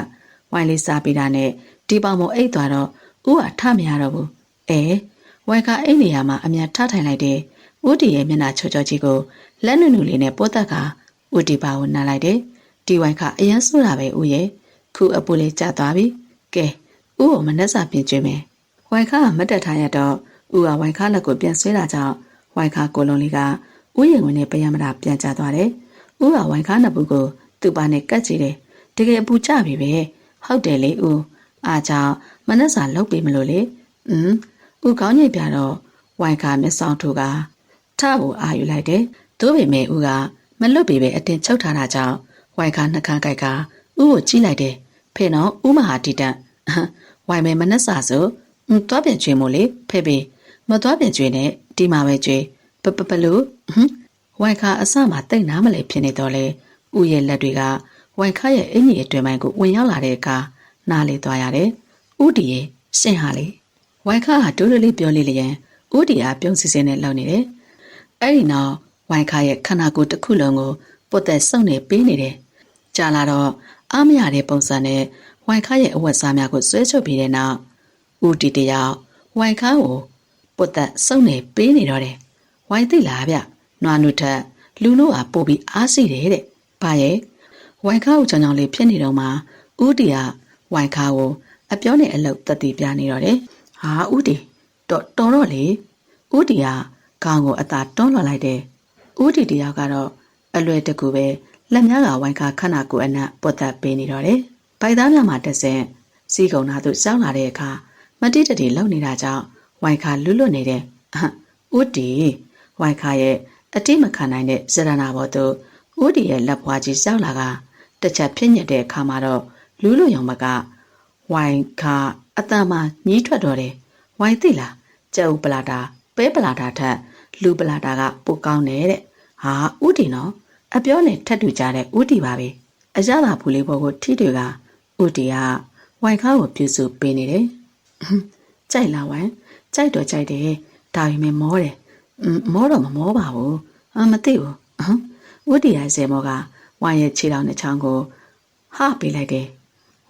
ဝိုင်လေးစားပြီးတာနဲ့ဒီပေါင်မအိတ်သွားတော့ဦးဟာထမရတော့ဘူး။ဝိုင်ခါအိတ်နေရမှာအမြန်ထထိုင်လိုက်တယ်။ဦးတီရဲ့မျက်နှာချောချောကြီးကိုလက်နုနုလေးနဲ့ပိုးတက်ကဦးတီပါကိုနားလိုက်တယ်။ဒီဝိုင်ခါအရန်ဆိုးတာပဲဦးရဲ့ခုအပူလေးကျသွားပြီ။ကဲဦးကိုမနှက်စာပြင်ကျွေးမယ်။ဝိုင်ခါကမတက်ထားရတော့ဦးကဝိုင်ခါလက်ကိုပြန်ဆွဲတာကြောင့်ဝိုင်ခါကိုလုံးလေးကဦးရင်ဝင်နဲ့ပယံမတာပြန်ကျသွားတယ်။ဦးကဝိုင်ခါနှစ်ပူကိုသူ့ပါနဲ့ကတ်ကြည့်တယ်။တကယ်အပူကျပြီပဲ။ဟုတ်တယ်လေဦး။အားကြောင့်မနှက်စာလုပ်ပေးမလို့လေ။ဦးကောင်းညိတ်ပြတော့ဝိုင်ခါမျက်စောင်းထိုးကထဖို့အာယူလိုက်တယ်။သို့ပေမဲ့ဦးကမလွတ်ပေပဲအတင်းချုပ်ထားတာကြောင့်ဝိုင်ခါနှကန်းကိုက်ကဦးကိုကြည့်လိုက်တယ်။ဖေနော်ဦးမဟာတီတန့်ဝိုင်မဲမနှက်စာဆိုသွားပြန်ကျွေးမို့လေဖေဖေမသွားပြန်ကျွေးနဲ့ဒီမှာပဲကျွေးဘလို့ဝိုင်ခါအစမှတိတ်နားမလဲဖြစ်နေတော့လေဦးရဲ့လက်တွေကဝိုင်ခါရဲ့အင်ကြီးအတွင်ပိုင်းကိုဝင်ရောက်လာတဲ့အခါနားလေသွားရတယ်။ဦးတီရဲ့ရှင်းဟာလေဝိုင်ခါဟာတိုးတိုးလေးပြောလေးလျင်ဦးတီဟာပြုံးစစ်စစ်နဲ့လှုပ်နေတယ်။အဲ့ဒီနောက်ဝိုင်ခါရဲ့ခန္ဓာကိုယ်တစ်ခုလုံးကိုပုတ်သက်စုံနေပေးနေတယ်။ကြာလာတော့အားမရတဲ့ပုံစံနဲ့ဝိုင်ခါရဲ့အဝတ်စားများကိုဆွဲချုပ်ပြီးတဲ့နောက်ဦးတီတယောက်ဝိုင်ခါကိုပုတ်သက်စုံနေပေးနေတော့တယ်။ဝိုင်သိလားဗျ။နွားနုထက်လူနို့ဟာပို့ပြီးအားစီတယ်တဲ့။ဘာရဲ့ဝိုင်ခါကိုကြောင်ကြောင်လေးဖြစ်နေတော့မှဦးတီကဝိုင်ခါကိုအပြောနဲ့အလုပ်တက်တည်ပြနေတော့တယ်။ဟာဦးတီတော်တော့လေဦးတီကခေါင်းကိုအသာတွန်းလှော်လိုက်တယ်။ဦးတီတယောက်ကတော့အလွယ်တကူပဲလက်များကဝိုင်ခါခန္ဓာကိုယ်အနက်ပုတ်သက်ပေးနေတော့တယ်။ဗိုက်သားများမှာတက်ဆင်းစီကုံနာသူစောင်းလာတဲ့အခါမတိတတိလုံနေတာကြောင့်ဝိုင်ခါလွတ်လွတ်နေတဲ့ဦးတီဝိုင်ခါရဲ့အတိမခံနိုင်တဲ့စရနာဘော်သူဦးတီရဲ့လက်ပွားကြီးစောက်လာကတစ်ချက်ဖြစ်ညက်တဲ့အခါမှာတော့လူလူရောင်မကဝိုင်ခါအတန်မှညှီးထွက်တော့တယ်ဝိုင်သိလားကျဲဥပလာတာပဲပလာတာထက်လူပလာတာကပိုကောင်းတယ်တဲ့ဟာဦးတီနော်အပြောနဲ့ထက်တူကြတဲ့ဦးတီပါပဲအရသာဘူးလေးဘောကိုထိတွေကဦးတီကဝိုင်ခါကိုပြုစုပေးနေတယ်ကြိုက်လားဝိုင်ကြိုက်တော့ကြိုက်တယ်ဒါပေမဲ့မောတယ်မောတော့မမောပါဘူးမသိဘူးဝတ္တိရစေမောကဝိုင်ရဲ့ခြေထောက်နဲ့ချောင်းကိုဟပေးလိုက်တယ်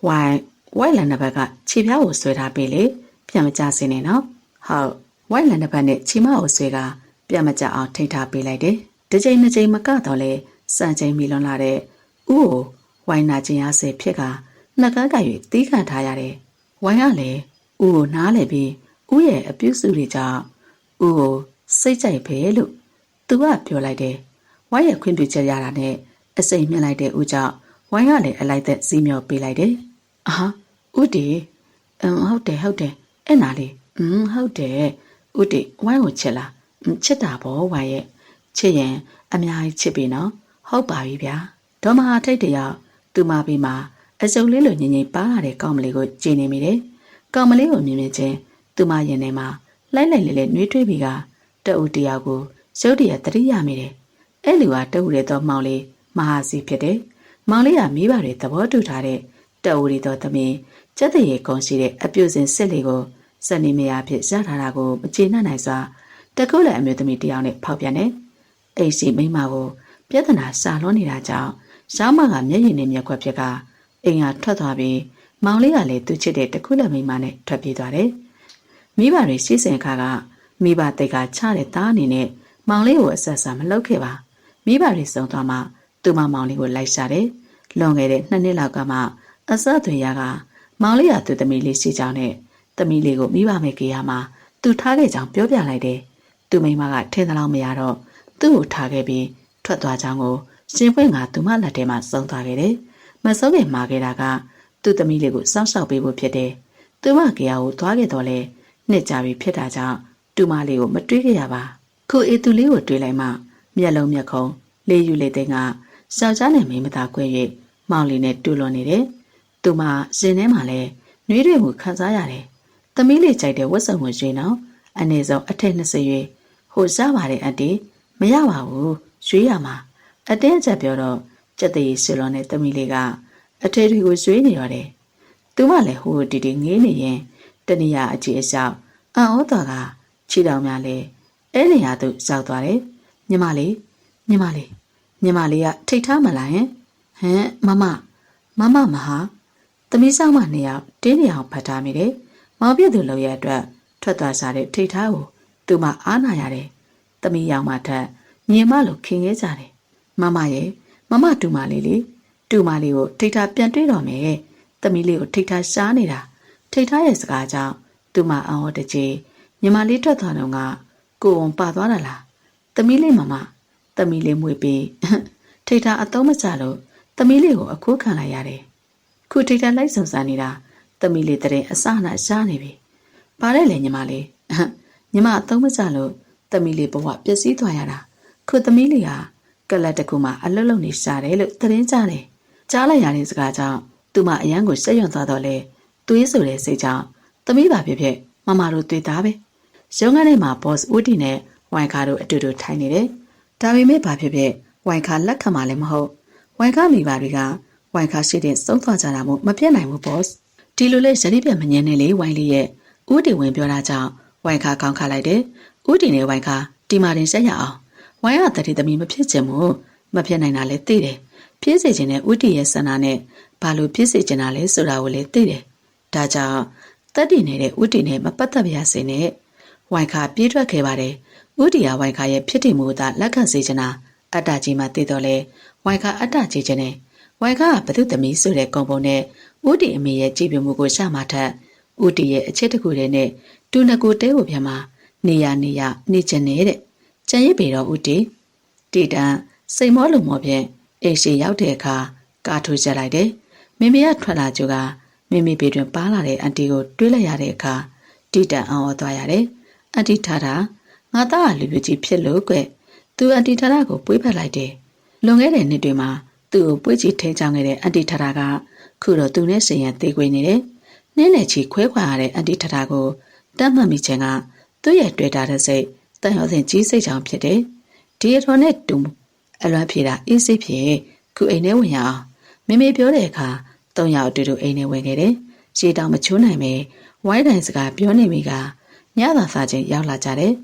ဝိုင်လန်တဲ့ဘက်ကခြေပြားကိုဆွဲထားပေးလေပြန်မကြစင်းနဲ့နော်ဟုတ်ဝိုင်လန်တဲ့ဘက်နဲ့ခြေမကိုဆွဲကပြန်မကြအောင်ထိထားပေးလိုက်တယ်တစ်ချိန်နှစ်ချိန်မကတော့လဲစံချိန်မီလွန်လာတဲ့ ကိုဝိုင်းနာခြင်းရစေဖြစ်ကနှကန်းက၍တီးခံထားရတယ်။ဝိုင်းကလည်းဦးကိုနားလည်ပြီးဦးရဲ့အပြုစုတွေကြောင့်ဦးကိုစိတ်ကြိုက်ပဲလို့သူကပြောလိုက်တယ်။ဝိုင်းရဲ့ခွင့်ပြုချက်ရတာနဲ့အစိမ်မြင့်လိုက်တဲ့ဦးကြောင့်ဝိုင်းကလည်းအလိုက်သက်စီးမြော်ပေးလိုက်တယ်။အာဦးတီဟုတ်တယ်အဲ့နာလေးဟုတ်တယ်ဦးတီဝိုင်းကိုချစ်လားချစ်တာပေါ့ဝိုင်းရဲ့ချစ်ရင်အများကြီးချစ်ပြီနော်ဟုတ်ပါပြီဗျာဒေါ်မဟာထိတ်တယောက်သူမပြီးမှာအစုံလေးလိုငြိမ်ငြိမ်ပါလာတဲ့ကောင်မလေးကိုကြည်နေမိတယ်ကောင်မလေးကိုမြင်မြင်ချင်းသူမရင်ထဲမှာလိုက်လိုက်လေးနှွေးထွေးပြီးကတအူတယောက်ကိုရုတ်တရက်တတိယမိတယ်အဲ့လူကတအူတဲ့တော့မောင်လေးမဟာစီဖြစ်တယ်မောင်လေးကမိဘတွေသဘောတူထားတဲ့တအူရီတော်သမီးကျက်တရေကုန်းရှိတဲ့အပြုစဉ်စစ်လေးကိုစနေမယာဖြစ်ရထားတာကိုမကျေနပ်နိုင်စွာတကုတ်လည်းအမျိုးသမီးတယောက်နဲ့ဖောက်ပြန်တယ်အိမ်ရှိမိန်းမကိုပြဿနာစာလွှမ်းနေတာကြောင့်ရောင်းမကမျက်ရည်နဲ့မျက်ခွက်ဖြစ်ကအိမ်ကထွက်သွားပြီးမောင်လေးကလည်းသူ့ချစ်တဲ့တကုတ်လည်းမိန်းမနဲ့ထွက်ပြေးသွားတယ်မိဘတွေရှိစဉ်ခါကမိဘတိတ်ကချတဲ့သားအနေနဲ့မောင်လေးကိုအဆက်ဆက်မလုပ်ခဲ့ပါမိဘတွေစုံသွားမှသူမမောင်လေးကိုလိုက်ရှာတယ်လွန်ခဲ့တဲ့2 နှစ်လောက်ကမှအဆက်တွေရကမောင်လေးကသူ့သမီးလေးရှိကြောင်းနဲ့သမီးလေးကိုမိဘမဲ့ကြရမှာသူထားခဲ့ကြောင်းပြောပြလိုက်တယ်သူမိမကထင်သလောက်မရတော့သူ့ကိုထားခဲ့ပြီးထွက်သွားကြောင်းကိုရှင်ပွင့်ကသူမလက်ထဲမှာစုံသွားခဲ့တယ်မဆုံးခင်မှာခဲ့တာကသူ့သမီးလေးကိုစောင့်ရှောက်ပေးဖို့ဖြစ်တယ်သူမကြရကိုသွားခဲ့တော့လေနှစ်ကြာပြီဖြစ်တာကြောင့်တူမလေးကိုမတွေးခဲ့ရပါခုအေသူလေးကိုတွေးလိုက်မှမျက်လုံးမျက်ခုံးလေးယူလေးသိန်းကယောက်ျားနဲ့မိန်းမသားကွဲ၍မောင်လေးနဲ့တူလွန်နေတယ်သူမရှင်ထဲမှာလဲနှွေးတွေမှုခံစားရတယ်သမီးလေးကြိုက်တဲ့ဝတ်စုံကိုရွေးနော်အနည်းဆုံးအထက်20ရွေးဟိုစားပါတယ်အတေးမရပါဘူးရွေးရမှာအတင်းအကျပ်ပြောတော့ကြက်တည်းဆွလွန်တဲ့သမီးလေးကအထေတွေကိုရွေးနေရတယ်သူမလည်းဟိုတီတီငေးနေရင်တဏှာအကြည့်အရှောက်အံ့ဩတော်ကခြေတော်များလဲအဲ့နေရာသူရောက်သွားတယ်ညီမလေးကထိတ်ထားမလားဟင်မမမဟာသမီးဆောင်မ2ယောက်တင်းနေအောင်ဖတ်ထားမိတယ်မောင်ပြည့်သူလောက်ရအတွက်ထွက်သွားစားတဲ့ထိတ်ထားကိုသူမအားနာရတယ်သမီးယောင်မထက်ညင်မလို့ခင်ခဲ့ကြတယ်မမရဲ့မမတူမလေးတူမလေးကိုထိတ်ထားပြန်တွေ့တော့မယ်သမီးလေးကိုထိတ်ထားရှားနေတာထိတ်ထားရဲ့စကားကြောင့်သူမအံ့ဩတကြီးညီမလေးထွက်သွားတော့ကကိုုံပါသွားတာလားသမီးလေးမမသမီးလေးမွေးပြီးထိတ်ထားအသုံးမချလို့သမီးလေးကိုအခုခံလိုက်ရတယ်ခုထိတ်ထားလိုက်စုံစမ်းနေတာသမီးလေးတဲ့အစနာရှားနေပြီဘာလဲလဲညီမလေးညီမအသုံးမချလို့သမီးလေးဘဝပျက်စီးသွားရတာခုသမီးလေးဟာကလတ်တကူမှာအလွတ်လုံနေရှာတယ်လို့သတင်းကြားတယ်ကြားလိုက်ရတဲ့စကားကြောင့်သူမအရန်ကိုဆက်ရွံ့သွားတော့လေသွေးဆိုတဲ့စိတ်ကြောင့်သမီးပါဖြစ်မမတို့တွေ့တာပဲရုံးခန်းထဲမှာ boss ဦးတီနဲ့ဝိုင်ခါတို့အတူတူထိုင်နေတယ်ဒါပေမဲ့ဘာဖြစ်ဝိုင်ခါလက်ခံမှလည်းမဟုတ်ဝိုင်ခါမိဘတွေကဝိုင်ခါရှိတဲ့သုံးသွားကြတာမို့မပြတ်နိုင်ဘူး boss ဒီလိုလေဇနီးပြမငင်းနဲ့လေဝိုင်လေးရဲ့ဦးတီဝင်ပြောတာကြောင့်ဝိုင်ခါကောင်းခါလိုက်တယ်ဦးတီနဲ့ဝိုင်ခါတီမာတင်ဆက်ရအောင်ဝိုင်ကတတိသမီးမဖြစ်ချင်ဘူးမဖြစ်နိုင်တာလည်းသိတယ်ဖြစ်စေချင်တဲ့ဦးတီရဲ့ဆန္ဒနဲ့ဘာလို့ဖြစ်စေချင်တာလဲဆိုတာကိုလည်းသိတယ်ဒါကြောင့်တက်တည်နေတဲ့ဦးတီနဲ့မပတ်သက်ပါစေနဲ့ဝိုင်ခါပြေးထွက်ခဲ့ပါတယ်ဦးတီကဝိုင်ခါရဲ့ဖြစ်တည်မှုသာလက်ခံစေချင်တာအတ္တကြီးမှသိတော့လေဝိုင်ခါအတ္တကြီးချင်တယ်ဝိုင်ခါကဘသူသမီးဆိုတဲ့ကွန်ပုံနဲ့ဦးတီအမေရဲ့ကြည်ပြမှုကိုရှာမှထက်ဦးတီရဲ့အချက်တခုတည်းနဲ့တူနကိုတဲကိုပြန်မှာနေရနေချင်နေတဲ့ကျန်ရစ်ပေတော့ဦးတီတန်စိတ်မောလုံမောဖြင့်အိမ်ရှိရောက်တဲ့အခါကားထိုးချက်လိုက်တယ်မိမိကထွက်လာကြကမိမိပေတွင်ပါလာတဲ့အန်တီကိုတွေးလိုက်ရတဲ့အခါတီတန်အော်သွားရတယ်အန်တီထားတာငါသားကလူပြကြီးဖြစ်လို့ကွသူအန်တီထားတာကိုပွေးဖက်လိုက်တယ်လွန်ခဲ့တဲ့နှစ်တွေမှာသူ့ကိုပွေးချီထိန်းချောင်းခဲ့တဲ့အန်တီထားတာကခုတော့သူနဲ့ရှင်ရန်သေးခွေနေတယ်နင်းနဲ့ချီခွဲခွာရတဲ့အန်တီထားတာကိုတတ်မှတ်မိခြင်းကသူ့ရဲ့တွေ့တာတဲ့စိတ်တန်ရောစင်ကြီးစိတ်ချောင်းဖြစ်တယ်ဒီအတော်နဲ့တူအလွမ်းဖြေတာအေးစိတ်ဖြစ်ခုအိမ်ထဲဝင်ရအောင်မိမိပြောတဲ့အခါ3ယောက်အတူတူအိမ်ထဲဝင်ခဲ့တယ်ရှေးတောင်မချိုးနိုင်ပဲဝိုင်းတိုင်စကားပြောနေမိကညသာစားချင်းရောက်လာကြတယ်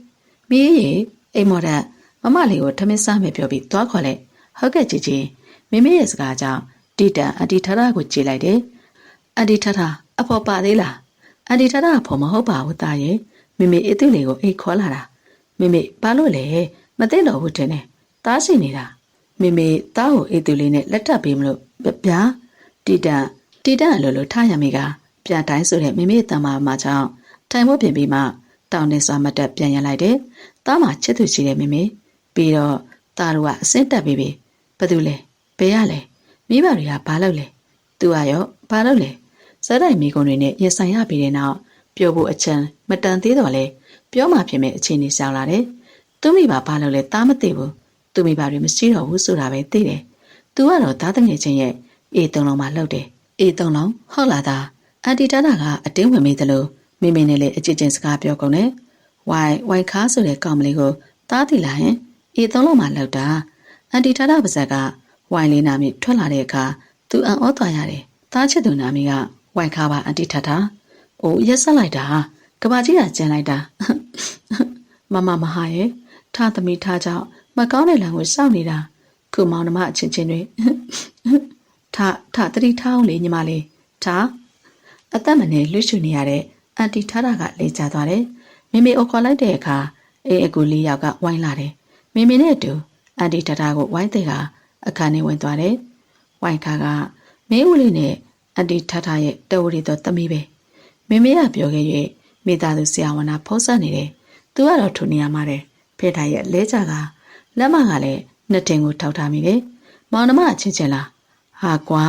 မိရေအိမ်မော်ဒတ်မမလေးကိုထမင်းစားမယ်ပြောပြီးသွားခေါ်လိုက်ဟုတ်ကဲ့ကြီးကြီးမိမိရဲ့စကားကြောင့်တီတန်အန်တီထထကိုကြည့်လိုက်တယ်အန်တီထထအဖော်ပါသေးလားအန်တီထထအဖော်မဟုတ်ပါဘူးသားရဲ့မိမိအစ်သူလေးကိုအိတ်ခေါ်လာတာမိမိဘာလို့လဲမသိတော့ဘူးတင်တယ်သားရှိနေတာ မေမေတားကိုအေးသူလေးနဲ့လက်ထပ်ပေးမလို့ဗျာတီတန်အလိုလိုထားရမိကပြန်တိုင်းဆိုတဲ့မေမေတန်မာမှာကြောင့်ထိုင်ဖို့ပြင်ပြီးမှတောင်းနေစွာမတက်ပြန်ရလိုက်တယ်။တားမှာချစ်သူရှိတဲ့မေမေပြီးတော့တားတို့ကအစင်းတက်ပြီးဘယ်သူလဲဘယ်ရလဲမိဘတွေကဘာလုပ်လဲသူကရောဘာလုပ်လဲစက်တိုင်းမိကုံတွေနဲ့ရင်ဆိုင်ရပြီးတဲ့နောက်ပြောဖို့အချမ်းမတန်သေးတော့လဲပြောမှဖြစ်မဲ့အခြေအနေရှောင်လာတယ်။သူမိဘဘာလုပ်လဲတားမသိဘူး။သူမိဘတွေမရှိတော့ဘူးဆိုတာပဲသိတယ်။ तू ကတော့သားတငယ်ချင်းရဲ့အေးသုံးလုံးမှလှုပ်တယ်။အေးသုံးလုံးဟုတ်လားသားအန်တီတာတာကအတင်းဝင်မိသလိုမိမိနဲ့လည်းအချစ်ချင်းစကားပြောကုန်တယ်။ဝိုင်ခါဆိုတဲ့ကောင်မလေးကိုသားတီလာရင်အေးသုံးလုံးမှလှုပ်တာအန်တီတာတာပါဇက်ကဝိုင်လေးနာမည်ထွက်လာတဲ့အခါ तू အံ့ဩသွားရတယ်။သားချစ်သူနာမည်ကဝိုင်ခါပါအန်တီတာတာ။အိုးရက်ဆက်လိုက်တာကဘာကြီးကကျန်လိုက်တာမဟာရဲ့ထားသမီးထားကြောင့်မကောင်းတဲ့လမ်းကိုရှောက်နေတာခုမောင်နှမအချင်းချင်းတွေထားတတိထားအောင်လေညီမလေးထားအသက်မနဲ့လွှတ်ရှူနေရတဲ့အန်တီထားတာကလေကျသွားတယ်မိမိအခေါ်လိုက်တဲ့အခါအေးအကူလေးယောက်ကဝိုင်းလာတယ်မိမိနဲ့အတူအန်တီထားတာကိုဝိုင်းတဲ့ကအခါနဲ့ဝင်သွားတယ်ဝိုင်းခါကမင်းဦးလေးနဲ့အန်တီထားတာရဲ့တဝရီတော်သမီးပဲမိမိကပြောခဲ့၍မိသားစုဆရာဝန်ကဖုံးဆက်နေတယ်သူကတော့ထူနေရမှာတယ်ဖေထားရဲ့လဲကြကလက်မကလည်းနှစ်တင်ကိုထောက်ထားမိတယ်မောင်နှမအချင်းချင်းလားဟာကွာ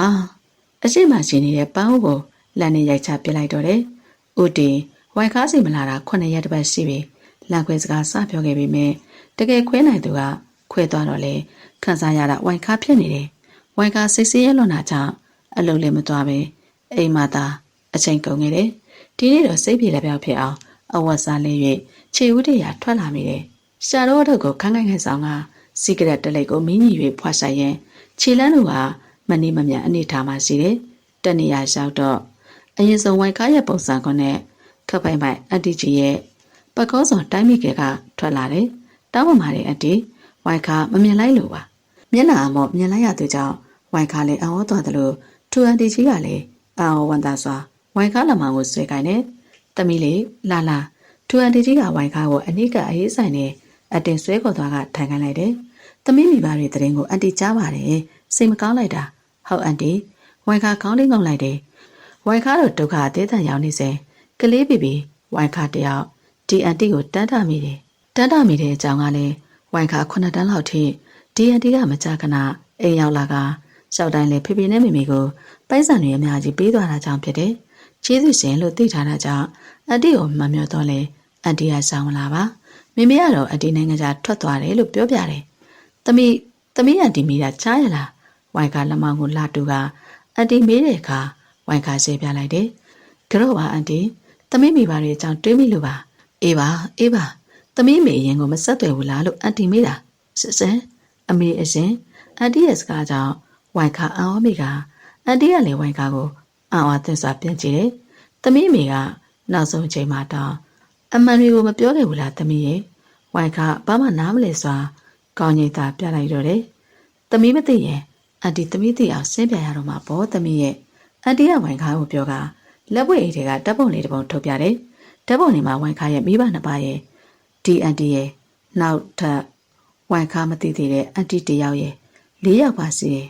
အရှိမရှိနေတဲ့ပန်းဦးကိုလက်နဲ့ရိုက်ချပစ်လိုက်တော့တယ်ဦးတင်ဝိုင်ခါစီမလာတာ9ရက်တပတ်ရှိပြီလန်ခွဲစကားစပြောခဲ့ပြီးမြဲတကယ်ခွဲနိုင်သူကခွဲသွားတော့လေခန်းစားရတာဝိုင်ခါဖြစ်နေတယ်ဝိုင်ခါစိတ်ဆင်းရဲလွန်တာကြောင့်အလုံးလည်းမသွားပဲအိမ်မှာသာအချိန်ကုန်နေတယ်ဒီနေ့တော့စိတ်ပြေလက်ပြောက်ဖြစ်အောင်အဝတ်စားလေး၍ခြေဦးတရာထွက်လာမိတယ်ရှာတော့တို့ကိုခန်းခိုင်ဆောင်ကစီကရက်တလိတ်ကိုမင်းကြီး၍ဖွာဆိုင်ရင်ခြေလန်းတို့ကမနေမမြန်အနေထားမှရှိတယ်တနေရာရောက်တော့အရင်ဆုံးဝိုင်ကားရဲ့ပုံစံကနဲ့ခပ်ပိုင်အန်တီကြီးရဲ့ပကောစောတိုင်းမိကထွက်လာတယ်တောင်းပန်ပါတယ်အန်တီဝိုင်ကားမမြင်လိုက်လို့ပါမျက်နှာအမော့မြင်လိုက်ရသူကြောင့်ဝိုင်ကားလည်းအော်သွားတယ်လို့ထူအန်တီကြီးကလည်းအော်ဝန်သားစွာဝိုင်ကားလက်မောင်ကိုဆွဲကိုင်းတယ်တမီးလေးလာထူအန်တီကြီးကဝိုင်ကားကိုအနိကအရေးဆိုင်နဲ့အတင်ဆွဲခေါ်သွားကထိုင်ခိုင်းလိုက်တယ်။သမီးမိဘတွေတရင်ကိုအန်တီကြားပါတယ်။စိတ်မကောင်းလိုက်တာ။ဟုတ်အန်တီဝိုင်ခါခေါင်းလေးငုံလိုက်တယ်။ဝိုင်ခါတို့ဒုက္ခအသေးတန်ရောက်နေစဉ်ကလေးဘီဝိုင်ခါတယောက်ဒီအန်တီကိုတန်းတမိတယ်။တန်းတမိတဲ့အကြောင်းကလည်းဝိုင်ခါ9တန်းလောက်ထိဒီအန်တီကမကြခဏအိမ်ရောက်လာကရှောက်တိုင်းလေဖေဖေနဲ့မိမိကိုပိုက်ဆံတွေအများကြီးပေးသွားတာကြောင့်ဖြစ်တယ်။ကျေးဇူးရှင်လို့သိထားတာကြောင့်အန်တီကိုမမျှော်တော့လေအန်တီကဆောင်လာပါမိမိကတော့အန်တီနိုင်ငံခြားထွက်သွားတယ်လို့ပြောပြတယ်။သမီးအန်တီမိတာချားရလားဝိုင်ခါလက်မောင်ကိုလာတူကအန်တီမေးတဲ့အခါဝိုင်ခါရှင်းပြလိုက်တယ်။ကြော့ပါအန်တီသမီးမိဘတွေအကြောင်းတွေးမိလို့ပါအေးပါသမီးမေရင်ကိုမဆက်သွယ်ဘူးလားလို့အန်တီမေးတာစင်အမေအရင်အန်တီရဲ့စကားကြောင့်ဝိုင်ခါအော်မိကအန်တီကလည်းဝိုင်ခါကိုအော်သင်စွာပြန်ကြည့်တယ်။သမီးမေကနောက်ဆုံးချိန်မှတော့အမှန်တွေကိုမပြောခဲ့ဘူးလားသမီးရဲ့ဝိုင်ခါဘာမှနားမလဲစွာကောင်းကြီးသာပြလိုက်တော့တယ်သမီးမသိရင်အန်တီသမီးသိအောင်ရှင်းပြရတော့မှာပေါ့သမီးရဲ့အန်တီကဝိုင်ခါကိုပြောကလက်ပွေအိတ်တွေကဓာတ်ပုံလေးတစ်ပုံထုတ်ပြတယ်ဓာတ်ပုံလေးမှာဝိုင်ခါရဲ့မိဘနှစ်ပါးရဲ့ဒီအန်တီရဲ့နောက်ထပ်ဝိုင်ခါမသိသေးတဲ့အန်တီတယောက်ရဲ့4ယောက်ပါစီရဲ့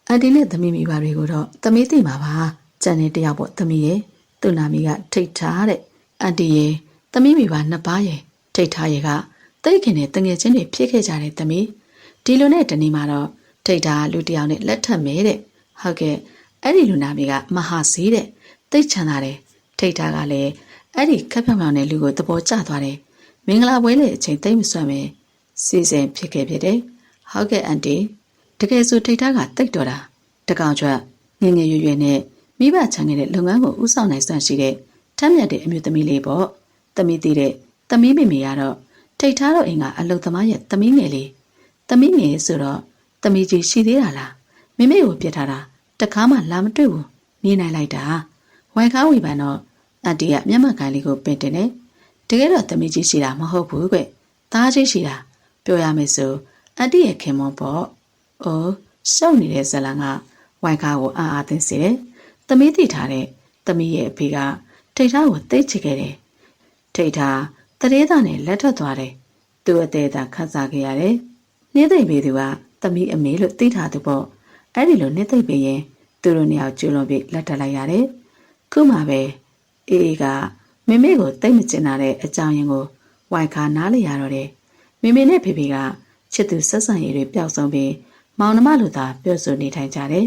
အန်တီနဲ့သမီးမိဘတွေကိုတော့သမီးသိမှာပါကျန်တဲ့တယောက်ပေါ့သမီးရဲ့သူ့နာမည်ကထိတ်ထားတဲ့အန်တီရဲ့သမီးမိဘနှစ်ပါးရဲ့ထိတ်ထားရဲ့ကတိတ်ခင်နဲ့တငယ်ချင်းတွေဖြစ်ခဲ့ကြတဲ့သမီးဒီလိုနဲ့တနေ့မှာတော့ထိတ်ထားလူတယောက်နဲ့လက်ထပ်မဲတဲ့ဟုတ်ကဲ့အဲ့ဒီလူနာမည်ကမဟာစီတဲ့တိတ်ချမ်းသာတယ်ထိတ်ထားကလည်းအဲ့ဒီခက်ဖြောင်ဖြောင်တဲ့လူကိုသဘောကျသွားတယ်မင်္ဂလာပွဲလေအချိန်သိမ့်မဆွမ်းပဲစီစဉ်ဖြစ်ခဲ့ဖြစ်တယ်ဟုတ်ကဲ့အန်တီတကယ်ဆိုထိတ်ထားကတိတ်တော်တာတကောင်ကျွတ်ငငယ်ရွယ်ရွယ်နဲ့မိဘချမ်းခဲ့တဲ့လုပ်ငန်းကိုဥဆောင်နိုင်စွမ်းရှိတဲ့ထမ်းမြတ်တဲ့အမျိုးသမီးလေးပေါ့သမီးတည်တဲ့သမီးမိမိကတော့ထိတ်ထားတော့အိမ်ကအလုတ်သမားရဲ့သမီးငယ်လေးသမီးငယ်ဆိုတော့သမီးကြီးရှိသေးတာလားမိမိကိုပြစ်ထားတာတခါမှလာမတွေ့ဘူးနေနိုင်လိုက်တာဝိုင်ခါဝီပန်တော့အန်တီကမျက်မှန်ကိုင်းလေးကိုပင်တင်တယ်တကယ်တော့သမီးကြီးရှိတာမဟုတ်ဘူးကွသားကြီးရှိတာပြောရမယ်ဆိုအန်တီရဲ့ခင်မွန်ပေါ့အိုးရှောက်နေတဲ့ဇလန်ကဝိုင်ခါကိုအားသိစေတယ်သမီးသိထားတဲ့သမီးရဲ့အဖေကထိတ်ထားကိုသိချစ်ခဲ့တယ်ထိတ်ထားတရေသားနဲ့လက်ထွက်သွားတယ်သူ့အသေးသာခတ်စားခဲ့ရတယ်နှင်းသိမ့်ပေသူက သမီးအမေလို့သိထားသူပေါ့အဲ့ဒီလိုနှစ်သိပ်ပြီးရင်သူတို့နှစ်ယောက်ကျွလွန်ပြီးလက်ထပ်လိုက်ရတယ်ခုမှပဲအေးကမိမိကိုတိတ်မကျင်တာတဲ့အကြောင်းရင်းကိုဝိုင်ခါနားလည်ရတော့တယ်မိမိနဲ့ဖေဖေကချစ်သူဆက်ဆံရေးတွေပျောက်ဆုံးပြီးမောင်နှမလိုသာပြောဆိုနေထိုင်ကြတယ်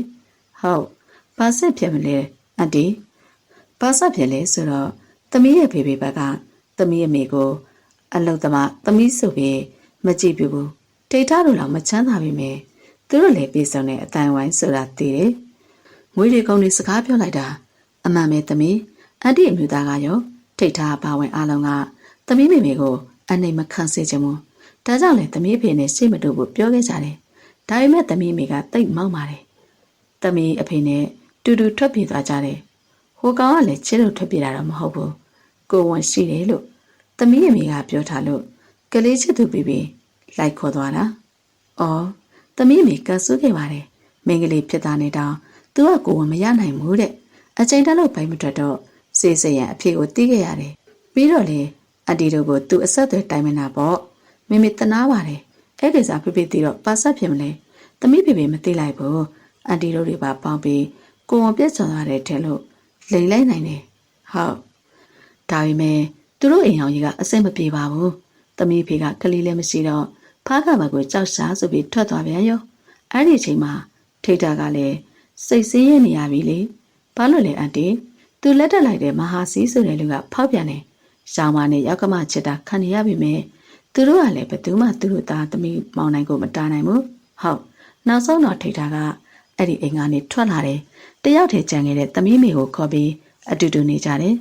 ဟုတ်ဘာဆက်ဖြစ်မလဲအန်တီဘာဆက်ဖြစ်လဲဆိုတော့သမီးရဲ့ဖေဖေဘက်ကသမီးအမေကိုအလုတ်သမားသမီးဆိုပြီးမကြည့်ပြဘူးထိတ်ထားလို့တော့မချမ်းသာပြီမယ်သူတို့လည်းပြေဆုံးတဲ့အတိုင်းဝိုင်းဆိုတာသိတယ်ငွေတွေကုန်တွေစကားပြောလိုက်တာအမှန်ပဲသမီးအန်တီအမျိုးသားကရောထိတ်ထားပါဝင်အားလုံးကသမီးမိမိကိုအနေမခံစေချင်ဘူးဒါကြောင့်လေသမီးအဖေနဲ့စိတ်မတူဘူးပြောခဲ့ကြတယ်ဒါပေမဲ့သမီးမိကတိတ်မောက်ပါတယ်သမီးအဖေနဲ့တူတူထွက်ပြေးသွားကြတယ်ဟိုကောင်ကလည်းချစ်လို့ထွက်ပြေးတာတော့မဟုတ်ဘူးကိုဝန်ရှိတယ်လို့သမီးအမေကပြောထားလို့ကလေးချစ်သူပြီးလိုက်ခေါ်သွားတာအော်သမီးအမေကဆူးခဲ့ပါတယ်မင်းကလေးဖြစ်တာနေတောင်သူကကိုဝန်မရနိုင်ဘူးတဲ့အချိန်တက်လို့ဘိုင်းမထွက်တော့စေးစရန်အဖေကိုတီးခဲ့ရတယ်ပြီးတော့လေအန်တီတို့ကိုသူအဆက်တွေတိုင်မနာပေါ့မိမိတနာပါတယ်အဲ့ဒီစားဖေဖေတီတော့ပါဆက်ဖြစ်မလဲသမီးဖေဖေမသိလိုက်ဘူးအန်တီတို့တွေပါပေါင်းပြီးကိုဝန်ပြတ်ချွန်သွားတယ်ထဲလို့လိန်လိုက်နိုင်တယ်ဟုတ်ဒါပေမဲ့သူတို့အိမ်အောင်ကြီးကအစိမ့်မပြေပါဘူးသမီးဖေကကလေးလည်းမရှိတော့ဖားကဘကိုကြောက်ရှားဆိုပြီးထွက်သွားပြန်ရောအဲ့ဒီအချိန်မှာထိတ်တာကလည်းစိတ်ဆင်းရဲနေရပြီလေဘာလို့လဲအန်တီသူလက်တက်လိုက်တဲ့မဟာစီဆိုတဲ့လူကဖောက်ပြန်တယ်ရှောင်းမနဲ့ရောက်ကမချစ်တာခံရပြီမဲ့သူတို့ကလည်းဘယ်သူမှသူတို့သားသမီးမောင်နိုင်ကိုမတားနိုင်ဘူးဟုတ်နောက်ဆုံးတော့ထိတ်တာကအဲ့ဒီအိမ်ကနေထွက်လာတယ်တယောက်တည်းကြံခဲ့တဲ့သမီးမိကိုခေါ်ပြီးအတူတူနေကြတယ်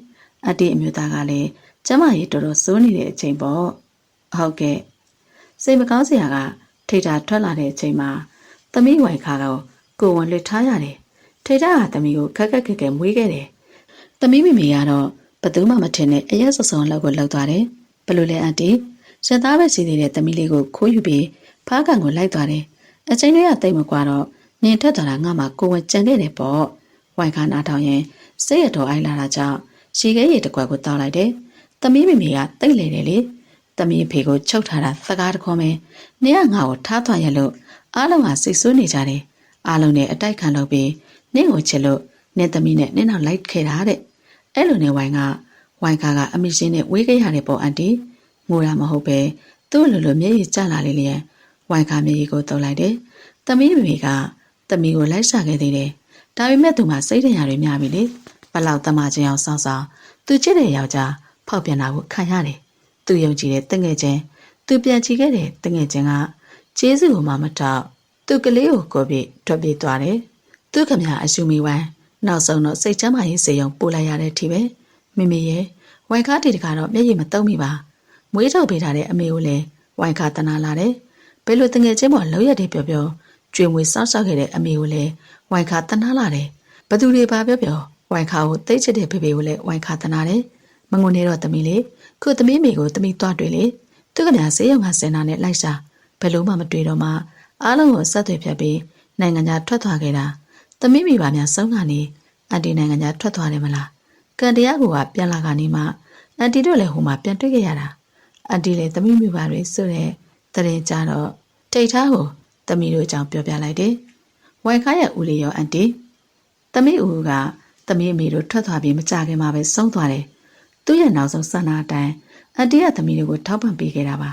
အတီးအမျိုးသားကလည်းကျမကြီးတော်တော်စိုးနေတဲ့အချိန်ပေါ့ဟုတ်ကဲ့စိတ်မကောင်းစရာကထိတ်တာထွက်လာတဲ့အချိန်မှာသမီးဝိုင်ခါကိုဝန်လွတ်ထားရတယ်ထိတ်တာကသမီးကိုခက်ခက်ခဲခဲမွေးခဲ့တယ်သမီးမိမိကတော့ဘသူမှမထင်တဲ့အရက်စုံစုံလောက်ကိုလောက်သွားတယ်ဘလို့လဲအန်တီရသားပဲစီနေတဲ့သမီးလေးကိုခိုးယူပြီးဖားကန်ကိုလိုက်သွားတယ်အချိန်လေးကတိတ်မကွာတော့နင်ထက်သွားတာငါမှကိုဝန်ကြံခဲ့တယ်ပေါ့ဝိုင်ခါနာထောင်ရင်စိတ်ရတော်အိုင်လာတာကြောင့်ရှီခဲရည်တစ်ခွက်ကိုတောက်လိုက်တယ်သမီးမိမိကတိတ်လေတယ်လေသမီးဖေကိုချုပ်ထားတာစကားတခေါ်မယ်နင်ကငါ့ကိုထားသွားရလို့အားလုံးကစိတ်ဆိုးနေကြတယ်အားလုံးနဲ့အတိုက်ခံလုပ်ပြီးနင့်ကိုချစ်လို့နင်သမီးနဲ့နင့်နောက်လိုက်ခဲ့တာတဲ့အဲ့လိုနဲ့ဝိုင်ခါကအမိရှင်နဲ့ဝေးခဲ့ရတယ်ပေါ့အန်တီငိုတာမဟုတ်ပဲသူ့လိုမျက်ရည်ကျလာလေလျက်ဝိုင်ခါမျက်ရည်ကိုတုပ်လိုက်တယ်သမီးမိကသမီးကိုလိုက်ရှာခဲ့သေးတယ်ဒါပေမဲ့သူမှစိတ်တရားတွေများပြီလေဘလောက်တမချင်အောင်စောင့်ဆောင်သူချစ်တဲ့ယောက်ျားဖောက်ပြန်တာကိုခံရတယ်သူယုံကြည်တဲ့တငယ်ချင်းသူပြန်ချီခဲ့တဲ့တငယ်ချင်းကကျေးဇူးကိုမှမတောက်သူကလေးကိုကိုပြီးထွက်ပြေးသွားတယ်သူခမရအရှူမီဝိုင်းနောက်ဆုံးတော့စိတ်ချမ်းသာရေးစေရုံပို့လိုက်ရတဲ့အထိပဲမိမိရဲ့ဝိုင်ခါတီတကတော့မျက်ရည်မတုံးမိပါမွေးထုတ်ပေးထားတဲ့အမေကိုလည်းဝိုင်ခါတနာလာတယ်ဘယ်လိုတငယ်ချင်းပေါ်လောက်ရက်တွေပြောကျွေမွေစောက်ရှောက်ခဲ့တဲ့အမေကိုလည်းဝိုင်ခါတနာလာတယ်ဘသူတွေပါပြောဝိုင်ခါကိုတိတ်ချစ်တဲ့ဖေဖေကိုလည်းဝိုင်ခါတနာတယ်မငုံနေတော့သမီးလေးခုသမီးမိကိုသမီးသွားတွေ့လေသူကများဆေးရုံကစင်နာနဲ့လိုက်ရှာဘယ်လို့မှမတွေ့တော့မှအားလုံးကိုဆက်သွယ်ဖြတ်ပြီးနိုင်ငံခြားထွက်သွားခဲ့တာသမီးမိပါများဆုံးကနေအန်တီနိုင်ငံခြားထွက်သွားတယ်မလားကန်တရားကပြန်လာကနေမှအန်တီတို့လည်းဟိုမှာပြန်တွေ့ခဲ့ရတာအန်တီလည်းသမီးမိပါတွေဆိုတဲ့တရင်ကြတော့ထိတ်ထားကိုသမီးတို့အကြောင်းပြောပြလိုက်တယ်ဝိုင်ခါရဲ့ဦးလေးရောအန်တီသမီးဦးကသမီးအမေတို့ထွက်သွားပြီးမကြခင်မှာပဲဆုံးသွားတယ်သူ့ရဲ့နောက်ဆုံးဆန္ဒအတိုင်းအန်တီကသမီးတို့ကိုထောက်ပံ့ပေးခဲ့တာပါ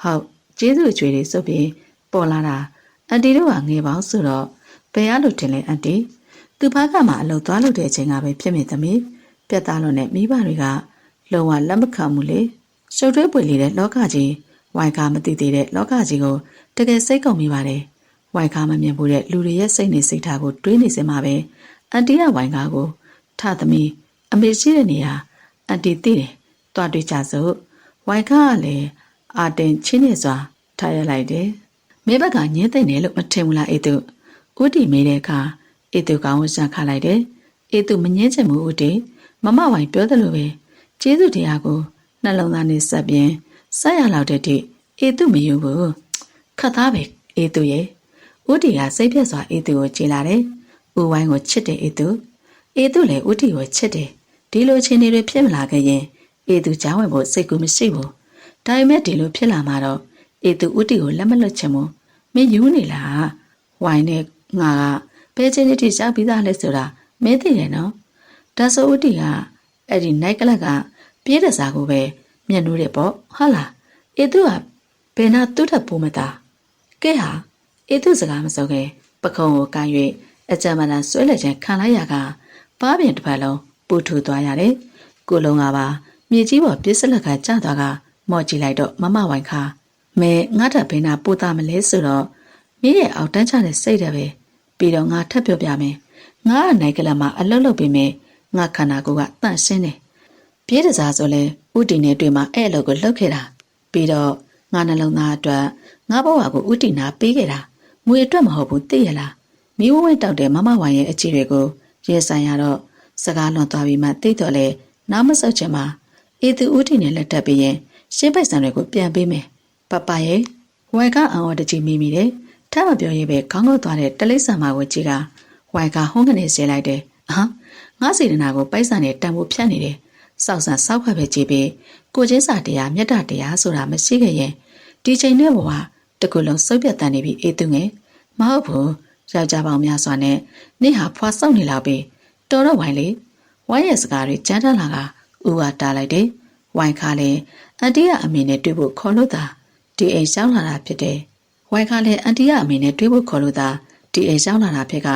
ဟုတ်ကျေးဇူးအကျွေးတွေစုပ်ပြီးပေါ်လာတာအန်တီတို့ကငယ်ပေါင်းဆိုတော့ဘယ်ရလို့တင်လဲအန်တီသူဖားကမှအလုပ်သွားလို့တဲ့အချိန်ကပဲဖြစ်မိသမီးပြတ်သားလို့နဲ့မိဘတွေကလုံးဝလက်မခံမှုလေရှုပ်ထွေးပွေလေတဲ့လောကကြီးဝိုင်ကာမသိသေးတဲ့လောကကြီးကိုတကယ်စိတ်ကုန်မိပါတယ်ဝိုင်ကာမမြင်ဘူးတဲ့လူတွေရဲ့စိတ်နေစိတ်ထားကိုတွေးနေစင်မှာပဲအန်တီကဝိုင်ကာကိုထသမီးအမေရှိတဲ့နေရာအန်တီသိတယ်တွားတွေ့ကြစို့ဝိုင်ကာကလည်းအာတင်ချင်းနေစွာထားရလိုက်တယ်မိဘကညင်းသိမ့်တယ်လို့မထင်ဘူးလားအေးသူဦးတီမေးတဲ့အခါအေးသူကောင်းဝဆန်ခလိုက်တယ်အေးသူမငင်းချင်ဘူးဦးတီမမဝိုင်ပြောတယ်လို့ပဲကျေးဇူးတရားကိုနှလုံးသားနဲ့ဆက်ပြင်းဆက်ရလောက်တဲ့တိအေးသူမယူဘူးခတ်သားပဲအေးသူရဲ့ဦးတီကစိတ်ပြက်စွာအေးသူကိုကြည်လာတယ်ဦးဝိုင်းကိုချစ်တယ်အေးသူလည်းဦးတီကိုချစ်တယ်ဒီလိုချင်းတွေဖြစ်မလာခဲ့ရင်အေးသူကြောင်းဝင်ဖို့စိတ်ကူးမရှိဘူးဒါပေမဲ့ဒီလိုဖြစ်လာမှတော့အေးသူဦးတီကိုလက်မလွတ်ချင်ဘူး မင်းယူနေလားဝိုင်းနဲ့ငါကဘဲချင်းတိရှားပြီးသားလဲဆိုတာမင်းသိတယ်နော်ဒါဆိုဦးတီကအဲ့ဒီနိုက်ကလကပြေးတဲ့စားကိုပဲမျက်နှိုးတယ်ပေါ့ဟုတ်လားအေသူကဘယ်နာသူ့ထပ်ပိုးမသားကဲဟာအေသူစကားမစုံခင်ပခုံးကိုကန်၍အကြမ်းမလန်ဆွဲလက်ချင်းခံလိုက်ရကပါးပြင်တစ်ပတ်လုံးပူထူသွားရတယ်ကိုလုံးကပါမြေကြီးပေါ်ပြစ်စလက်ကကျသွားကမော့ကြည့်လိုက်တော့မမဝိုင်ခါမဲငါထပ်ဘယ်နာပို့သားမလဲဆိုတော့မင်းရဲ့အောက်တန်းချတဲ့စိတ်တယ်ပဲပြီးတော့ငါထပ်ပြောပြမယ်ငါကနိုင်ကလမှာအလုတ်လုတ်ပြီးမယ်ငါခန္ဓာကိုယ်ကတန့်ရှင်းတယ်ပြေးတစားဆိုလဲဥတီနဲ့တွေ့မှာအဲ့အလုပ်ကိုလုပ်ခဲ့တာပြီးတော့ငါနှလုံးသားအတွက်ငါဘဝကိုဥတီနာပေးခဲ့တာငွေအတွက်မဟုတ်ဘူးသိရလားမိဝဝဲတောက်တဲ့မမဝိုင်ရဲ့အကြည့်တွေကိုရဲဆိုင်ရတော့စကားလွန်သွားပြီးမှသိတော့လေနောက်မဆုတ်ချင်မှာအေသူဥတီနဲ့လက်ထပ်ပြီးရင်ရှင်းပိုက်ဆံတွေကိုပြန်ပေးမယ်ပပရဲ့ဝိုင်ကအံ့ဩတကြီးမိတယ်ထပ်မပြောရဲပဲခေါင်းငုတ်သွားတဲ့တလိษံမာကိုကြည့်ကဝိုင်ကဟုံးကနေဆဲလိုက်တယ်ငါစေတနာကိုပိုက်ဆံနဲ့တန်ဖို့ဖြတ်နေတယ်စောက်ဆန်စောက်ဖက်ပဲကြည့်ပြီးကိုချင်းစာတရားမြတ်တာတရားဆိုတာမရှိခဲ့ရင်ဒီချိန်နဲ့ဘဝတကူလုံးစုပ်ပြတ်တန်နေပြီအေးသူငယ်မဟုတ်ဘူးယောက်ျားပေါင်းများစွာနဲ့နေ့ဟာဖွာစောက်နေလောက်ပြီတော်တော့ဝိုင်းလေဝိုင်းရဲ့စကားတွေကြမ်းတမ်းလာကဦးကတားလိုက်တယ်ဝိုင်းခါလေအန်တီကအမေနဲ့တွေ့ဖို့ခေါ်လို့သာဒီအိမ်ရှောင်းလာတာဖြစ်တယ်ဝိုင်းခါလေအန်တီကအမေနဲ့တွေ့ဖို့ခေါ်လို့သာဒီအိမ်ရှောင်းလာတာဖြစ်က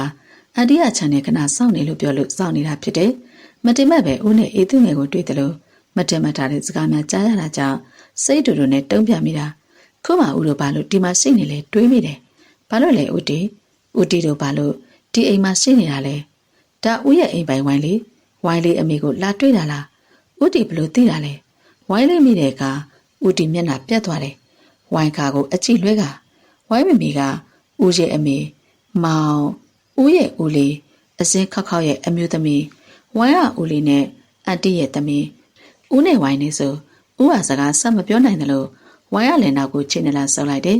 အန်တီကချန်နေခဏစောင့်နေလို့ပြောလို့စောင့်နေတာဖြစ်တယ်မတင်မဲ့ပဲဦးနဲ့အေးသူငယ်ကိုတွေ့တယ်လို့မတင်မထားတဲ့စကားများကြားရတာကြောင့်စိတ်တူတူနဲ့တုံးပြမိတာခုမှဦးတို့ဘာလို့ဒီမှာရှိနေလဲတွေးမိတယ်ဘာလို့လဲဦးတီတို့ဘာလို့ဒီအိမ်မှာရှိနေတာလဲဒါဦးရဲ့အိမ်ပိုင်ဝိုင်းလေးအမေကိုလာတွေ့တာလားဦးတီဘလို့သိတာလဲဝိုင်းလေးမိတဲ့အခါဦးတီမျက်နှာပြတ်သွားတယ်ဝိုင်းခါကိုအကြည့်လွဲကဝိုင်းမမီကဦးရဲ့အမေမောင်ဦးရဲ့ဦးလေးအစင်းခောက်ခောက်ရဲ့အမျိုးသမီးဝိုင်းကဦးလေးနဲ့အန်တီရဲ့သမီးဦးနဲ့ဝိုင်းနေဆိုဦးဟာစကားဆက်မပြောနိုင်တယ်လို့ဝိုင်းရလည်းနောက်ကိုချိန်နေလာဆောက်လိုက်တယ်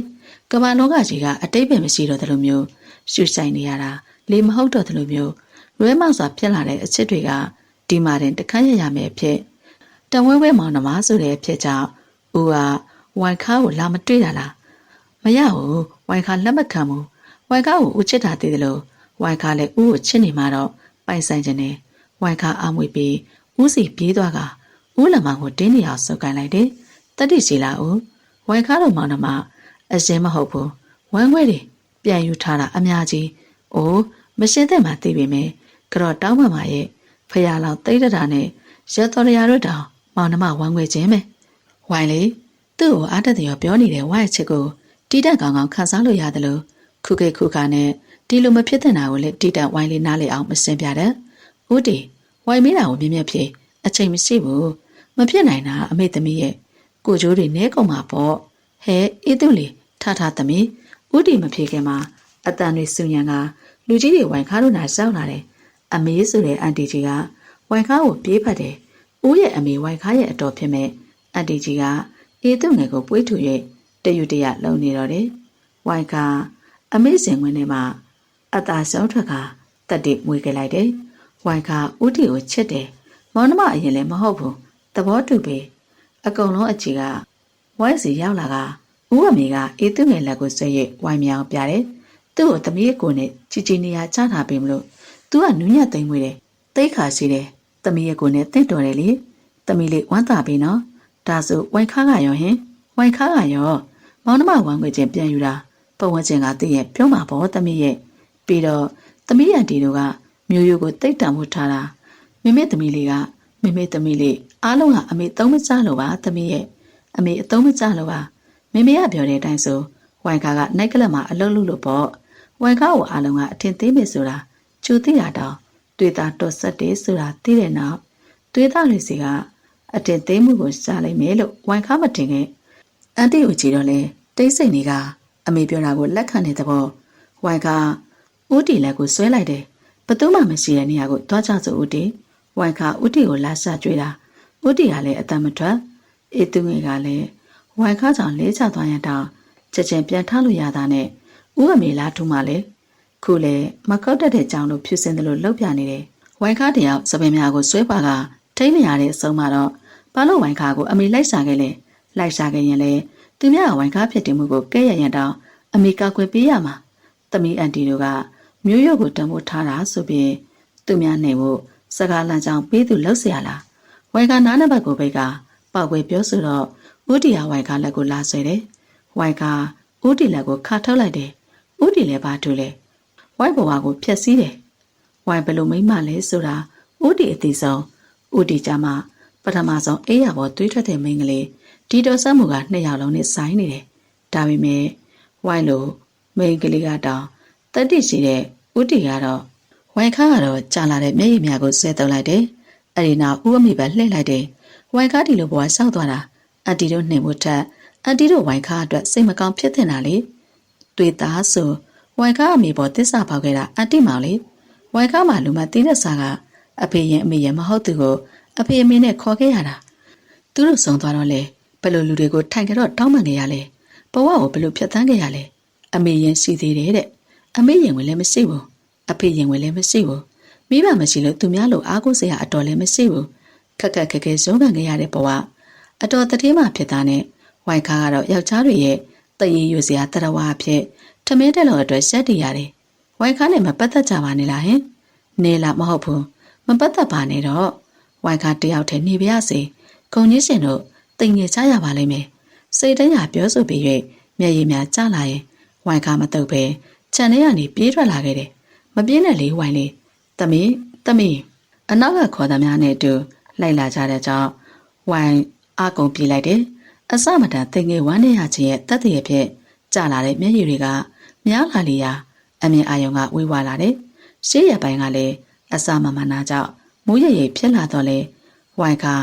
ကမ္ဘာလောကကြီးကအတိတ်ပဲမရှိတော့တယ်လို့မျိုးရှူဆိုင်နေရတာလေမဟုတ်တော့တယ်လို့မျိုးလွဲမောက်စွာဖြစ်လာတဲ့အချစ်တွေကဒီမှာတင်တခန်းရရမယ်ဖြစ်တဝဲဝဲမောင်နှမဆိုတဲ့အဖြစ်ကြောင့်ဦးကဝိုင်ခါကိုလာမတွေ့တာလားမရဘူးဝိုင်ခါလက်မခံဘူးဝိုင်ခါကိုဦးချစ်တာတည်တယ်လို့ဝိုင်ခါလည်းဦးကိုချစ်နေမှတော့ပိုင်ဆိုင်ခြင်းနဲ့ဝိုင်ခါအမွေပြီးဦးစီပြေးသွားကဦးလမောင်ကိုတင်းနေအောင်စုပ်ကိုင်းလိုက်တယ်တတိစီလာဦးဝိုင်ခါတို့မောင်နှမအစင်းမဟုတ်ဘူးဝမ်းခွဲတွေပြန်ယူထားတာအများကြီးအိုးမရှင်းတဲ့မှသိပေမဲ့ကြော့တောင်းမှမှာရဲ့ဖရာလောက်တိတ်တတာနဲ့ရက်တော်ရတို့တောင်မောင်နှမဝမ်းခွဲခြင်းပဲဝိုင်လေသူ့ကိုအားတက်တယ်ပြောနေတဲ့ဝိုင်ချစ်ကိုတီးတက်ကောင်းကောင်းခန်းစားလို့ရတယ်လို့ခုခေတ်ခုခါနဲ့ဒီလိုမဖြစ်တဲ့နာကိုလည်းတီးတက်ဝိုင်လေးနားလေအောင်မစင်ပြတဲ့ဦးတီဝိုင်မေးတာကိုမြင်မြဖြစ်အချိန်မရှိဘူးမဖြစ်နိုင်တာအမေသမီးရဲ့ကိုကျိုးတွေနဲကုန်မှာပေါ့ဟဲအေးသူလေထထသမီးဦးတီမဖြစ်ခင်မှာအတန်တွေစုညံကလူကြီးတွေဝိုင်ခါတို့နာစောက်လာတယ်အမေဆိုတဲ့အန်တီကြီးကဝိုင်ခါကိုပြေးဖတ်တယ်ဦးရဲ့အမေဝိုင်ခါရဲ့အတော်ဖြစ်မဲ့အန်တီကြီးကအေးသူငယ်ကိုပွေးထူ၍တယူတရလုံနေတော့တယ်ဝိုင်ခါအမေစင်ဝင်ထဲမှာအသာဆုံးထွက်ကတက်တိမွေးခဲ့လိုက်တယ်ဝိုင်ခါဦးတီကိုချစ်တယ်မောင်နှမအရင်လည်းမဟုတ်ဘူးသဘောတူပြီအကုန်လုံးအချီကဝိုင်းစီရောက်လာကဦးအမေကအေးသူငယ်လက်ကိုဆွဲ၍ဝိုင်းမြောင်ပြတယ်သူ့ကိုသမီးကိုနဲ့ကြီးနေရချထားပြီမလို့သူကနူးညံ့သိမ့်မွေးတယ်တိတ်ခါရှိတယ်သမီးကိုနဲ့တင့်တော်တယ်လေသမီးလေးဝမ်းသာပြီနော်ဒါဆိုဝိုင်ခါကရောဟင်ဝိုင်ခါကရောမောင်နှမဝမ်းခွေချင်းပြန်ယူတာပတ်ဝန်းကျင်ကတည့်ရဲ့ပြုံးမှာပေါ့သမီးရဲ့ပြီးတော့သမီးရန်တီတို့ကမျိုးရိုးကိုတိတ်တံမှုထားတာမိမိသမီးလေးကမိမိသမီးလေးအားလုံးကအမေသုံးမကြလို့ပါသမီးရဲ့အမေအသုံးမကြလို့ပါမိမိကပြောတဲ့အတိုင်းဆိုဝိုင်ခါကနိုင်ကလပ်မှာအလုံးလို့လို့ပေါ့ဝိုင်ခါကိုအားလုံးကအထင်သေးမယ်ဆိုတာကျူသိတာတော့တွေ့တာတော့ဆက်တယ်ဆိုတာသိတဲ့နောက်တွေ့တာလူစီကအထင်သေးမှုကိုရှားလိုက်မယ်လို့ဝိုင်ခါမတင်ခဲ့အန်တီကိုကြည့်တော့လေတိတ်ဆိတ်နေကအမေပြောတာကိုလက်ခံတဲ့သဘောဝိုင်ခါဦးတီလက်ကိုဆွဲလိုက်တယ်ဘသူမှမရှိတဲ့နေရာကိုတွားချဆိုဦးတီဝိုင်ခါဦးတီကိုလာဆကြွေးတာဦးတီကလည်းအတမထွက်အေးသူငယ်ကလည်းဝိုင်ခါကြောင့်လဲချသွားရတော့ချက်ချင်းပြန်ထားလို့ရတာနဲ့ဦးအမေလာထူမှလေခုလေမကောက်တတ်တဲ့ကြောင်လို့ဖြူစင်တယ်လို့လှုပ်ပြနေတယ်ဝိုင်ခါတယောက်စပင်များကိုဆွဲပါကထိမ့်မရတဲ့အဆုံးမှာတော့ဘာလို့ဝိုင်ခါကိုအမေလိုက်ရှာခဲ့လဲလိုက်ရှာခဲ့ရင်လေသူများဝိုင်ခါဖြစ်တယ်မှုကိုကဲရရန်တောင် အမေကာကွယ်ပေးရမှာသမီးအန်တီတို့ကမျိုးရုပ်ကိုတံမိုးထားတာဆိုပြီးသူများနေဖို့စကားလမ်းကြောင်းပေးသူလောက်เสียလားဝိုင်ကနားနံပါတ်ကိုပိတ်ကပောက်ကွယ်ပြောဆိုတော့ဦးတီရဝိုင်ကလက်ကိုလာဆွဲတယ်ဝိုင်ကဦးတီလက်ကိုခါထုတ်လိုက်တယ်ဦးတီလည်းဘာတို့လဲဝိုင်ဘဝကိုဖျက်ဆီးတယ်ဝိုင်ဘယ်လိုမိမ့်မလဲဆိုတာဦးတီအသေးဆုံးဦးတီကြမှာပထမဆုံးအေးရပေါ်တွေးထွက်တဲ့မိန်းကလေးဒီတော်ဆက်မှုက2ယောက်လုံးနဲ့ဆိုင်နေတယ်ဒါပေမဲ့ဝိုင်လိုမိန်းကလေးကတော့တတိရှိတဲ့ဦးတီကတော့ဝိုင်ခါကတော့ကြာလာတဲ့မျက်ရည်များကိုဆွဲတုပ်လိုက်တယ်အဲ့ဒီနောက်ဦးအမိပဲလှည့်လိုက်တယ်ဝိုင်ခါဒီလိုဘဝဆောက်သွားတာအန်တီတို့နှင်ဖို့ထက်အန်တီတို့ဝိုင်ခါအတွက်စိတ်မကောင်းဖြစ်နေတာလေတွေ့သားဆိုဝိုင်ခါအမိပေါ်တစ္ဆာပေါက်ခဲ့တာအန်တီမောင်လေဝိုင်ခါမှလူမတင်းတဲ့စားကအဖေရင်အမေရင်မဟုတ်သူကိုအဖေအမေနဲ့ခေါ်ခဲ့ရတာသူတို့ဆုံးသွားတော့လေဘယ်လိုလူတွေကိုထိုင်ကြတော့တောင်းပန်နေရလဲဘဝကိုဘယ်လိုဖြတ်သန်းခဲ့ရလဲအမေရင်ရှိသေးတယ်တဲ့အမေရင်ဝင်လည်းမရှိဘူးအဖေရင်ဝင်လည်းမရှိဘူးမိဘမရှိလို့သူများလိုအားကိုးစရာအတော်လည်းမရှိဘူးခက်ခက်ခဲခဲဇုံးခံခဲ့ရတဲ့ဘဝအတော်တတိမှဖြစ်တာနဲ့ဝိုင်ခါကတော့ယောက်ျားတွေရဲ့တည်ရည်ရွစရာတရဝါအဖြစ်ထမင်းတက်လို့အတွက်ရှက်တည်ရတယ်ဝိုင်ခါနဲ့မပတ်သက်ကြပါနဲ့လားဟင်နေလားမဟုတ်ဘူးမပတ်သက်ပါနဲ့တော့ဝိုင်ခါတယောက်တည်းနေပါရစေဂုံကြီးရှင်တို့တိမ်ငယ်ကြရပါလိမ့်မယ်စိတ်တိုင်းဟာပြောဆိုပြီး၍မျက်ရည်များကျလာရင်ဝိုင်ခါမတုတ်ပဲခြံထဲကနေပြေးထွက်လာခဲ့တယ်မပြေးနဲ့လေဝိုင်လေးသမီးအနောက်ကခေါ်သမားနဲ့အတူလိုက်လာကြတဲ့ကြောင့်ဝိုင်အကုံပြေးလိုက်တယ်အစမတန်တိမ်ငယ်ဝမ်းနေရခြင်းရဲ့တက်တရဖြစ်ကျလာတဲ့မျက်ရည်တွေကများလာလျာအမြင်အာရုံကဝေးဝါလာတယ်ရှေ့ရပိုင်းကလည်းအစမမနာကြောင့်မူးရရိပ်ဖြစ်လာတော့လေဝိုင်ခါ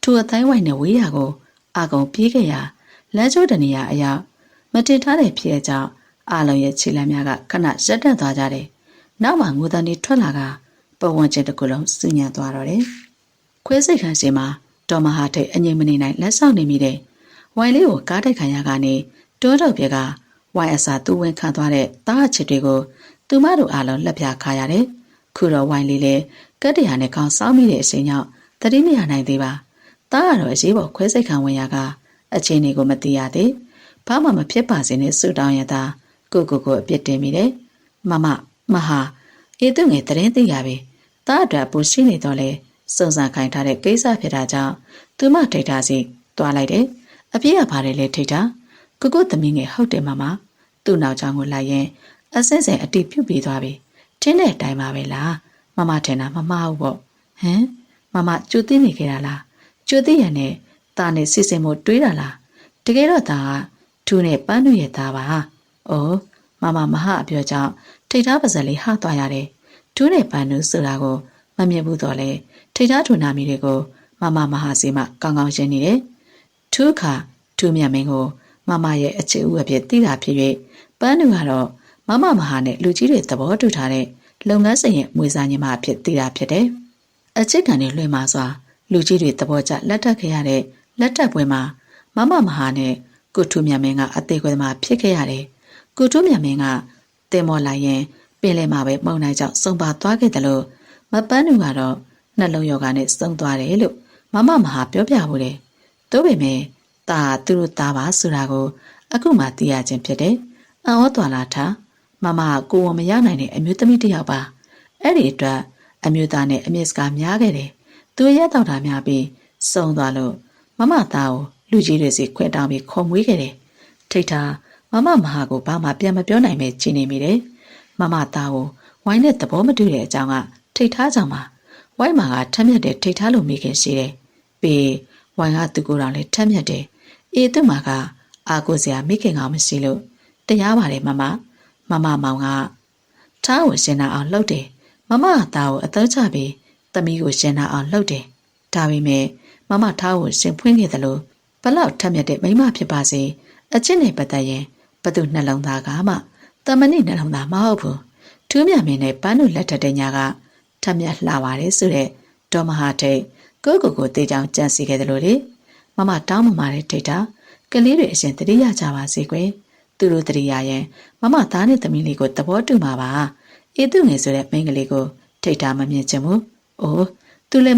ထူအတိုင်းဝိုင်နဲ့ဝေးရကိုအကုံပြေးခဲ့ရလမ်းကျိုးတနေရအရောက်မတင်ထားတဲ့ဖြစ်ကြောင့်အလုံးရဲ့ခြေလမ်းများကခဏရက်တက်သွားကြတယ်နောက်မှငိုတန်းတွေထွက်လာကပဝန်းကျင်တစ်ခုလုံးစူညံသွားတော့တယ်ခွဲစိတ်ခန်းစီမှာတော်မဟာထိတ်အငြိမ်မနေနိုင်လက်ဆောင်နေမိတယ်ဝိုင်လေးကိုကားတိုက်ခံရကနေတွန်းတော့ပြကဝိုင်အစာသူ့ဝင်ခံသွားတဲ့တားအချစ်တွေကိုသူမတို့အားလုံးလက်ပြခါရတယ်ခုတော့ဝိုင်လေးလည်းကတ်တရာနဲ့ခေါင်းစောင်းမိတဲ့အချိန်ကြောင့်တတိမရနိုင်သေးပါတားကတော့အရေးပေါ်ခွဲစိတ်ခံဝင်ရကအချင်းတွေကိုမသိရသေးဘာမှမဖြစ်ပါစေနဲ့ဆူတောင်းရတာကိုအပြစ်တင်မိတယ်မဟာအေးသူငယ်တရင်သိရပြီတားအတွက်ပူရှိနေတော့လေစုံစမ်းခိုင်းထားတဲ့ကိစ္စဖြစ်တာကြောင့်သူမထိတ်ထားစီတွားလိုက်တယ်အပြည့်အပါတယ်လေထိတ်တာကိုသမီးငယ်ဟုတ်တယ်မသူ့နောက်ချောင်းကိုလိုက်ရင်အစင်းစင်အတိပြုတ်ပြီးသွားပြီထင်းတဲ့အတိုင်းပါပဲလားမထင်တာမမှားဘူးပေါ့ဟမ်ကြိုသိနေခဲ့တာလားကြိုသိရနဲ့တာနဲ့စစ်စင်မှုတွေးတာလားတကယ်တော့ဒါကထူးနဲ့ပန်းတို့ရဲ့သားပါအိုးမဟာအပြောကြောင့်ထိတ်ထားပါစက်လေးဟသွားရတယ်ထူးနဲ့ပန်းတို့ဆိုတာကိုမမြင်ဘူးတော့လေထိတ်ထားထူနာမီတွေကိုမဟာစီမကောင်းကောင်းရှင်းနေတယ်ထူးခါထူးမြတ်မင်းကိုမရဲ့အချစ်ဦးအဖြစ်သိတာဖြစ်၍ပန်းတို့ကတော့မဟာနဲ့လူကြီးတွေသဘောတူထားတဲ့လုပ်ငန်းစဉ်ရဲ့မွေးစားညီမအဖြစ်သိတာဖြစ်တယ်အချစ်ခံတွေလွှဲမှာစွာလူကြီးတွေသဘောကျလက်ထပ်ခဲ့ရတဲ့လက်ထပ်ပွဲမှာမဟာနဲ့ကိုထူးမြတ်မင်းကအသေးခွဲသမားဖြစ်ခဲ့ရတယ်ကိုထူးမြတ်မင်းကတင်မော်လိုက်ရင်ပင်လယ်မှာပဲမုန်တိုင်းကြောင့်ဆုံးပါသွားခဲ့တယ်လို့မပန်းတို့ကတော့နှလုံးရောဂါနဲ့ဆုံးသွားတယ်လို့မဟာပြောပြဖို့တယ်သို့ပေမဲ့တာသူတို့သားပါဆိုတာကိုအခုမှသိရခြင်းဖြစ်တယ်အံ့ဩသွားလာထားမကကိုယ်ဝမရနိုင်တဲ့အမျိုးသမီးတစ်ယောက်ပါအဲ့ဒီအတွက်အမျိုးသားနဲ့အမြင့်စကားများခဲ့တယ်သူရဲ့တောက်တာများပြီးစုံသွားလို့မသားကိုလူကြီးတွေစီခွင့်တောင်းပြီးခေါ်မွေးခဲ့တယ်ထိတ်တာမဟာကိုဘာမှပြန်မပြောနိုင်ပဲချင်နေမိတယ်မသားကိုဝိုင်းနဲ့သဘောမတူတဲ့အကြောင်းကထိတ်ထားကြောင်ပါဝိုင်းမှာကထက်မြက်တဲ့ထိတ်ထားလို့မိခင်ရှိတယ်ပြီးဝိုင်းကသူကိုယ်တော်လည်းထက်မြက်တယ်အေးသူ့မှာကအာကိုစရာမိခင်ကောင်မရှိလို့တရားပါတယ်မမောင်ကထားကိုရှင်းတာအောင်လှုပ်တယ်မသားကိုအသက်ချပြီးသမီးကိုရှင်းတာအောင်လှုပ်တယ်ဒါပေမဲ့ထားကိုရှင်းဖွင့်ခဲ့တယ်လို့ဘလောက်ထက်မြက်တဲ့မိမဖြစ်ပါစေအချစ်နဲ့ပတ်သက်ရင်ဘသူနှလုံးသားကမှတမဏိနှလုံးသားမဟုတ်ဘူးထူးမြတ်မင်းနဲ့ပန်းတို့လက်ထက်တဲ့ညာကထက်မြက်လှပါတယ်ဆိုတဲ့ဒေါ်မဟာထိတ်ကိုတေးချောင်းကြံစီခဲ့တယ်လို့လေတောင်းမတဲ့ထိတ်တာကလေးတွေအရှင်တတိယကြပါစေကွယ်သူတို့တတိယရင်သားနဲ့သမီးလေးကိုသဘောတူမှာပါအေးသူငယ်ဆိုတဲ့မိန်းကလေးကိုထိတ်တာမမြင်ချင်ဘူးအိုးသူလည်း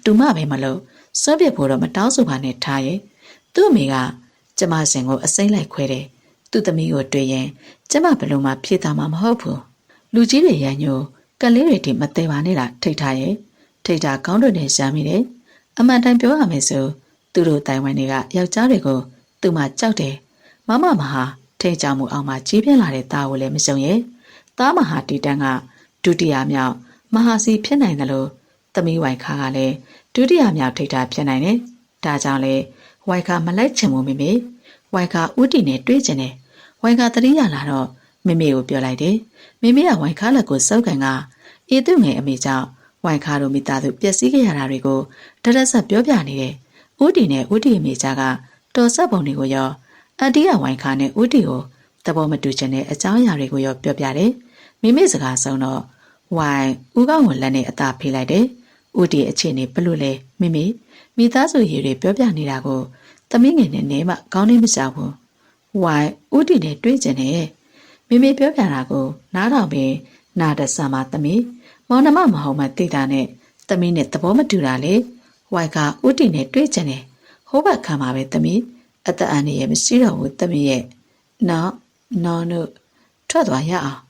တူမပဲမလို့စွန့်ပစ်ဖို့တော့မတောင်းဆိုပါနဲ့ထားရဲ့သူ့အမေကကျမစင်ကိုအစိမ့်လိုက်ခွဲတယ် သူ့သမီးကိုတွေ့ရင်ကျမဘယ်လိုမှဖြေတာမှမဟုတ်ဘူးလူကြီးတွေရန်ညိုကလေးတွေဒီမသေးပါနဲ့လားထိတ်ထားရဲ့ထိတ်တာကောင်းတွေနဲ့ရှာမိတယ်အမှန်တိုင်းပြောရမယ်ဆိုသူတို့တိုင်ဝမ်တွေကယောက်ျားတွေကိုသူမှကြောက်တယ်မမမဟာထိတ်ကြမှုအောင်မှကြီးပြင်းလာတဲ့သားကိုလည်းမစုံရဲ့သားမဟာတီတန်းကဒုတိယမြောက်မဟာစီဖြစ်နိုင်တယ်လို့သမီးဝိုင်ခါကလည်းဒုတိယမြောက်ထိတ်တာဖြစ်နိုင်တယ်ဒါကြောင့်လေဝိုင်ခါမလိုက်ချင်ဘူးမေဝိုင်ခါဦးတီနဲ့တွေ့ချင်တယ်ဝိုင်ခါတတိယလာတော့မေကိုပြောလိုက်တယ်မေကဝိုင်ခါလက်ကိုစောက်ကန်ကအေးသူငယ်အမေကြောင့်ဝိုင်ခါတို့မိသားစုပျက်စီးခဲ့ရတာတွေကိုတရက်ဆက်ပြောပြနေတယ်ဦးတီနဲ့ဦးတီအမေကြားကတော်ဆက်ပုံတွေကိုရောအန်တီကဝိုင်ခါနဲ့ဦးတီကိုသဘောမတူချင်တဲ့အကြောင်းအရာတွေကိုရောပြောပြတယ်မိစကားဆုံးတော့ဝိုင်ဦးကောင်းကိုလက်နဲ့အသာဖေးလိုက်တယ်ဦးတီအခြေအနေဘလို့လဲမိသားစုရေတွေပြောပြနေတာကိုသမီးငယ်နဲ့နေမှကောင်းနေမကြဘူးဝိုင်ဦးတီနဲ့တွေ့ကျင်တယ်မေပြောပြတာကိုနားတော်ပင်နာတဆာမသမီးမောင်နှမမဟုတ်မှသိတာနဲ့သမီးနဲ့သဘောမတူတာလေဝိုင်ကဦးတီနဲ့တွေ့ကျင်တယ်ဟိုဘက်ခံပါပဲသမီးအသက်အန္တရာယ်မရှိတော့ဘူးသမီးရဲ့နော်တို့ထွက်သွားရအောင်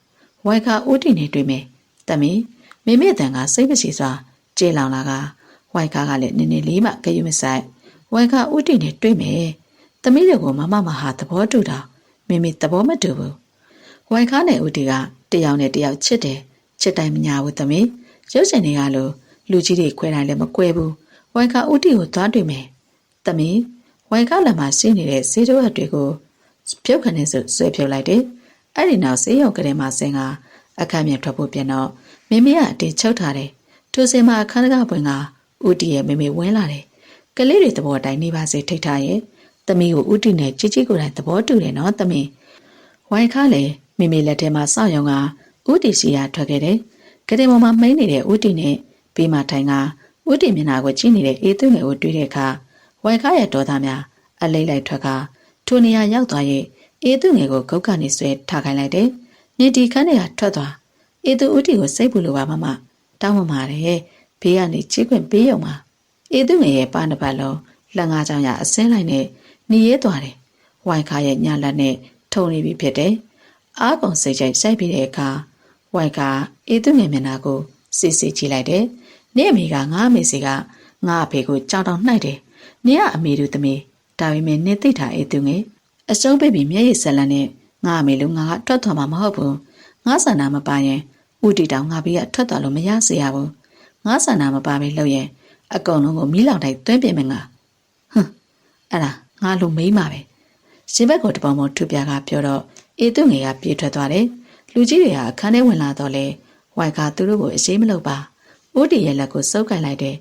ဝိုင်ကဦးတီနဲ့တွေ့မယ်သမီးမေတန်ကစိတ်မရှိစွာကြေးလောင်လာကဝိုင်ကလည်းနည်းနည်းလေးမှကြရွမဆိုင်ဝိုင်ကဦးတီနဲ့တွေ့မယ်သမီးတွေကိုမမဟာသဘောတူတာမေသဘောမတူဘူးဝိုင်ခါနဲ့ဦးတီကတယောက်နဲ့တယောက်ချစ်တယ်ချစ်တိုင်းမညာဘူးသမီးရုပ်ရှင်တွေကလို့လူကြီးတွေခွဲတိုင်းလည်းမကွဲဘူးဝိုင်ခါဦးတီကိုသွားတွေ့မယ်သမီးဝိုင်ခါလက်မှာရှိနေတဲ့ဈေးတိုးအတွေကိုပြုတ်ခနဲ့ဆွဲပြုတ်လိုက်တယ်အဲ့ဒီနောက်ဆေးရုံကလေးမှာဆင်းကအခန်းမြတ်ထွက်ဖို့ပြန်တော့မေကအတေချုပ်ထားတယ်ထိုစင်မှာအခန်းတကားပွင့်ကဦးတီရဲ့မေဝင်းလာတယ်ကလေးတွေသဘောတိုင်းနေပါစေထိတ်ထားရဲ့သမီးကိုဦးတီနဲ့ကြီးကိုယ်တိုင်သဘောတူတယ်နော်သမီးဝိုင်ခါလည်းမေလက်ထဲမှာစောင့်ရုံကဦးတီစီရထွက်ခဲ့တယ်ကတဲ့ပေါ်မှာမိန်းနေတဲ့ဦးတီနဲ့ပြီးမှထိုင်ကဦးတီမျက်နှာကိုကြည့်နေတဲ့အေးသူငယ်ကိုတွေ့တဲ့အခါဝိုင်ခါရဲ့ဒေါသများအလိမ့်လိုက်ထွက်ကထိုနေရာရောက်သွားရဲ့အေးသူငယ်ကိုဂုတ်ကနေဆွဲထားခိုင်းလိုက်တယ်နေဒီခန်းထဲကထွက်သွားအေးသူဦးတီကိုစိတ်ပူလို့ပါမတောင်းမမာတယ်ဘေးကနေချစ်ခွင့်ပေးရုံပါအေးသူငယ်ရဲ့ပါးနှစ်ပတ်လုံးလက်ငါးချောင်းရအစင်းလိုက်နဲ့နေရဲသွားတယ်ဝိုင်ခါရဲ့ညလက်နဲ့ထုံနေပြီဖြစ်တယ်အားကုန်စိတ်ချိုက်စိုက်ပြီးတဲ့အခါဝိုင်ကအေးသူငယ်မျက်နှာကိုစစ်စစ်ကြည့်လိုက်တယ်။နေအမေကငါအမေစီကငါအဖေကိုကြောင်တောင်နှိုက်တယ်။နေကအမေတို့သမီးဒါပေမဲ့နေသိတာအေးသူငယ်အစုံပိတ်ပြီးမျက်ရည်ဆက်လန်းနဲ့ငါအမေလိုငါကထွက်သွားမှာမဟုတ်ဘူး။ငါဆန္ဒမပါရင်ဦးတီတောင်ငါဘေးကထွက်သွားလို့မရစေရဘူး။ငါဆန္ဒမပါပဲလို့ရင်အကုန်လုံးကိုမီးလောင်တိုင်းတွင်းပြင်မယ်ငါ။အဲ့ဒါငါလိုမိမ့်ပါပဲ။ရှင်ဘက်ကိုတပေါင်းပေါင်းထူပြကပြောတော့အေးသူငယ်ကပြေးထွက်သွားတယ်လူကြီးတွေကအခန်းထဲဝင်လာတော့လေဝိုင်ကသူတို့ကိုအရှိမလုပ်ပါဦးတီရဲ့လက်ကိုစုပ်ကိုင်လိုက်တယ်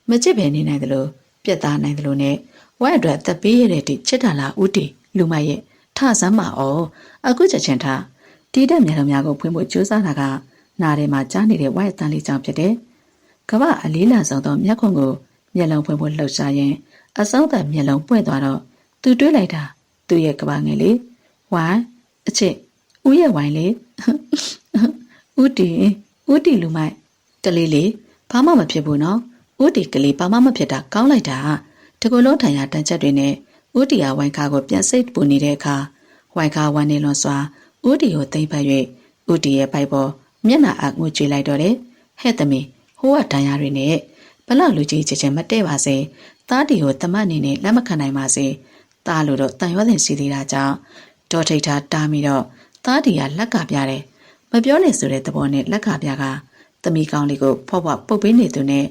မချစ်ပဲနေနိုင်တယ်လို့ပြက်သားနိုင်တယ်လို့နဲ့ဝိုင်အတွက်သက်ပေးရတဲ့တိချစ်တာလားဦးတီလူမရဲ့ထဆမ်းမအောင်အခုချက်ချင်းထားတီးတဲ့မျက်လုံးများကိုဖွင့်ဖို့ကြိုးစားတာကနားထဲမှာကြားနေတဲ့ဝိုင်အတန်လေးကြောင့်ဖြစ်တယ်ကမ္ဘာအလေးလံဆုံးသောမျက်ခွန်ကိုမျက်လုံးဖွင့်ဖို့လှုပ်ရှားရင်အစောသက်မျက်လုံးပွင့်သွားတော့သူတွေးလိုက်တာသူ့ရဲ့ကမ္ဘာငယ်လေးဝိုင်အချစ်ဦးရဲ့ဝိုင်လေဦးတီလူမိုက်တလေးလေးဘာမှမဖြစ်ဘူးနော်ဦးတီကလေးဘာမှမဖြစ်တာကောင်းလိုက်တာတကူလုံးထိုင်ရတန်ချက်တွေနဲ့ဦးတီကဝိုင်ခါကိုပြန်စိတ်ပူနေတဲ့အခါဝိုင်ခါဝမ်းနေလွန်စွာဦးတီကိုသိမ့်ပတ်၍ဦးတီရဲ့ပိုက်ပေါ်မျက်နှာအငွေ့ကြွေလိုက်တော့တယ်ဟဲ့သမီးဟိုကတန်ရတွေနဲ့ဘလောက်လူကြီးချစ်ချင်းမတည့်ပါစေသားတီကိုတမတ်နေနဲ့လက်မခံနိုင်ပါစေသားလို့တော့တန်ရွှတင်စီသေးတာကြောင့်ဒေါ်ထိတ်ထားတားပြီးတော့သားတီကလက်ကပြတယ်မပြောနဲ့ဆိုတဲ့သဘောနဲ့လက်ကပြကသမီးကောင်းလေးကိုဖော့ဖော့ပုတ်ပေးနေသူနဲ့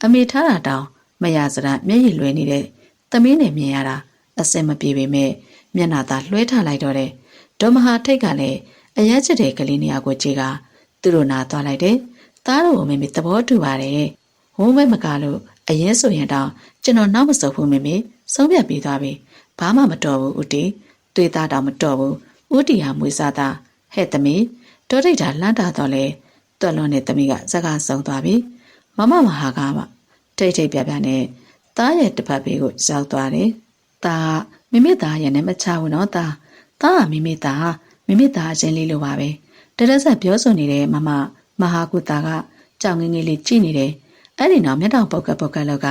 အမေထားတာတောင်မရစရာမျက်ရည်လွှဲနေတဲ့သမီးနဲ့မြင်ရတာအစင်မပြေပေမဲ့မျက်နှာသာလွှဲထားလိုက်တော့တယ်ဒေါ်မဟာထိတ်ကလည်းအရက်ချစ်တဲ့ကလေးနေရာကိုကြည့်ကသူတို့နာသွားလိုက်တယ်သားတို့ကိုမေသဘောတူပါတယ်ဝုန်းမဲမကားလို့အရင်ဆိုရင်တောင်ကျွန်တော်နောက်မစုံဘူးမေဆုံးဖြတ်ပြီးသွားပြီဘာမှမတော်ဘူးဦးတီတွေ့သားတောင်မတော်ဘူးဦးတီဟာမွေးစားသားဟဲ့သမီးဒေါ်ထိတ်တာလှမ်းတာတော့လေတွက်လွန်တဲ့သမီးကစကားဆုံးသွားပြီမမမဟာကမှထိတ်ထိတ်ပြပြနဲ့သားရဲ့တစ်ဖက်ဘေးကိုရောက်သွားတယ်သားမိသားရဲ့နဲ့မချဘူးနော်သားကမိသားအချင်းလေးလိုပါပဲတရက်ဆက်ပြောဆိုနေတဲ့မဟာကုသားကကြောင်ငင်းငယ်လေးကြည့်နေတယ်အဲ့ဒီနောက်မျက်တောင်ပုတ်ကလောက်က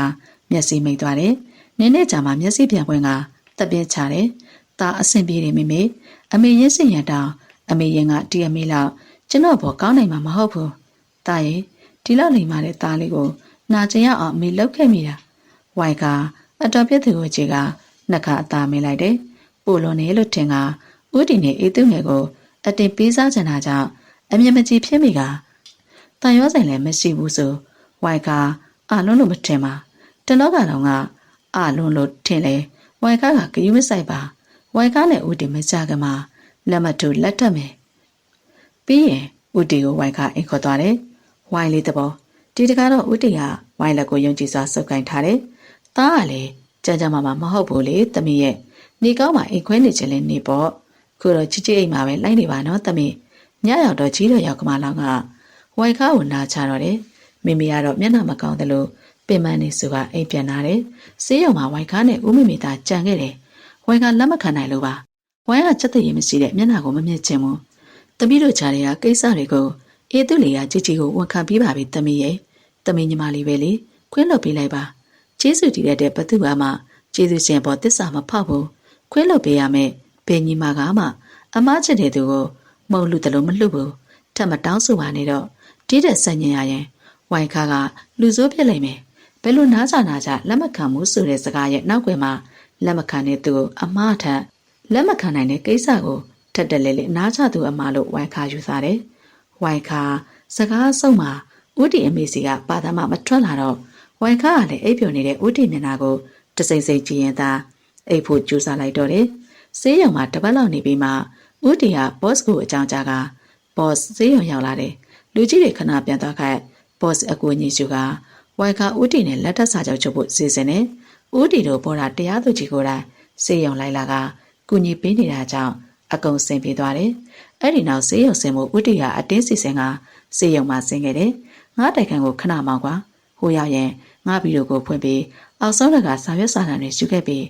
မျက်စိမိတ်သွားတယ်နင်းနဲ့ကြာမှမျက်စိပြန်ပွင့်ကတပြင်းချတယ် သားအဆင်ပြေတယ်မေမေအမေရင်းစင်ရတောင်အမေရင်ကဒီအမေလောက်ကျွန်တော်ဘောကောင်းနိုင်မှာမဟုတ်ဘူးသားရဲ့ဒီလောက်လိမ်မာတဲ့သားလေးကိုနာကျင်ရအောင်အမေလောက်ခဲ့မိတာဝိုင်ကအတော်ပြည့်သူကိုကြီးကနှက်ခါအသားမင်းလိုက်တယ်ပိုလွန်နေလို့ထင်ကဥတီနဲ့အေးသူငယ်ကိုအတင်ပေးစားချင်တာကြောင့်အမြင်မကြည့်ဖြစ်မိကတန်ရောဆိုင်လည်းမရှိဘူးဆိုဝိုင်ကအာလွန်းလို့မထင်ပါတလောကတော့ကအာလွန်းလို့ထင်လေဝိုင်ကဂယူးမဆိုင်ပါဝိုင်ကနဲ့ဥတီမကြကမှာလက်မတူလက်ထက်မယ်ပြီးရင်ဥတီကိုဝိုင်ကအိမ်ခေါ်သွားတယ်ဝိုင်လေးတဘောဒီတကားတော့ဥတီကဝိုင်လက်ကိုယုံကြည်စွာစုပ်ကိုင်ထားတယ်သားကလည်းကြမ်းကြမ်းမာမဟုတ်ဘူးလေသမီးရဲ့နေကောင်းမှအိမ်ခွဲနေချင်လဲနေပေါ့ခုတော့ချစ်ချစ်အိမ်မှာပဲလိုက်နေပါနော်သမီးညရောက်တော့ကြီးတော့ရောက်ကမလောင်းကဝိုင်ခါကိုနာချတော့တယ်မိမိကတော့မျက်နှာမကောင်းတယ်လို့ပင်မနေစုကအိမ်ပြန်လာတယ်ဆေးရုံမှာဝိုင်ခါနဲ့ဦးမိမိသားကြံခဲ့တယ်ဝိုင်ခါလက်မခံနိုင်လို့ပါဝိုင်ကချက်တည်းမရှိတဲ့မျက်နှာကိုမမြင်ချင်ဘူးသမီးတို့ကြားတွေကကိစ္စတွေကိုအေးသူလေးကជីជីကိုဝန်ခံပြီးပါပြီသမီးရဲ့သမီးညီမလေးပဲလေခွင့်လွှတ်ပေးလိုက်ပါကျေးဇူးတည်တဲ့ဘသူမှကျေးဇူးရှင်ပေါ်တစ္ဆာမဖောက်ဘူးခွင့်လွှတ်ပေးရမယ်ဘယ်ညီမကမှအမားချစ်တဲ့သူကိုမုံလူတလို့မလှုပ်ဘူးထပ်မတောင်းဆိုပါနဲ့တော့ဒီတဲ့ဆန့်ကျင်ရရင်ဝိုင်ခါကလူစိုးဖြစ်လိမ့်မယ်ဘယ်လိုနားကြလက်မခံမှုဆိုတဲ့စကားရဲ့နောက်ွယ်မှာလက်မခံတဲ့သူကိုအမားထက်လက်မခံနိုင်တဲ့ကိစ္စကိုထက်တက်လဲလဲနားချသူအမားလို့ဝိုင်ခါယူဆတယ်ဝိုင်ခါစကားဆုံးမှာဥတီအမေစီကပါသမမထွက်လာတော့ဝိုင်ခါကလည်းအိပ်ပျော်နေတဲ့ဥတီမျက်နှာကိုတစိမ့်စိမ့်ကြည့်ရင်သာအိပ်ဖို့ကြိုးစားလိုက်တော့တယ်ဆေးရုံမှာတပတ်လောက်နေပြီးမှဥတီကဘော့စ်ကိုအကြောင်းကြားကဘော့စ်ဆေးရုံရောက်လာတယ်လူကြီးတွေခဏပြန်သွားခိုက်ဘော့စ်အကူအညီစုကဝိုင်ခါဥတီနဲ့လက်ထပ်စာချုပ်ချုပ်ဖို့စီစဉ်နေဥတီတို့ပေါ်တာတရားသူကြီးကိုယ်တိုင်ဆေးရုံလိုက်လာကကူညီပေးနေတာကြောင့်အကုန်ဆင်ပြေသွားတယ်အဲ့ဒီနောက်ဆေးရုံဆင်မှုဥတီကအတင်းစီစဉ်ကဆေးရုံမှာဆင်းခဲ့တယ်ငါတိုက်ခန်းကိုခဏမောင်းကွာဟိုရောက်ရင်ငါဗီဒီယိုကိုဖွင့်ပြီးအောက်ဆုံးလက်ကစာရွက်စာတမ်းတွေယူခဲ့ပြီး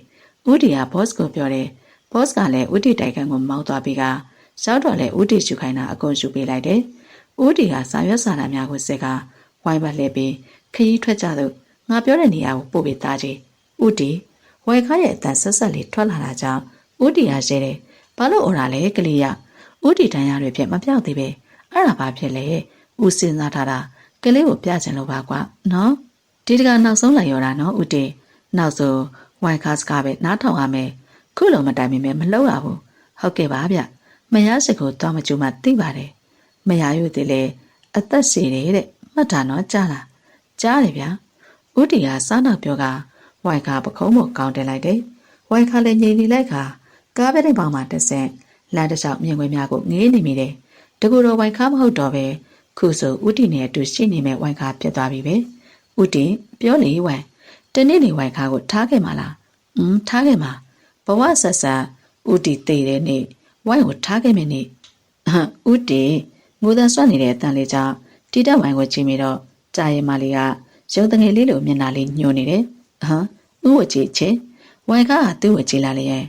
ဥတီကဘော့စ်ကိုပြောတယ်ဘော့စ်ကလည်းဥတီတိုက်ခန်းကိုမောင်းသွားပြီးကရောက်တော့လဲဥတီယူခိုင်းတာအကုန်ယူပေးလိုက်တယ်ဥတီကစာရွက်စာတမ်းများကိုစက်ကဝိုင်းပတ်လှည့်ပြီးခရီးထွက်ကြသူငါပြောတဲ့နေရာကိုပို့ပေးသားကြီးဥတီဝိုင်ခါရဲ့အတန်ဆက်ဆက်လေးထွက်လာတာကြောင့်ဥတီကရဲတယ်ဘာလို့အော်တာလဲကလေးရဥတီတန်ရတွေဖြစ်မပြောက်သေးပဲအဲ့ဒါဘာဖြစ်လဲဦးစင်စားထားတာကလေးကိုပြချင်လို့ပါကွာနော်ဒီတကနောက်ဆုံးလိုက်ရောတာနော်ဥတီနောက်ဆုံးဝိုင်ခါစကားပဲနားထောင်ရမယ်ခုလုံးမတိုင်မီမဲမလှုပ်ရဘူးဟုတ်ကဲ့ပါဗျမရစစ်ကိုတော့မကြူမှသိပါတယ်မရရွသေးလေအသက်စီတယ်တဲ့မှတ်တာနော်ကြားလားကြားတယ်ဗျာဥတီကစားနောက်ပြောကဝိုင်ခါပခုံးပေါ်ကောင်းတင်လိုက်တယ်ဝိုင်ခါလည်းငြိမ်နေလိုက်ခါကားပဲတဲ့ပေါင်မှာတက်ဆက်လမ်းတစ်လျှောက်မြင်ကွင်းများကိုငေးနေမိတယ်တကူတော့ဝိုင်ခါမဟုတ်တော့ပဲခုဆိုဥတီနဲ့အတူရှိနေမဲ့ဝိုင်ခါပြတ်သွားပြီပဲဥတီပြောလေဝိုင်တနေ့နေဝိုင်ခါကိုထားခဲ့မှာလားထားခဲ့မှာဘဝဆက်ဆက်ဥတီသိတဲ့နေ့ဝိုင်ကိုထားခဲ့မယ်နေ့ဥတီငိုသားဆွနေတဲ့အတန်လေးကြောင့်တီတက်ဝိုင်ကိုကြည့်မိတော့ကြာရင်မလေးကရုံတငယ်လေးလိုမျက်နှာလေးညှို့နေတယ်ဥဝကြည့်ချေဝိုင်ခါကသူ့ကိုကြည့်လာလေရဲ့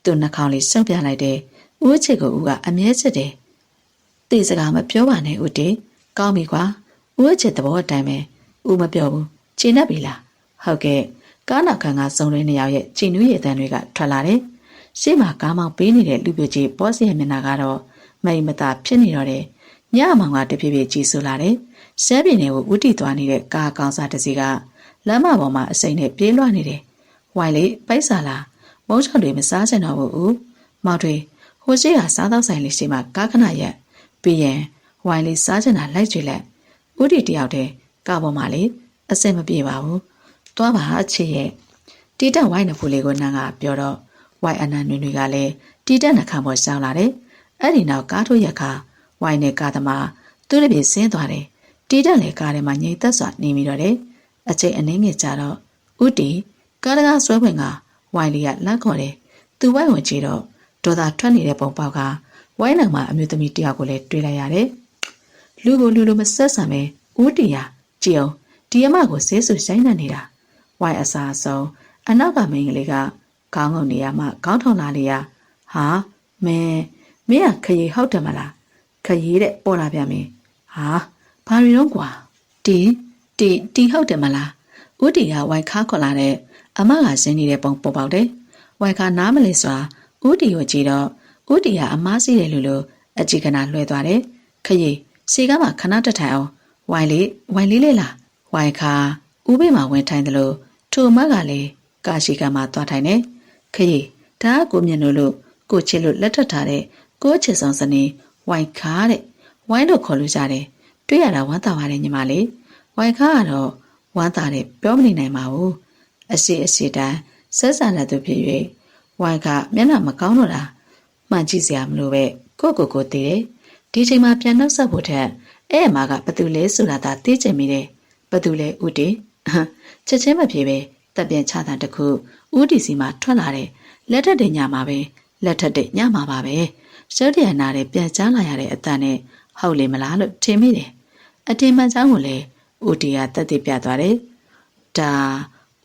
သူ့နှာခေါင်းလေးစုပ်ပြလိုက်တယ်ဥဝချစ်ကိုဥကအမြဲချစ်တယ်တိစကားမပြောပါနဲ့ဥတီကောင်းပြီကွာဥဝချစ်သဘောအတိုင်းပဲဥမပြောဘူးခြေနှက်ပြီလားဟုတ်ကဲ့ကားနောက်ခံကစုံရင်းနှစ်ယောက်ရဲ့ခြေနူးရည်တန်းတွေကထွက်လာတယ်ရှေ့မှာကားမောင်းပေးနေတဲ့လူပြကြီးဘော့စ်ရဲ့မျက်နှာကတော့မိမသာဖြစ်နေတော့တယ်ညမောင်ကတဖြည်းဖြည်းကြီးဆူလာတယ်ရှဲပြင်းတွေကိုဥတီသွားနေတဲ့ကားကောင်းစားတစ်စီးကလမ်းမပေါ်မှာအစိမ့်နဲ့ပြေးလွှတ်နေတယ်ဝိုင်လေးပိုက်စားလားမုန်းချော်တွေမစားချင်တော့ဘူးမောင်တွေဟိုရှိကစားတော့ဆိုင်လေးရှိမှကားခဏရက်ပြီးရင်ဝိုင်လေးစားချင်တာလိုက်ကြည့်လိုက်ဥတီတယောက်တည်းကားပေါ်မှာလေအစင်မပြေပါဘူးသွားပါအချစ်ရဲ့တီတက်ဝိုင်နဖူလေးကိုနန်းကပြောတော့ဝိုင်အနန္နွေတွေကလည်းတီတက်နှခမ်းပေါ်ရှောင်းလာတယ်အဲ့ဒီနောက်ကားထိုးရက်ခါဝိုင်နဲ့ကားသမားသူ့တပြေဆင်းသွားတယ်တီတက်လည်းကားထဲမှာငြိမ်သက်စွာနေမိတော့တယ်အချိန်အနည်းငယ်ကြာတော့ဥတီကားတကားဆွဲဝင်ကဝိုင်လေးကလန့်ခေါ်တယ်သူဝိုင်ဝင်ကြည့်တော့ဒေါသထွက်နေတဲ့ပုံပေါက်ကဝိုင်းနောက်မှာအမျိုးသမီးတယောက်ကိုလည်းတွေ့လိုက်ရတယ်လူကိုလူလိုမဆက်ဆံပဲဦးတီယာကြည်အောင်ဒီအမကိုဆဲဆူဆိုင်နေနေတာဝိုင်းအစားအဆုံးအနောက်ကမိန်းကလေးကခေါင်းငုံနေရမှခေါင်းထောင်လာလေရဟာမင်းကခရီးဟုတ်တယ်မလားခရီးတဲ့ပေါ်လာပြန်ပြီဟာဘာရီတော့ကွာတီဟုတ်တယ်မလားဦးတီကဝိုင်းခါခေါ်လာတဲ့အမကဆင်းနေတဲ့ပုံပေါ်ပေါက်တယ်ဝိုင်းခါနားမလဲစွာ ဦးတီကိုကြည့်တော့ဦးတီကအမားစီးတယ်လို့အကြည့်ကနာလွှဲသွားတယ်ခရီးစီကမှခဏတထိုင်အောင်ဝိုင်လေးလေးလားဝိုင်ခါဦးဘေးမှာဝင်ထိုင်တယ်လို့ထိုမကလည်းကာရှိကမှသွားထိုင်နေခရီးဒါကကိုမြင်လို့ကိုချစ်လို့လက်ထပ်ထားတဲ့ကိုချစ်ဆောင်စနေဝိုင်ခါတဲ့ဝိုင်းလို့ခေါ်လို့ကြတယ်တွေ့ရတာဝမ်းသာပါတယ်ညီမလေးဝိုင်ခါကတော့ဝမ်းသာတယ်ပြောမနေနိုင်ပါဘူးအစီတိုင်းဆက်ဆံတဲ့သူဖြစ်၍ဝိုင်ခါမျက်နှာမကောင်းတော့တာမှန်ကြည့်စရာမလိုပဲကိုတည်တယ်ဒီချိန်မှာပြန်နှုတ်ဆက်ဖို့ထက်အဲ့အမကဘသူလဲဆိုတာသာသိချင်မိတယ်ဘသူလဲဦးတီချက်ချင်းမပြေပဲတပ်ပြန်ချတာတခုဦးတီစီမှာထွက်လာတယ်လက်ထက်တဲ့ညမှာပဲလက်ထက်တဲ့ညမှာပါပဲရှယ်တရနာတဲ့ပြန်ချလာရတဲ့အတန်နဲ့ဟုတ်လေမလားလို့ထင်မိတယ်အတင်မှန်ချောင်းကိုလည်းဦးတီကတက်တည်ပြသွားတယ်ဒါ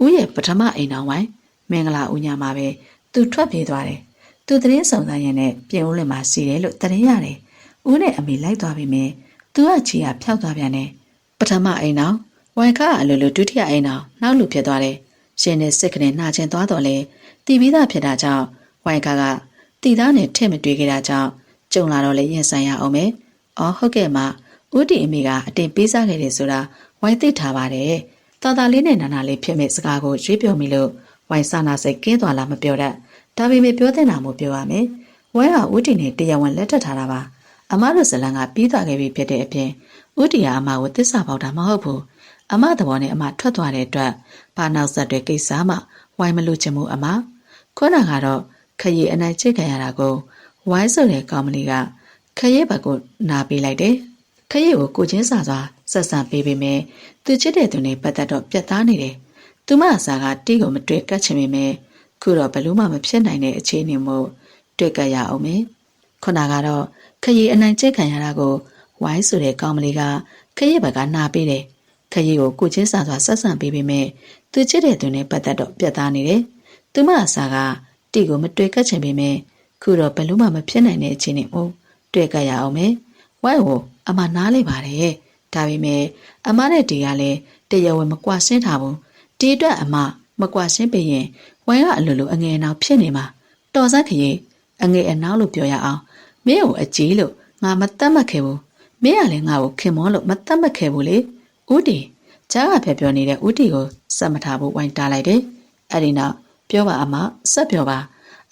ဦးရဲ့ပထမအိမ်တော်ဝိုင်းမင်္ဂလာဦးညမှာပဲသူထွက်ပြေးသွားတယ်သူတရင်ဆောင်သားရင်နဲ့ပြင်ဦးလင်မှာစီတယ်လို့တရင်ရတယ်ဦးနဲ့အမေလိုက်သွားပြီမယ်သူကချီကဖျောက်သွားပြန်တယ်ပထမအိမ်တော်ဝိုင်ခါအလိုလိုဒုတိယအိမ်တော်နောက်လူဖြစ်သွားတယ်ရှင်နဲ့စစ်ကနေနှာချင်းသွားတော့လေတီးပြီးသားဖြစ်တာကြောင့်ဝိုင်ခါကတီသားနဲ့ထည့်မတွေ့ခဲ့တာကြောင့်ကြုံလာတော့လေရင်ဆိုင်ရအောင်မယ်အော်ဟုတ်ကဲ့မဦးတီအမေကအတင်ပေးစားခဲ့တယ်ဆိုတာဝိုင်သိထားပါတယ်တာတာလေးနဲ့နာနာလေးဖြစ်မဲ့စကားကိုရွေးပြောမိလို့ဝိုင်စာနာစိတ်ကင်းသွားလားမပြောတတ်ဒါပေမဲ့ပြောတဲ့နာမို့ပြောရမယ်ဝိုင်ကဦးတီနဲ့တရားဝင်လက်ထပ်ထားတာပါအမတို့ဇလန်ကပြီးသွားခဲ့ပြီဖြစ်တဲ့အပြင်ဦးတီကအမကိုသစ္စာပေါက်တာမဟုတ်ဘူးအမသဘောနဲ့အမထွက်သွားတဲ့အတွက်ဘာနောက်ဆက်တွေကိစ္စမှဝိုင်မလို့ချင်မှုအမခုနကတော့ခရီးအနိုင်ချစ်ခံရတာကိုဝိုင်းဆိုတဲ့ကောင်မလေးကခရီးဘက်ကိုနာပေးလိုက်တယ်ခရီးကိုကိုချင်းစာစွာဆက်ဆံပေးပေမဲ့သူချစ်တဲ့သူနဲ့ပတ်သက်တော့ပြတ်သားနေတယ်သူမအစားကတီးကိုမတွေ့ကတ်ချင်ပေမဲ့ခုတော့ဘလို့မှမဖြစ်နိုင်တဲ့အခြေအနေမို့တွေ့ကရအောင်မယ်ခုနကတော့ခရီးအနိုင်ချစ်ခံရတာကိုဝိုင်းဆိုတဲ့ကောင်မလေးကခရီးဘက်ကနာပေးတယ်ခရီးကိုကိုချင်းစာစွာဆက်ဆံပေးပေမဲ့သူချစ်တဲ့သူနဲ့ပတ်သက်တော့ပြတ်သားနေတယ်သူမအစားကတီကိုမတွေ့ကတ်ချင်ပေမဲ့ခုတော့ဘလို့မှမဖြစ်နိုင်တဲ့အခြေအနေမို့တွေ့ကရအောင်မယ်ဝိုင်းကိုအမနားလိုက်ပါတယ်ဒါပေမဲ့အမနဲ့တီကလည်းတရားဝင်မကွာရှင်းထားဘူးဒီအတွက်အမမကွာရှင်းပေးရင်ဝိုင်းကအလိုလိုအငယ်အနောက်ဖြစ်နေမှာတော်စက်ခရီးအငယ်အနောက်လို့ပြောရအောင်မင်းကိုအကြီးလို့ငါမတတ်မှတ်ခဲ့ဘူးမင်းကလည်းငါ့ကိုခင်မောလို့မတတ်မှတ်ခဲ့ဘူးလေဦးတီကြားကဖျက်ပြောနေတဲ့ဦးတီကိုစက်မထားဖို့ဝိုင်းတားလိုက်တယ်အဲ့ဒီနောက်ပြောပါအမဆက်ပြောပါ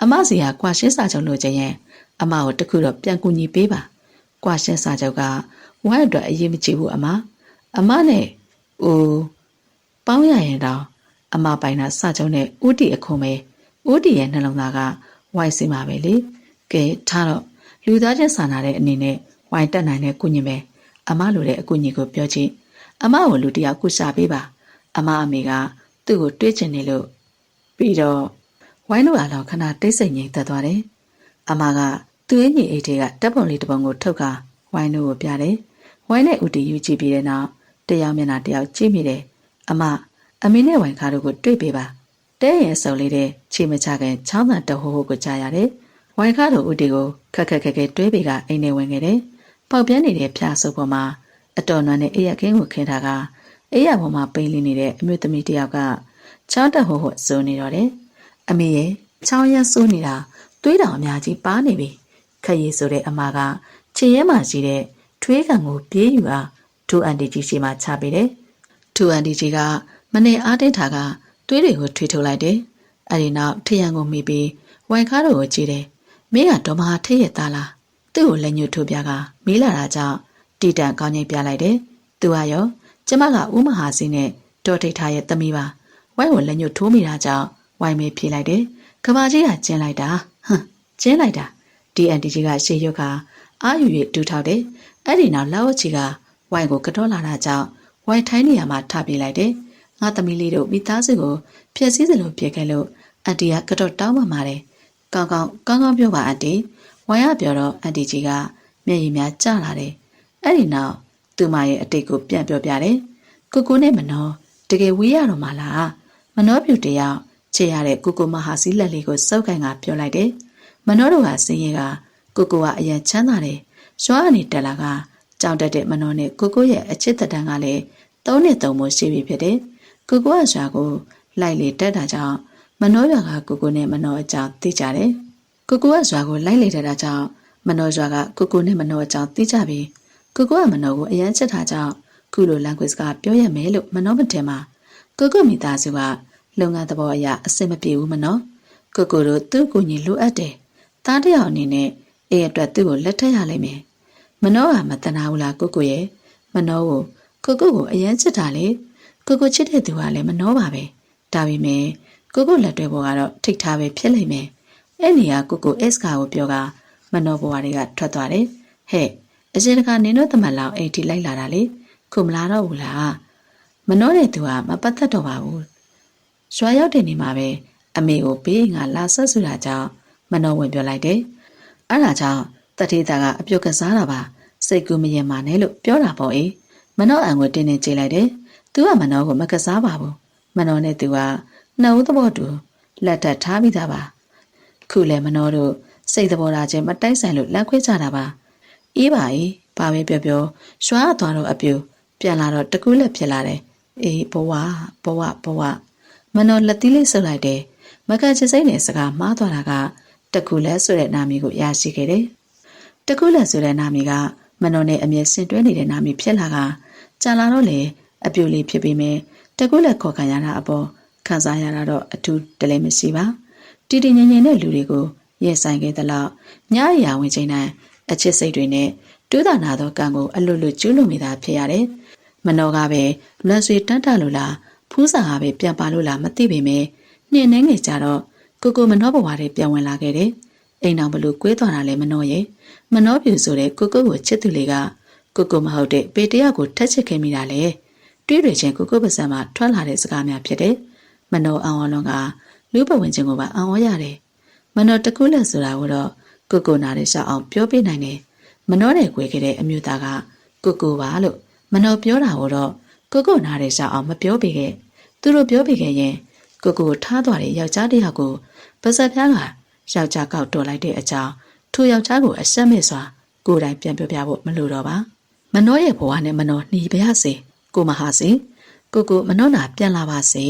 အမစီကကွာရှင်းစာချုပ်လို့ချင်းရင်အမကိုတခုတော့ပြန်ကူညီပေးပါကွာရှင်းစာချုပ်ကဝိုင်းအတွက်အရေးမကြီးဘူးအမနဲ့ပေါင်းရရင်တော့အမပိုင်တာစာချုပ်နဲ့ဦးတီအခုံးပဲဦးတီရဲ့နှလုံးသားကဝိုင်းစီမှာပဲလေကဲထားတော့လူသားချင်းစာနာတဲ့အနေနဲ့ဝိုင်းတက်နိုင်တဲ့ကုညီပဲအမလိုတဲ့အကူညီကိုပြောကြည့်အမကိုလူတယောက်ကုရှာပေးပါအမအမေကသူ့ကိုတွေးချင်နေလို့ပြီးတော့ဝိုင်းတို့အားလုံးခဏတိတ်ဆိတ်ငြိမ်သက်သွားတယ်အမကသူ့ရဲ့ညီအိတ်တွေကတပ်ပုံလေးတစ်ပုံကိုထုတ်ခါဝိုင်းတို့ကိုပြတယ်ဝိုင်းနဲ့ဦးတီယူကြည့်ပြီးတဲ့နောက်တယောက်မျက်နှာတယောက်ကြည့်မိတယ်အမေနဲ့ဝိုင်းခါတို့ကိုတွေ့ပေးပါတဲရင်အစုံလေးတဲ့ချေမချခင်ချောင်းတန်တဟိုးဟိုးကိုကြားရတယ်ဝိုင်းခါတို့ဦးတီကိုခက်ခဲတွဲပေးကအိမ်ထဲဝင်ခဲ့တယ်ပေါက်ပြန်းနေတဲ့ဖျားဆုပ်ပေါ်မှာအတော်နွမ်းနဲ့အေးရခင်းကိုခင်းထားကအေးရပေါ်မှာပိန်လင်းနေတဲ့အမျိုးသမီးတယောက်ကချောင်းတဟိုးဟိုးစိုးနေတော့တယ်အမေရဲ့ချောင်းရစိုးနေတာသွေးတောင်အများကြီးပါနေပြီခရီးဆိုတဲ့အမကခြေရဲမှရှိတဲ့ထွေးကန်ကိုပြေးယူအားထူအန်တီကြီးရှိမှချပေးတယ်ထူအန်တီကြီးကမနေအားတိတ်ထားကသွေးတွေကိုထွေထုတ်လိုက်တယ်အဲဒီနောက်ထရံကိုမိပြီးဝိုင်ခါတို့ကိုကြည့်တယ်မင်းကတော့မဟာထည့်ရသားလားသူ့ကိုလက်ညှိုးထိုးပြကမေးလာတာကြောင့်တီတန်ကောင်းကြီးပြလိုက်တယ်သူကရောကျမကဦးမဟာစီနဲ့တော်ထိတ်ထားရဲ့သမီးပါဝိုင်းကိုလက်ညှိုးထိုးမိတာကြောင့်ဝိုင်းမေးဖြေလိုက်တယ်ကဘာကြီးကကျင်းလိုက်တာကျင်းလိုက်တာဒီအန်တီကြီးကရှေ့ရွက်ကအာယူ၍တူထောက်တယ်အဲ့ဒီနောက်လောက်ချီကဝိုင်းကိုကတော့လာတာကြောင့်ဝိုင်းထိုင်းနေရမှာထပြေးလိုက်တယ်ငါသမီးလေးတို့မိသားစုကိုဖျက်ဆီးစလို့ပြေခဲ့လို့အန်တီကကတော့တောင်းပန်ပါတယ်ကောင်းပြောပါအန်တီဝိုင်းကပြောတော့အန်တီကြီးကမျက်ရည်များကျလာတယ်အဲ့ဒီနောက်သူမရဲ့အတိတ်ကိုပြန်ပြောပြတယ်ကိုနဲ့မနောတကယ်ဝေးရတော့မှလားမနောပြူတယောက်ချေရတဲ့ကိုမဟာစီလက်လေးကိုစုပ်ကန်ကပြောလိုက်တယ်မနောတို့ကစင်းရဲကကအရင်ချမ်းသာတယ်ရွာကနေတက်လာကကြောင်တက်တဲ့မနောနဲ့ကိုရဲ့အချစ်တတန်းကလည်း3 နှစ် 3 မိုးရှိပြီဖြစ်တယ်ကိုကရွာကိုလိုက်လေတက်တာကြောင့်မနောရွာကကိုနဲ့မနောအကြောင်းသိကြတယ် ကိုကိုကရွာကိုလိုက်လေတဲ့ကြောင့်မနောရွာကကိုကိုနဲ့မနောအကြောင်းသိကြပြီးကိုကိုကမနောကိုအရန်ချစ်တာကြောင့်ခုလိုလန်ကွေစကားပြောရမယ်လို့မနောမတင်မှာကိုကိုမိသားစုကလုပ်ငန်းသဘောအရအဆင်မပြေဘူးမနောကိုကိုတို့သူ့ကိုညီလိုအပ်တယ်သားတယောက်အနေနဲ့အဲ့အတွက်သူ့ကိုလက်ထပ်ရလိမ့်မယ်မနောကမတနာဘူးလားကိုကိုရဲ့မနောကိုအရန်ချစ်တာလေကိုကိုချစ်တဲ့သူကလည်းမနောပါပဲဒါပေမဲ့ကိုကိုလက်တွဲပေါ်ကတော့ထိတ်ထားပဲဖြစ်လိမ့်မယ်အဲ့နေရာကို S ကာကိုပြောကမနောဘဝတွေကထွက်သွားတယ်ဟဲ့အရှင်တခါနင်တို့တမန်လောက်အိမ်ထိလိုက်လာတာလေခုမလာတော့ဘူးလားမနောတဲ့သူကမပတ်သက်တော့ပါဘူးရွာရောက်တဲ့နေမှာပဲအမေကိုဘေးငါလာဆက်ဆူတာကြောင့်မနောဝင်ပြောလိုက်တယ်အဲ့ဒါကြောင့်တတိတာကအပြုတ်ကစားတာပါစိတ်ကူးမရင်ပါနဲ့လို့ပြောတာပေါ့အေးမနောအံကိုတင်းတင်းကြည့်လိုက်တယ်သူကမနောကိုမကစားပါဘူးမနောနဲ့သူကနှုတ်သဘောတူလက်ထပ်ထားပြီးသားပါခုလဲမနောတို့စိတ်သဘောထားချင်းမတိုက်ဆိုင်လို့လက်ခွဲကြတာပါအေးပါအေးဘာပဲပြောပြောရွှာသွားတော့အပြူပြန်လာတော့တကူးလက်ဖြစ်လာတယ်အေးဘဝမနောလက်သီးလေးဆုပ်လိုက်တယ်မကချစ်စိမ့်နဲ့စကားမှားသွားတာကတကူလက်ဆိုတဲ့နာမည်ကိုရရှိခဲ့တယ်တကူလက်ဆိုတဲ့နာမည်ကမနောနဲ့အမြဲဆင်တွဲနေတဲ့နာမည်ဖြစ်လာကကြာလာတော့လေအပြူလေးဖြစ်ပြီးမြဲတကူလက်ခေါ်ခံရတာအပေါ်ခံစားရတာတော့အထူးတလည်းမရှိပါတီတီငင်ငင်တဲ့လူတွေကိုရဲ့ဆိုင်ခဲ့သလောက်ညအရာဝင်ချိန်တိုင်းအချစ်စိတ်တွေနဲ့တူးတာနာသောကံကိုအလွတ်လွတ်ကျူးလွန်မိတာဖြစ်ရတယ်မနောကပဲလွန်ဆွေတန်းတလို့လားဖူးစာကပဲပြန်ပါလို့လားမသိပေမဲ့နှင်းနှင်းငယ်ကြတော့ကိုမနောဘဝတွေပြန်ဝင်လာခဲ့တယ်အိမ်အောင်ဘလို့ကွေးသွားတာလဲမနောရဲ့မနောပြူဆိုတဲ့ကိုကိုချစ်သူလေးကကိုမဟုတ်တဲ့ပေတယောက်ကိုထက်ချစ်ခဲ့မိတာလေတွေးရချင်းကိုပါစံမှာထွက်လာတဲ့စကားများဖြစ်တယ်မနောအောင်အလုံးကလူပဝင်ချင်းကိုပါအောင်ရတယ်မနောတကူးလက်ဆိုတာကိုတော့ကိုနာတဲ့ရှောက်အောင်ပြောပြနိုင်တယ်မနောတဲ့ခွေခဲ့တဲ့အမျိုးသားကကိုပါလို့မနောပြောတာကိုတော့ကိုနာတဲ့ရှောက်အောင်မပြောပြခဲ့သူတို့ပြောပြခဲ့ရင်ကိုထားသွားတဲ့ယောက်ျားတစ်ယောက်ကိုပါစက်ပြားကယောက်ျားကောက်တော်လိုက်တဲ့အကြောင်းထိုယောက်ျားကိုအဆက်မဲ့စွာကိုယ်တိုင်ပြန်ပြောပြဖို့မလိုတော့ပါမနောရဲ့ဘဝနဲ့မနောหนีပါရစေကိုမဟာစေကိုမနောနာပြန်လာပါစေ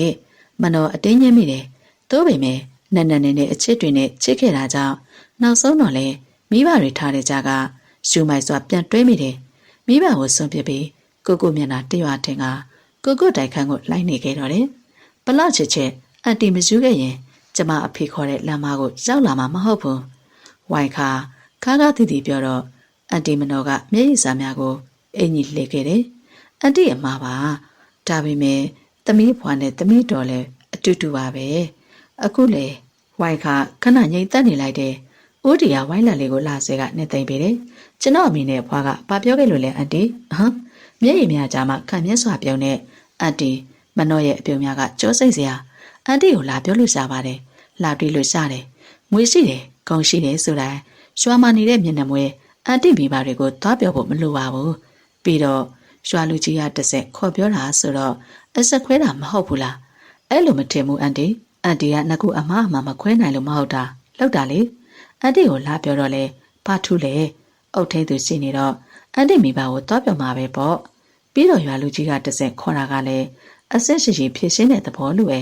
မနောအတင်းညင်းမိတယ်သို့ပေမဲ့နက်နဲ့အချစ်တွေနဲ့ချစ်ခဲ့တာကြောင့်နောက်ဆုံးတော့လေမိဘတွေထားတဲ့ကြကရှူမိုက်စွာပြန်တွဲမိတယ်မိဘကိုစွန့်ပစ်ပြီးကိုမျက်နှာတရွာထင်ကကိုတိုက်ခန်းကိုလိုက်နေခဲ့တော့တယ်ဘလောက်ချစ်အန်တီမယူခဲ့ရင်ကျမအဖေခေါ်တဲ့လမ်းမကိုရောက်လာမှာမဟုတ်ဘူးဝိုင်ခါတီတီပြောတော့အန်တီမနောကမျက်ရည်စာများကိုအင်ကြီးလှည့်ခဲ့တယ်အန်တီအမှားပါဒါပေမဲ့သမီးဖွာနဲ့သမီးတော်လည်းအတူတူပါပဲအခုလေဝိုင်ခါခဏငိမ့်သက်နေလိုက်တယ်ဦးတီကဝိုင်းလန်လေးကိုလာဆဲကနေသိမ့်ပေတယ်ကျွန်တော်အမိနဲ့ဖွာကဘာပြောခဲ့လို့လဲအန်တီမျက်ရည်များကြမှာခံမျက်စွာပြုံးတဲ့အန်တီမနောရဲ့အပြုံများကကြောစိတ်စရာအန်တီကိုလာပြောလို့ရှာပါတယ်လာတွေ့လို့ရှာတယ်ငွေရှိတယ်ကုန်းရှိတယ်ဆိုတိုင်းရွာမှာနေတဲ့မျက်နှာမွေးအန်တီမိဘတွေကိုသွားပြောဖို့မလိုပါဘူးပြီးတော့ရွာလူကြီးကတစ်ဆက်ခေါ်ပြောတာဆိုတော့အဆက်ခွဲတာမဟုတ်ဘူးလားအဲ့လိုမထင်ဘူးအန်တီကငကူအမမခွဲနိုင်လို့မဟုတ်တာလောက်တာလေအန်တီကိုလာပြောတော့လေဘာထူးလဲအုတ်ထိန်သူရှိနေတော့အန်တီမိဘကိုသွားပြောမှာပဲပေါ့ပြီးတော့ရွာလူကြီးကတစ်ဆက်ခေါ်တာကလည်းအဆက်ရှိရှိဖြစ်ရှင်းတဲ့သဘောလိုပဲ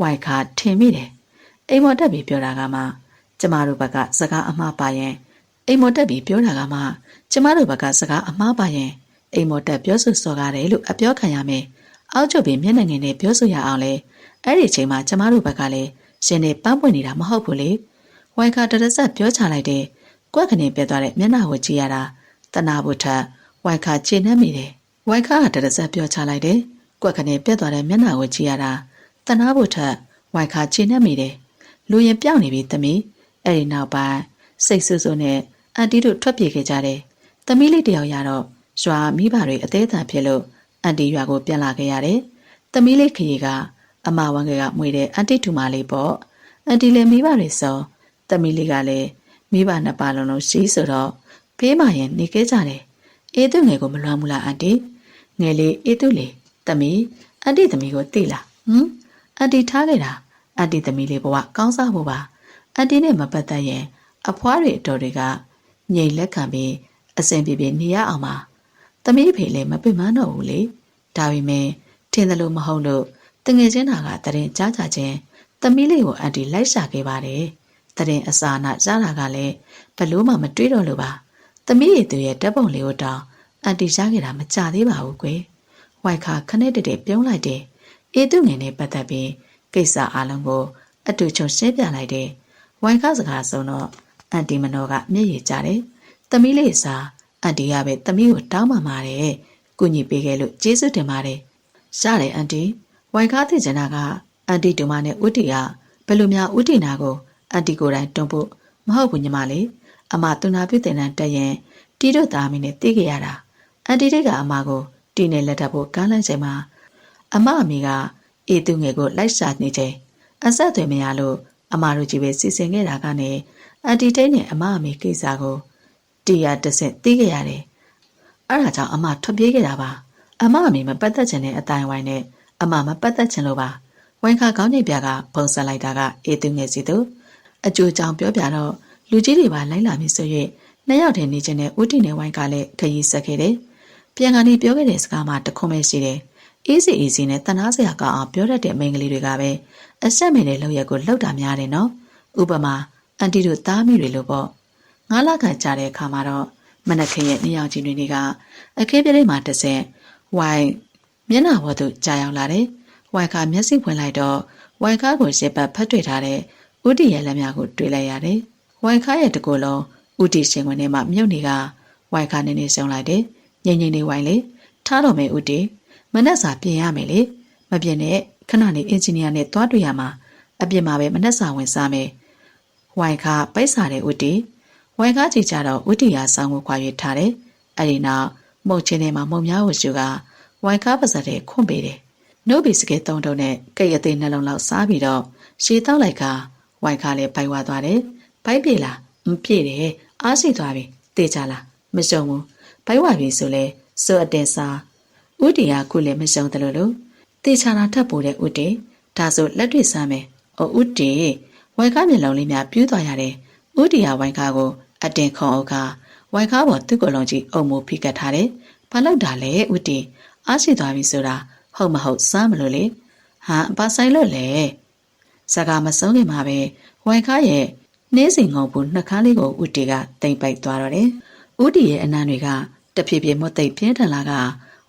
ဝိုင်ခါထင်မိတယ်အိမ်မော်တက်ပြီးပြောတာကမှကျမတို့ဘက်ကစကားအမှားပါရင်အိမ်မော်တက်ပြီးပြောတာကမှကျမတို့ဘက်ကစကားအမှားပါရင်အိမ်မော်တက်ပြောဆိုစော်ကားတယ်လို့အပြောခံရမယ်အောက်ချုပ်ပြီးမျက်နှာငယ်နဲ့ပြောဆိုရအောင်လေအဲ့ဒီအချိန်မှာကျမတို့ဘက်ကလည်းရှင်နေပန်းပွင့်နေတာမဟုတ်ဘူးလေဝိုင်ခါတရဆက်ပြောချလိုက်တယ်ကွက်ကနေပြသွားတဲ့မျက်နှာကိုကြည့်ရတာတနာဖို့ထက်ဝိုင်ခါခြေနှက်မိတယ်ဝိုင်ခါကတရဆက်ပြောချလိုက်တယ်ကွက်ကနေပြသွားတဲ့မျက်နှာကိုကြည့်ရတာတနာဖို့ထက်ဝိုင်ခါခြေနှက်မိတယ်လူရင်ပြောင်းနေပြီသမီးအဲ့ဒီနောက်ပိုင်းစိတ်ဆူဆူနဲ့အန်တီတို့ထွက်ပြေးခဲ့ကြတယ်သမီးလေးတယောက်ရတော့ရွာမိဘတွေအသေးအံဖြစ်လို့အန်တီရွာကိုပြန်လာခဲ့ရတယ်သမီးလေးခရီးကအမဝန်းကမွေတဲ့အန်တီထူမလေးပေါ့အန်တီလည်းမိဘတွေဆိုသမီးလေးကလည်းမိဘနှစ်ပါးလုံးရှိဆိုတော့ဖေးမရင်နေခဲ့ကြတယ်အေးသူငယ်ကိုမလွမ်းဘူးလားအန်တီငယ်လေးအေးသူလေးသမီးအန်တီသမီးကိုသိလားအန်တီထားခဲ့တာအန်တီသမီးလေးဘဝကောင်းစားဖို့ပါအန်တီနဲ့မပတ်သက်ရင်အဖွားတွေအတော်တွေကငြိမ်လက်ခံပြီးအစဉ်ပြေပြေနေရအောင်ပါသမီးဖေလည်းမပင်မတော့ဘူးလေဒါပေမဲ့ထင်တယ်လို့မဟုတ်လို့တငယ်ချင်းတာကတရင်ကြားကြချင်းသမီးလေးကိုအန်တီလိုက်ရှာခဲ့ပါတယ်တ တဲ့အစာနာကြားတာကလည်းဘလို့မှမတွေးတော့လို့ပါသမီးရည်သူရဲ့ဓာတ်ပုံလေးကိုတောင်အန်တီရခဲ့တာမကြသေးပါဘူးကွယ်ဝိုင်ခါခနဲ့တက်ပြုံးလိုက်တယ်အေသူငယ်နဲ့ပတ်သက်ပြီးကိစ္စအလုံးကိုအတူချုံရှင်းပြလိုက်တယ်ဝိုင်ခါစကားဆုံးတော့အန်တီမနောကမျက်ရည်ကျတယ်သမီးလေးစားအန်တီကပဲသမီးကိုတောင်းပန်ပါတယ်ကုညီပေးခဲ့လို့ကျေးဇူးတင်ပါတယ်ရတယ်အန်တီဝိုင်ခါသိချင်တာကအန်တီတို့မနဲ့ဥတီကဘယ်လိုများဥတီနာကိုအန်တီကိုယ်တိုင်တွန်းဖို့မဟုတ်ဘူးညီမလေးအမသူနာပြုတင်တန်းတက်ရင်တီတို့သားမင်းနဲ့သိခဲ့ရတာအန်တီတိတ်ကအမကိုတီနဲ့လက်ထပ်ဖို့ကမ်းလှမ်းချိန်မှာအမအမေကအေသူငယ်ကိုလိုက်ရှာနေချိန်အဆက်အသွယ်မရလို့အမတို့ကြီးပဲစီစဉ်ခဲ့တာကနေအန်တီတိတ်နဲ့အမအမေကိစ္စကိုတီရတဆင့်သိခဲ့ရတယ်အဲ့ဒါကြောင့်အမထွက်ပြေးခဲ့တာပါအမအမေမပတ်သက်ချင်တဲ့အတိုင်းဝိုင်းနဲ့အမမပတ်သက်ချင်လို့ပါဝိုင်ခါကောင်းကြီးပြကပုံဆက်လိုက်တာကအေသူငယ်စီသူအကျိုးကြောင့်ပြောပြတော့လူကြီးတွေပါလိုက်လာပြီဆို၍နှစ်ယောက်တည်းနေချင်းနဲ့ဦးတီနဲ့ဝိုင်ကလည်းခရီးဆက်ခဲ့တယ်ပြန်ကနေပြောခဲ့တဲ့စကားမှတခွန်းပဲရှိတယ်အေးစီနဲ့တနာစရာကောင်းအောင်ပြောတတ်တဲ့မိန်းကလေးတွေကပဲအဆက်မင်းတဲ့လောက်ရက်ကိုလောက်တာများတယ်နော်ဥပမာအန်တီတို့သားမိတွေလို့ပေါ့9လခန့်ကြာတဲ့အခါမှာတော့မနက်ခင်းရဲ့နှစ်ယောက်ချင်းတွေကအခင်းပြလေးမှာတစ်ဆင့်ဝိုင်မျက်နှာပေါ်သို့ကြာရောက်လာတယ်ဝိုင်ခါမျက်စိဖွင့်လိုက်တော့ဝိုင်ခါကိုရှစ်ပတ်ဖတ်တွေ့ထားတဲ့ဥတီရဲ့လက်များကိုတွေ့လိုက်ရတယ်ဝိုင်ခါရဲ့တကူလုံးဥတီရှင်ဝင်ထဲမှာမြုပ်နေကဝိုင်ခါနေဆုံးလိုက်တယ်ငိမ့်နေဝိုင်လေထားတော့မယ်ဥတီမနက်စာပြင်ရမယ်လေမပြင်နဲ့ခဏနေအင်ဂျင်နီယာနဲ့တွားတွေ့ရမှာအပြင်မှာပဲမနက်စာဝင်စားမယ်ဝိုင်ခါပိတ်စားတဲ့ဥတီဝိုင်ခါကြည့်ကြတော့ဥတီရာဆောင်းကိုခွာ၍ထားတယ်အဲ့ဒီနောက်မုတ်ချင်းထဲမှာမုံများကိုရှူကဝိုင်ခါပါစတဲ့ခွန့်ပေးတယ်နှုတ်ဘီစကေတုံးနဲ့ကိတ်အသေးနှလုံးလောက်စားပြီးတော့ရှည်တောက်လိုက်ကဝိုင်ခါလည်းပိုက်ဝါသွားတယ်ဘိုက်ပြေလားမပြေတယ်အားရှိသွားပြီတေချာလားမရှုံဘူးဘိုက်ဝါပြီဆိုလဲစောအတဲစားဥတီကခုလည်းမရှုံတယ်လို့တေချာတာထပ်ပို့တဲ့ဥတီဒါဆိုလက်တွေ့စားမယ်အိုဥတီဝိုင်ခါမျက်လုံးလေးများပြူးသွားရတယ်ဥတီကဝိုင်ခါကိုအတင်ခုံအုပ်ကဝိုင်ခါပေါ်သူ့ကိုယ်လုံးကြီးအုံမိုးဖိကတ်ထားတယ်ဘာလို့တာလဲဥတီအားရှိသွားပြီဆိုတာဟုတ်မဟုတ်စားမလို့လေဟာဘာဆိုင်လို့လဲစကားမဆုံးခင်မှာပဲဝိုင်ခါရဲ့နှင်းစင်ငုံဘူးနှခါလေးကိုဥတီကတိမ်ပိုက်သွားတော့တယ်ဥတီရဲ့အနံတွေကတဖြည်းဖြည်းမွတ်သိပ်ပြင်းထန်လာက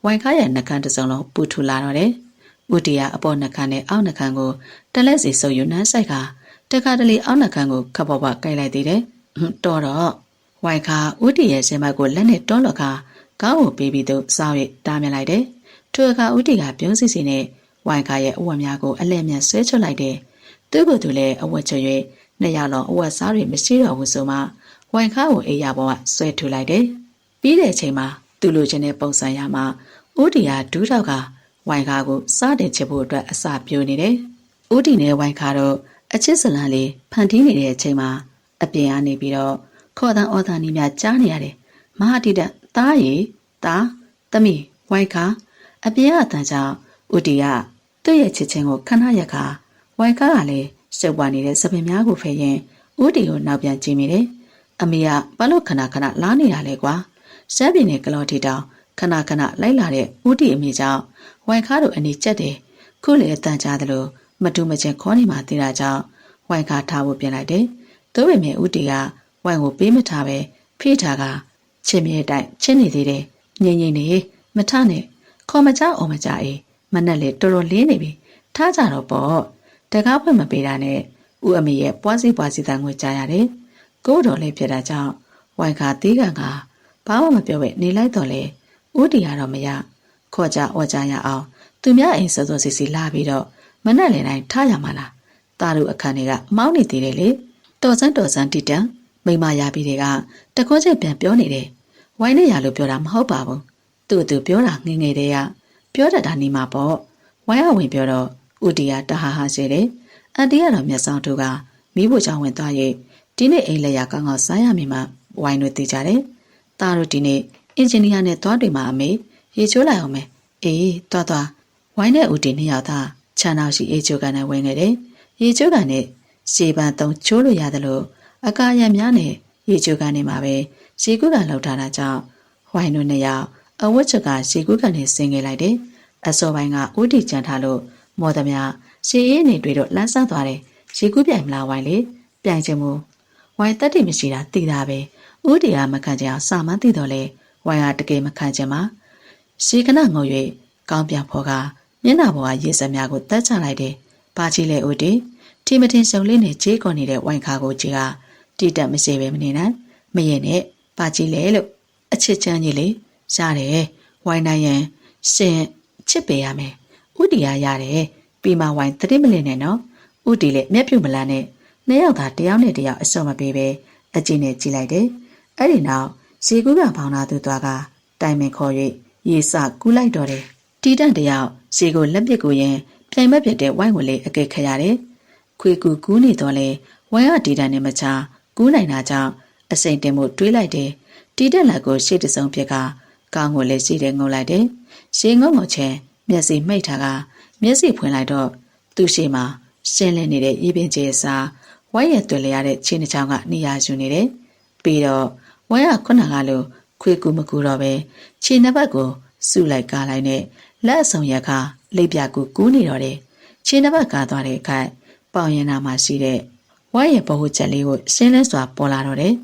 ဝိုင်ခါရဲ့နှကန်းတစ်စုံလုံးပူထူလာတော့တယ်ဥတီကအပေါ်နှကန်းနဲ့အောက်နှကန်းကိုတလက်စီဆုပ်ယူနှမ်းဆိုင်ကတခါတလေအောက်နှကန်းကိုခပ်ပေါ်ကိုက်လိုက်သေးတယ်တော်တော့ဝိုင်ခါဥတီရဲ့ရှင်မကိုလက်နဲ့တွန်းလော်ကကောင်းကိုပေးပြီးသူစောင်းရတားမြင်လိုက်တယ်ထိုအခါဥတီကပြုံးစီစီနဲ့ဝိုင်ခါရဲ့အဝတ်များကိုအလဲ့မြတ်ဆွဲချွတ်လိုက်တယ်သူ့ကိုယ်သူလည်းအဝတ်ချွတ်၍နှစ်ယောက်လုံးအဝတ်စားတွေမရှိတော့ဘူးဆိုမှဝိုင်ခါကိုအိယာပေါ်ကဆွဲထူလိုက်တယ်ပြီးတဲ့အချိန်မှာသူ့လိုချင်တဲ့ပုံစံရမှာဥတီကဒူးထောက်ကဝိုင်ခါကိုစားတင်ချစ်ဖို့အတွက်အစာပြိုနေတယ်ဥတီနဲ့ဝိုင်ခါတော့အချစ်စလန်လေးဖန်တီးနေတဲ့အချိန်မှာအပြင်ကနေပြီးတော့ခေါ်တန်းအော်သားနီးများကြားနေရတယ်မဟာတိတသားရီသားသမီးဝိုင်ခါအပြင်ကအတန်ကြောင့်ဥတီကသူ့ရဲ့ချစ်ချင်းကိုခဏရခါဝိုင်ခါကလည်းရှုပ်ပွားနေတဲ့စပင်များကိုဖယ်ရင်ဥတီကိုနောက်ပြန်ကြည့်မိတယ်အမေကဘာလို့ခဏလားနေတာလဲကွာရှမ်းပြည်နယ်ကလော်တီတောင်ခဏလိုက်လာတဲ့ဥတီအမေကြောင့်ဝိုင်ခါတို့အနေကျက်တယ်ခုလေအတန်ကြားသလိုမတူမချင်းခေါ်နေမှသိတာကြောင့်ဝိုင်ခါထားဖို့ပြင်လိုက်တယ်သို့ပေမဲ့ဥတီကဝိုင်ကိုပေးမထားပဲဖိထားကချင်းမြဲတိုက်ချင်းနေသေးတယ်ငိမ့်နေမထနဲ့ခေါ်မကြအောင်မကြအေးမနဲ့လေတော်တော်လေးနေပြီထားကြတော့ပေါ့တကားဖွင့်မပေးတာနဲ့ဦးအမေရဲ့ပွားစီတန်ငွေကြားရတယ်ကိုတော်လေးဖြစ်တာကြောင့်ဝိုင်ခါသေးကန်ကဘာမှမပြောပဲနေလိုက်တော့လေဦးတီကတော့မရခေါ်ကြအော်ကြရအောင်သူများအိမ်စောစီလာပြီးတော့မနဲ့လေတိုင်းထားရမှာလားတာတို့အခန်းတွေကမောင်းနေသေးတယ်လေတော်စန်းတီတန်မိမရပြီးတွေကတကောချက်ပြန်ပြောနေတယ်ဝိုင်းနဲ့ရလို့ပြောတာမဟုတ်ပါဘူးသူပြောတာငငယ်တဲ့ကပြောတတ်တာနေမှာပေါ့ဝိုင်းအဝင်ပြောတော့ဥတီကတဟာဟာရှိတယ်အန်တီကတော့မျက်စောင်းတို့ကမိဖို့ချောင်းဝင်သွားရဲ့ဒီနေ့အိမ်လက်ရကောင်းကောင်းစားရမိမှဝိုင်းတို့သိကြတယ်တာတို့ဒီနေ့အင်ဂျင်နီယာနဲ့သွားတွေ့မှာအမေရေချိုးလိုက်အောင်မယ်အေးသွားဝိုင်းနဲ့ဥတီနှစ်ယောက်သားခြံနောက်ရှိအေးချိုးကန်နဲ့ဝင်နေတယ်ရေချိုးကန်နဲ့ရှေးပန်းသုံးချိုးလို့ရတယ်လို့အကာရံများနဲ့ရေချိုးကန်နေမှာပဲရေကူးကန်လောက်ထားတာကြောင့်ဝိုင်းတို့နှစ်ယောက်အဝတ်ချက်ကရေကူးကန်နဲ့ဆင်းခဲ့လိုက်တယ်အစောပိုင်းကဥတီကြံထားလို့မော်သမားရှေးအေးနေတွေ့တော့လမ်းဆန်းသွားတယ်ရေကူးပြိုင်မလားဝိုင်းလေ ပြိုင်ချင်မှုဝိုင်တက်တိမရှိတာသိတာပဲဦးတီကမခံချင်အောင်စာမန်းသိတော့လေဝိုင်ကတကယ်မခံချင်မှာရှေခဏငုံ၍ကောင်းပြန်ဖော်ကမျက်နှာပေါ်ကရေစက်များကိုတက်ချလိုက်တယ်ပါချီလေဦးတီတီမတင်စုံလေးနဲ့ကြေးကုန်နေတဲ့ဝိုင်ခါကိုကြီးကတိတက်မရှိပဲမနေနိုင်မရင်နဲ့ပါချီလေလို့အချစ်ချမ်းကြီးလေရတယ်ဝိုင်နိုင်ရင်ရှင်ချစ်ပေရမယ်ဦးတီကရတယ်ပြီးမှဝိုင်တတိမလင်းနဲ့နော်ဦးတီလည်းမျက်ပြုတ်မလန်းနဲ့နှစ်ယောက်သာတယောက်နဲ့တယောက်အစုံမပေးပဲအကျဉ်းနဲ့ကြည့်လိုက်တယ်အဲ့ဒီနောက်ဇေကူးကဖောင်းလာသူသွားကတိုင်ပင်ခေါ်၍ရေစကူးလိုက်တော့တယ်တီတန့်တယောက်ဇေကိုလက်ပစ်ကိုရင်ပြိုင်မက်ပြတဲ့ဝိုင်းကိုလေအကဲခတ်ရတယ်ခွေကူးနေတော့လေဝိုင်းကတီတန့်နဲ့မချကူးနိုင်တာကြောင့်အစိမ့်တင်မှုတွေးလိုက်တယ်တီတန့်လက်ကိုရှေ့တစုံပြက်ကကောင်းကိုလေစီးတယ်ငုံလိုက်တယ်ရှေငုံငုံချင်းမျက်စိမှိတ်ထားကမျက်စိဖွင့်လိုက်တော့သူ့ရှေ့မှာရှင်းလင်းနေတဲ့ရေပင်ကျဲစားဝိုင်းရဲ့တွေ့လျရတဲ့ချင်းတစ်ချောင်းကနေရာယူနေတယ်ပြီးတော့ဝိုင်းကခုနကလိုခွေကူမကူတော့ပဲခြေနှစ်ဘက်ကိုစုလိုက်ကားလိုက်နဲ့လက်အစုံရက်ကလိပ်ပြကူးနေတော့တယ်ခြေနှစ်ဘက်ကားသွားတဲ့အခါပေါင်ရင်နာမှာရှိတဲ့ဝိုင်းရဲ့ဘဟုချက်လေးကိုရှင်းလင်းစွာပေါ်လာတော့တယ်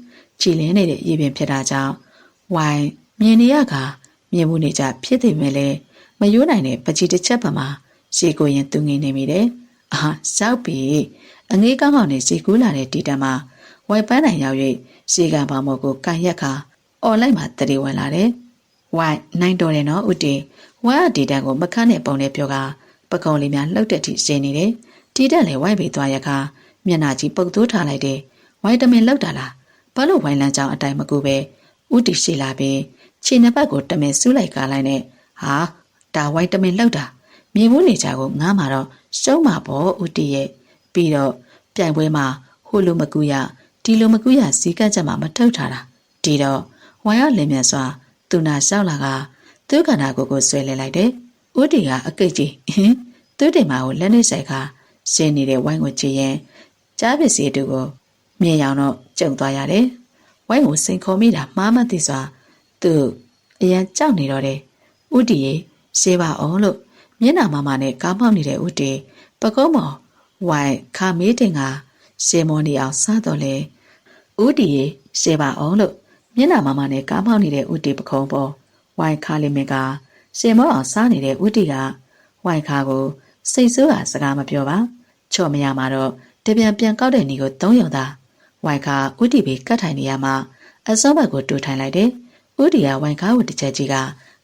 ကြည်လင်းနေတဲ့ရေပင်ဖြစ်တာကြောင့်ဝိုင်းမြင်နေရကမြင်မှုနေကြဖြစ်နေမယ်လေမယိုးနိုင်တဲ့ပကြီးတစ်ချက်ပမာရှေကိုရင်သူငိမ့်နေမိတယ်အာစောက်ပြီအငေးကောင်းကောင်းနဲ့ရှေကူးလာတဲ့တီတန်မှာဝိုင်ပန်းနိုင်ရောက်၍ရှေကပေါမော်ကိုကန်ရက်ခါအော်လိုက်မှတရေဝင်လာတယ်ဝိုင်နိုင်တော်တယ်နော်ဦးတီဝိုင်အတီတန်ကိုမခန့်နဲ့ပုံနဲ့ပြောကပကုံလေးများလှုပ်တဲ့ထိရှင်းနေတယ်တီတန်လည်းဝိုင်ပြီးသွားရက်ခါမျက်နှာကြီးပုတ်သိုးထားလိုက်တယ်ဝိုင်တမင်လှုပ်တာလားဘာလို့ဝိုင်လန်းချောင်းအတိုင်းမကူပဲဦးတီရှိလာပြီးခြေနှစ်ပတ်ကိုတမင်စူးလိုက်ကားလိုက်နဲ့ဟာဒါဝိုင်တမင်လှုပ်တာမြေမိုးနေကြကိုငားမှာတော့ရှုံးမှာပေါ့ဦးတီရဲ့ပြီးတော့ပြိုင်ပွဲမှာဟိုလိုမကူရဒီလိုမကူရစီကတ်ချက်မှာမထုတ်ထားတာဒီတော့ဝိုင်ရလင်းမြတ်စွာသူနာလျှောက်လာကသူ့ခန္ဓာကိုယ်ကိုဆွဲလဲလိုက်တယ်ဦးတီကအကိတ်ကြီးသူ့တင်မာကိုလက်နဲ့ဆိုင်ကရှင်းနေတဲ့ဝိုင်းကိုကြည့်ရင်ကြားပစ္စည်းတူကိုမြင်ရောင်တော့ကြုံသွားရတယ်ဝိုင်းကိုစိန်ခေါ်မိတာမှားမှသိစွာသူအရန်ကြောက်နေတော့တယ်ဦးတီရေရှေးပါအောင်လို့မျက်နှာမမနဲ့ကားမောက်နေတဲ့ဦးတီပကုံးမော်ဝိုင်ခါမေးတင်ကရှေမော်နေအောင်စားတော့လေဦးတီရေရှေးပါအောင်လို့မျက်နှာမမနဲ့ကားမောက်နေတဲ့ဦးတီပကုံးပေါ်ဝိုင်ခါလေးမင်ကရှေမော်အောင်စားနေတဲ့ဦးတီကဝိုင်ခါကိုစိတ်ဆိုးတာစကားမပြောပါချော့မရမှာတော့တပြန်ကောက်တဲ့နေကို3ရုံသာဝိုင်ခါဦးတီဘေးကတ်ထိုင်နေရမှာအစောဘက်ကိုတူထိုင်လိုက်တယ်ဦးတီကဝိုင်ခါကိုတစ်ချက်ကြီးက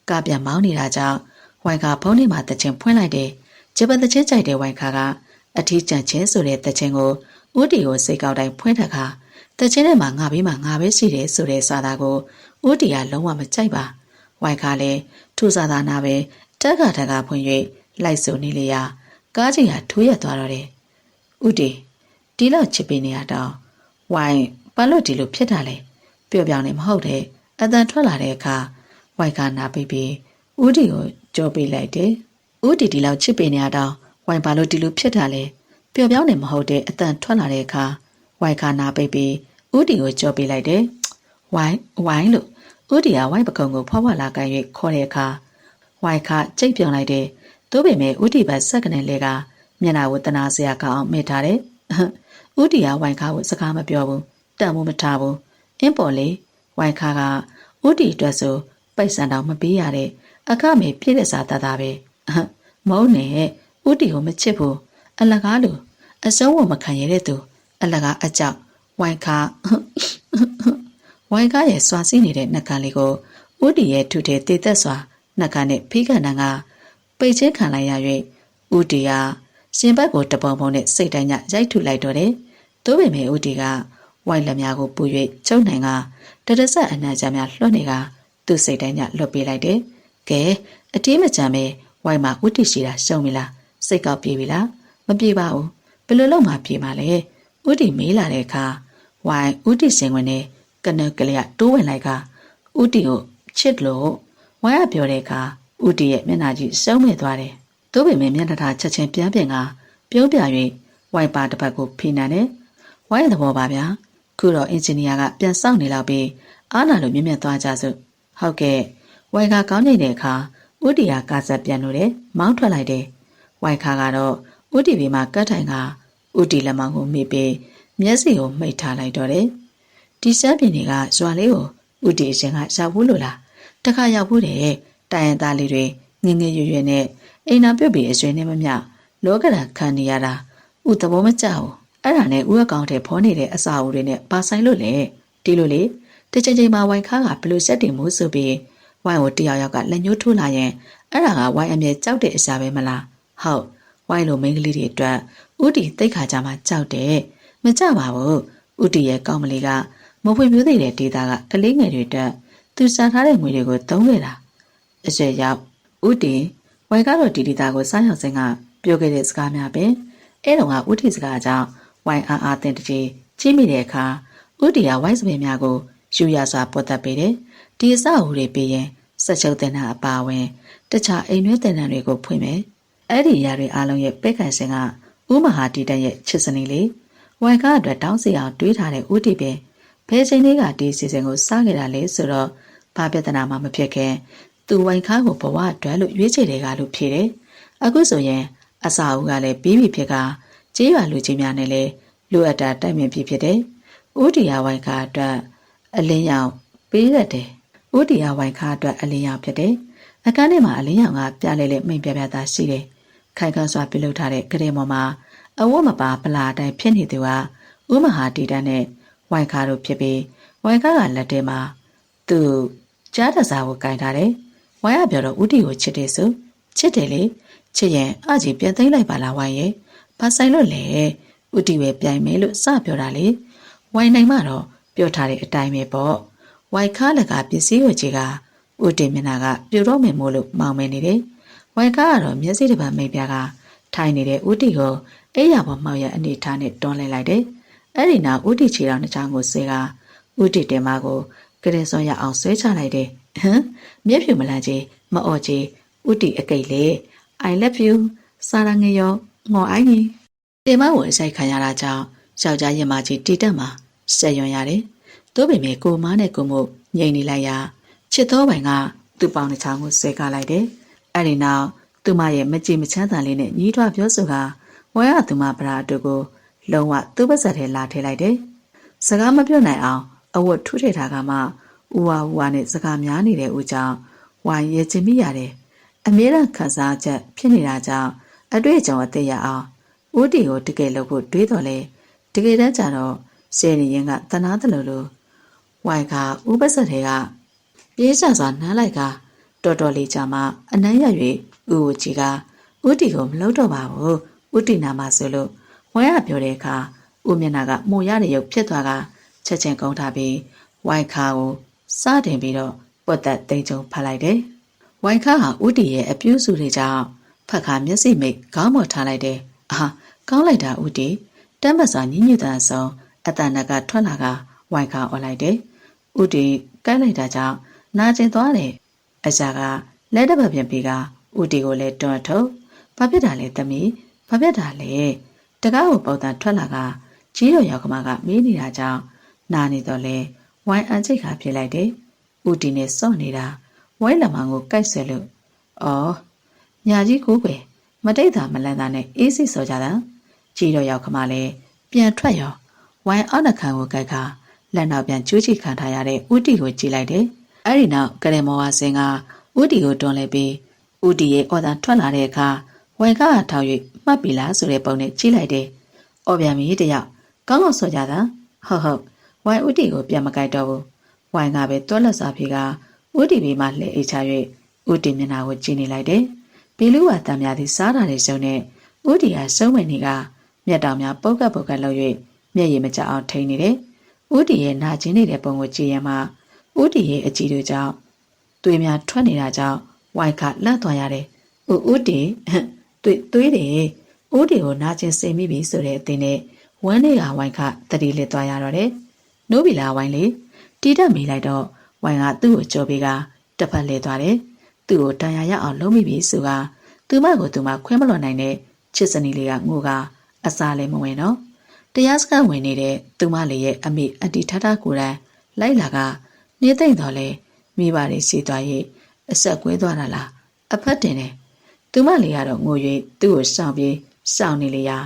ကားပြန်မောင်းနေတာကြောင့်ဝိုင်ခါဖုံးထဲမှာတချင်ဖွင့်လိုက်တယ်ဂျပန်တချင်ကြိုက်တဲ့ဝိုင်ခါကအထီးကျန်ချင်းဆိုတဲ့တချင်ကိုဦးတီကိုစိတ်ကောက်တိုင်းဖွင့်ထခါတချင်ထဲမှာငါဘေးမှာငါပဲရှိတယ်ဆိုတဲ့စာသားကိုဦးတီကလုံးဝမကြိုက်ပါဝိုင်ခါလည်းထူစာသားနာပဲတက်ကဖွင့်၍လိုက်စုံနေလေရာကားကြီးဟာထိုးရက်သွားတော့တယ်ဦးတီဒီလောက်ချစ်ပေးနေရတော့ဝိုင်ဘာလို့ဒီလိုဖြစ်တာလဲပျော့ပြောင်းနေမဟုတ်တဲ့အတန်ထွက်လာတဲ့အခါဝိုင်ခါနာပြီးဦးတီကိုကြောပေးလိုက်တယ်ဦးတီဒီလောက်ချစ်ပေးနေရတော့ဝိုင်ဘာလို့ဒီလိုဖြစ်တာလဲပျော့ပြောင်းနေမဟုတ်တဲ့အတန်ထွက်လာတဲ့အခါဝိုင်ခါနာပြီးဦးတီကိုကြောပေးလိုက်တယ်ဝိုင်လို့ဦးတီကဝိုင်ပကုံကိုဖွားဖွားလာကန်၍ခေါ်တဲ့အခါဝိုင်ခါကြိတ်ပြောင်းလိုက်တယ်သို့ပေမဲ့ဦးတီဘက်ဆက်ကနေလဲကမျက်နှာကိုတနာစရာကောင်းအောင်မိထားတယ်ဦးတီကဝိုင်ခါကိုစကားမပြောဘူးတန်မိုးမထားဘူးအင်းပေါ်လေဝိုင်ခါကဦးတီအတွက်ဆိုပိတ်စံတောင်မပေးရတဲ့အခမေပြည့်တဲ့စားတသားပဲမုန်းနဲ့ဦးတီကိုမချစ်ဘူးအလကားလို့အစုံးဝမခံရတဲ့သူအလကားအကြောက်ဝိုင်ခါရဲ့စွာစီးနေတဲ့နှက်ကန်လေးကိုဦးတီရဲ့ထုထဲတည်သက်စွာနှက်ကန်နဲ့ဖိကန်တန်းကပိတ်ချင်းခံလိုက်ရ၍ဦးတီကရှင်ဘက်ကိုတပုံပုံနဲ့စိတ်တိုင်းညရိုက်ထုလိုက်တော့တယ်သို့ပေမဲ့ဦးတီကဝိုင်လက်များကိုပူ၍ကျုံနိုင်ကတဆက်အနှံ့ကြများလွှတ်နေကသူ့စိတ်တိုင်းညလွတ်ပေးလိုက်တယ်ကဲအတေးမကြမ်းပဲဝိုင်မှာဦးတီရှိတာရှုံပြီလားစိတ်ကောက်ပြေးပြီလားမပြေးပါဘူးဘယ်လိုလုပ်မှပြေးမှာလဲဦးတီမေးလာတဲ့အခါဝိုင်ဦးတီစင်ဝင်နဲ့ကနကလေးကတိုးဝင်လိုက်ကဦးတီကိုချစ်လို့ဝိုင်ကပြောတဲ့အခါဦးတီရဲ့မျက်နှာကြီးစုံမဲ့သွားတယ်သို့ပေမဲ့မျက်နှာထားချက်ချင်းပြန်ကပြုံးပြ၍ဝိုင်ပါတစ်ပတ်ကိုဖိနန်တယ်ဝိုင်သဘောပါဗျာခုတော့အင်ဂျင်နီယာကပြန်စောင့်နေလောက်ပြီးအားနာလို့မြင့်သွားကြစို့ဟုတ်ကဲ့ဝိုင်ခါကောင်းနေတဲ့အခါဦးတီကကားဆက်ပြန်လို့တယ်မောင်းထွက်လိုက်တယ်ဝိုင်ခါကတော့ဦးတီဘေးမှာကတ်ထိုင်ကဦးတီလက်မောင်းကိုမိပြီး မျက်စိကိုမိတ်ထားလိုက်တော့တယ်ဒီစမ်းပြင်တွေကဇွာလေးကိုဥတီအရှင်ကရောက်ဘူးလို့လားတခါရောက်ဘူးတဲ့တိုင်ရသားလေးတွေငငယ်ရွရွနဲ့အိမ်နာပြုတ်ပြီးအရွယ်နဲ့မမျှလောကဓာတ်ခံနေရတာဥသဘောမကျဘူးအဲ့ဒါနဲ့ဥအကောင်တဲ့ဖောနေတဲ့အစာအုပ်တွေနဲ့ပါဆိုင်လို့လေဒီလိုလေတချိန်ချိန်မှာဝိုင်ခါကဘလို့ဆက်တင်မှုဆိုပြီးဝိုင်ကိုတယောက်ကလက်ညှိုးထိုးလာရင်အဲ့ဒါကဝိုင်အမြဲကြောက်တဲ့အစာပဲမလားဟုတ်ဝိုင်လိုမိန်းကလေးတွေအတွက်ဥတီတိတ်ခါကြမှာကြောက်တယ်မကြပါဘူးဥတီရဲ့ကောင်းမလေးကမဖွင့်ပြသေးတဲ့ဒေတာကကလေးငယ်တွေအတွက်သူစားထားတဲ့ငွေတွေကိုသုံးခဲ့တာအရွယ်ရောက်ဥတီဝိုင်ကတော့ဒီဒေတာကိုစားရောက်စဉ်ကပြောခဲ့တဲ့စကားများပဲအဲ့တော့ကဥတီစကားကြောင့်ဝိုင်အားတင်တကြီးကြီးမိတဲ့အခါဥတီကဝိုင်စပင်များကိုယူရစွာပေါ်သက်ပေးတယ်ဒီအစအုပ်တွေပြီးရင်ဆက်ချုပ်တင်တာအပါဝင်တခြားအိမ်တွင်းတင်တန်တွေကိုဖွင့်မယ်အဲ့ဒီຢာတွေအားလုံးရဲ့ပဲ့ကန်စင်ကဥမဟာတီတရဲ့ချစ်စနီလေးဝိုင်ကအတွက်တောင်းစီအောင်တွေးထားတဲ့ဥတီပင်ဘယ်ချိန်လေးကဒီစီစဉ်ကိုစားခဲ့တာလဲဆိုတော့ဘာပြဿနာမှမဖြစ်ခင်သူဝိုင်ခါကိုဘဝအတွက်လို့ရွေးချယ်တဲ့ကလို့ဖြေတယ်အခုဆိုရင်အစာအုပ်ကလည်းပြီးပြီဖြစ်ကကြေးရွာလူကြီးများနဲ့လည်းလူအပ်တာတိုက်မြင်ဖြစ်တယ်ဥတီယာဝိုင်ခါအတွက်အလင်းရောင်ပေးရတယ်ဥတီယာဝိုင်ခါအတွက်အလင်းရောင်ဖြစ်တယ်အခန်းထဲမှာအလင်းရောင်ကပြလဲလဲမိန်ပြပြသားရှိတယ်ခိုင်ခန့်စွာပြုလုပ်ထားတဲ့ကလေးမော်မှာအဝတ်မပါပလာတိုင်းဖြစ်နေသူကဥမဟာတီတန်းနဲ့ဝိုင်ခါတို့ဖြစ်ပြီးဝိုင်ခါကလက်ထဲမှာသူကြားတစားကိုကင်ထားတယ်ဝိုင်ကပြောတော့ဥတီကိုချစ်တယ်ဆိုချစ်တယ်လေချစ်ရင်အကြီးပြန်သိမ့်လိုက်ပါလားဝိုင်ရဲ့ဘာဆိုင်လို့လဲဥတီပဲပြိုင်မယ်လို့စပြောတာလေဝိုင်နိုင်မှတော့ပြောထားတဲ့အတိုင်းပဲပေါ့ဝိုင်ခါလကပစ္စည်းကိုကြီးကဥတီမျက်နှာကပြိုတော့မယ်မို့လို့မောင်းမဲနေတယ်ဝိုင်ခါကတော့မျက်စိတစ်ပတ်မိတ်ပြားကထိုင်နေတဲ့ဥတီကိုအိယာပေါ်မှောက်ရအနေထားနဲ့တွန်းလှည့်လိုက်တယ်အဲ့ဒီနောက်ဥတီခြေတော်နှစ်ချောင်းကိုဆွဲကဥတီတင်မကိုကရင်စွန်ရအောင်ဆွဲချလိုက်တယ်ဟမ်မျက်ဖြူမလန့်ကြီးမအော်ကြီးဥတီအကိတ်လေ I love you စာရငရောငေါ်အိုင်းကြီးတင်မကိုအဆိုင်ခံရတာကြောင့်ယောက်ျားရင်မကြီးတီတက်မှာဆက်ရွံရတယ်။သို့ပေမဲ့ကိုမားနဲ့ကိုမို့ငြိမ်နေလိုက်ရာချစ်တော်ပိုင်ကသူ့ပေါင်တစ်ချောင်းကိုဆွဲကားလိုက်တယ်။အဲ့ဒီနောက်သူမရဲ့မကြည်မချမ်းသာလေးနဲ့ညီးထွားပြောဆိုကဝဲရသူမပရာတို့ကိုလုံးဝသူ့ပါဇက်ထဲလာထည့်လိုက်တယ်။စကားမပြောနိုင်အောင်အဝတ်ထူးထည့်ထားကမှဥဝဝါနဲ့စကားများနေတဲ့ဦးကြောင့်ဝိုင်းရဲချင်မိရတယ်။အမြဲတမ်းခန်းစားချက်ဖြစ်နေတာကြောင့်အတွေ့အကြုံအသေးရအောင်ဦးတီကိုတကယ်လို့ဖို့တွေးတော်လဲတကယ်တမ်းကျတော့ဆယ်နေရင်ကတနာတယ်လို့ဝိုင်ကဥပစက်တွေကပြေးဆစွာနမ်းလိုက်ကတော်တော်လေးကြာမှအနမ်းရ၍ဥကိုကြီးကဥတီကိုမလုပ်တော့ပါဘူးဥတီနာမဆိုလို့ဝိုင်ကပြောတဲ့အခါဥမျက်နှာကမှုရတဲ့ရုပ်ဖြစ်သွားကချက်ချင်းကုန်းထားပြီးဝိုင်ခါကိုစတင်ပြီးတော့ပွတ်သက်သိမ်းကျုံဖတ်လိုက်တယ်ဝိုင်ခါဟာဥတီရဲ့အပြူးစုတွေကြောင့်ဖက်ခါမျက်စိမိတ်ခေါင်းပေါ်ထားလိုက်တယ်အာကောင်းလိုက်တာဥတီတမ်းပတ်စွာညှဉ်းညူတဲ့အစုံအတန်ကထွက်လာကဝိုင်ခါអော်လိုက်တယ်ဥတီကဲလိုက်တာကြောင့်နာကျင်သွားတယ်အစာကလက်တစ်ပတ်ပြန်ပြီးကဥတီကိုလည်းတွန်းထုတ်ဘာဖြစ်တာလဲသမီးဘာဖြစ်တာလဲတကားကိုပေါတန်ထွက်လာကကြီးတော်ရောက်ကမကမေးနေတာကြောင့်နာနေတော့လဲဝိုင်အန်ချိတ်ခါပြစ်လိုက်တယ်ဥတီနဲ့စော့နေတာဝိုင်းလမန်ကိုကိုက်ဆွဲလို့အော်ညာကြီးကိုကွယ်မတိတ်တာမလန့်တာနဲ့အေးစိစောကြတာကြီးတော်ရောက်ခမလည်းပြန်ထွက်ရောဝိုင်းအောက်နှခမ်းကိုကိုက်ကလက်နောက်ပြန်ကျူးချီခံထားရတဲ့ဥတီကိုကြည့်လိုက်တယ်အဲ့ဒီနောက်ကရမောဝါစင်ကဥတီကိုတွန်းလဲပြီးဥတီရဲ့အော်တန်ထွက်လာတဲ့အခါဝိုင်ကထောက်၍မှတ်ပြီလားဆိုတဲ့ပုံနဲ့ကြည့်လိုက်တယ်အော်ပြန်ပြီတယောက်ကောင်းကောင်းစောကြတာဟုတ်ဝိုင်ဥတီကိုပြန်မကိုက်တော့ဘူးဝိုင်ကပဲတွန်းလက်စာပြေကဥတီဘေးမှာလှည့်အိတ်ချ၍ဥတီမျက်နှာကိုကြည့်နေလိုက်တယ်ဘီလူဝါတံများသည်စားတာတွေစုံနဲ့ဥတီဟာစုံမနေကမျက်တောင်များပုတ်ကပ်လုပ်၍မျက်ရည်မကျအောင်ထိန်နေတယ်ဥတီရဲ့နာကျင်နေတဲ့ပုံကိုကြည့်ရမှာဥတီရဲ့အကြည့်တို့ကြောင့်သွေးများထွက်နေတာကြောင့်ဝိုင်ကလန့်သွားရတယ်ဥတီသွေးတယ်ဥတီကိုနာကျင်စိတ်မိပြီဆိုတဲ့အသင်းနဲ့ဝမ်းတွေကဝိုင်ကတတိလစ်သွားရတော့တယ်နိုးပြီလားဝိုင်လေးတီးတက်မိလိုက်တော့ဝိုင်ကသူ့ကိုကြော်ပြီးကတစ်ဖက်လဲသွားတယ်သူ့ကိုတန်ရာရအောင်လုံးမိပြီဆိုကသူမကိုသူမခွဲမလွန်နိုင်တဲ့ချစ်စနီလေးကငိုကအစားလည်းမဝင်တော့တရားစခန်းဝင်နေတဲ့သူမလေးရဲ့အမေအတီထထကိုယ်တိုင်လိုက်လာကနေသိမ့်တော့လဲမိဘတွေစီသွား၍အဆက်ကွဲသွားတာလားအဖက်တင်တယ်သူမလေးကတော့ငို၍သူ့ကိုစောင့်ပြီးစောင့်နေလေရာ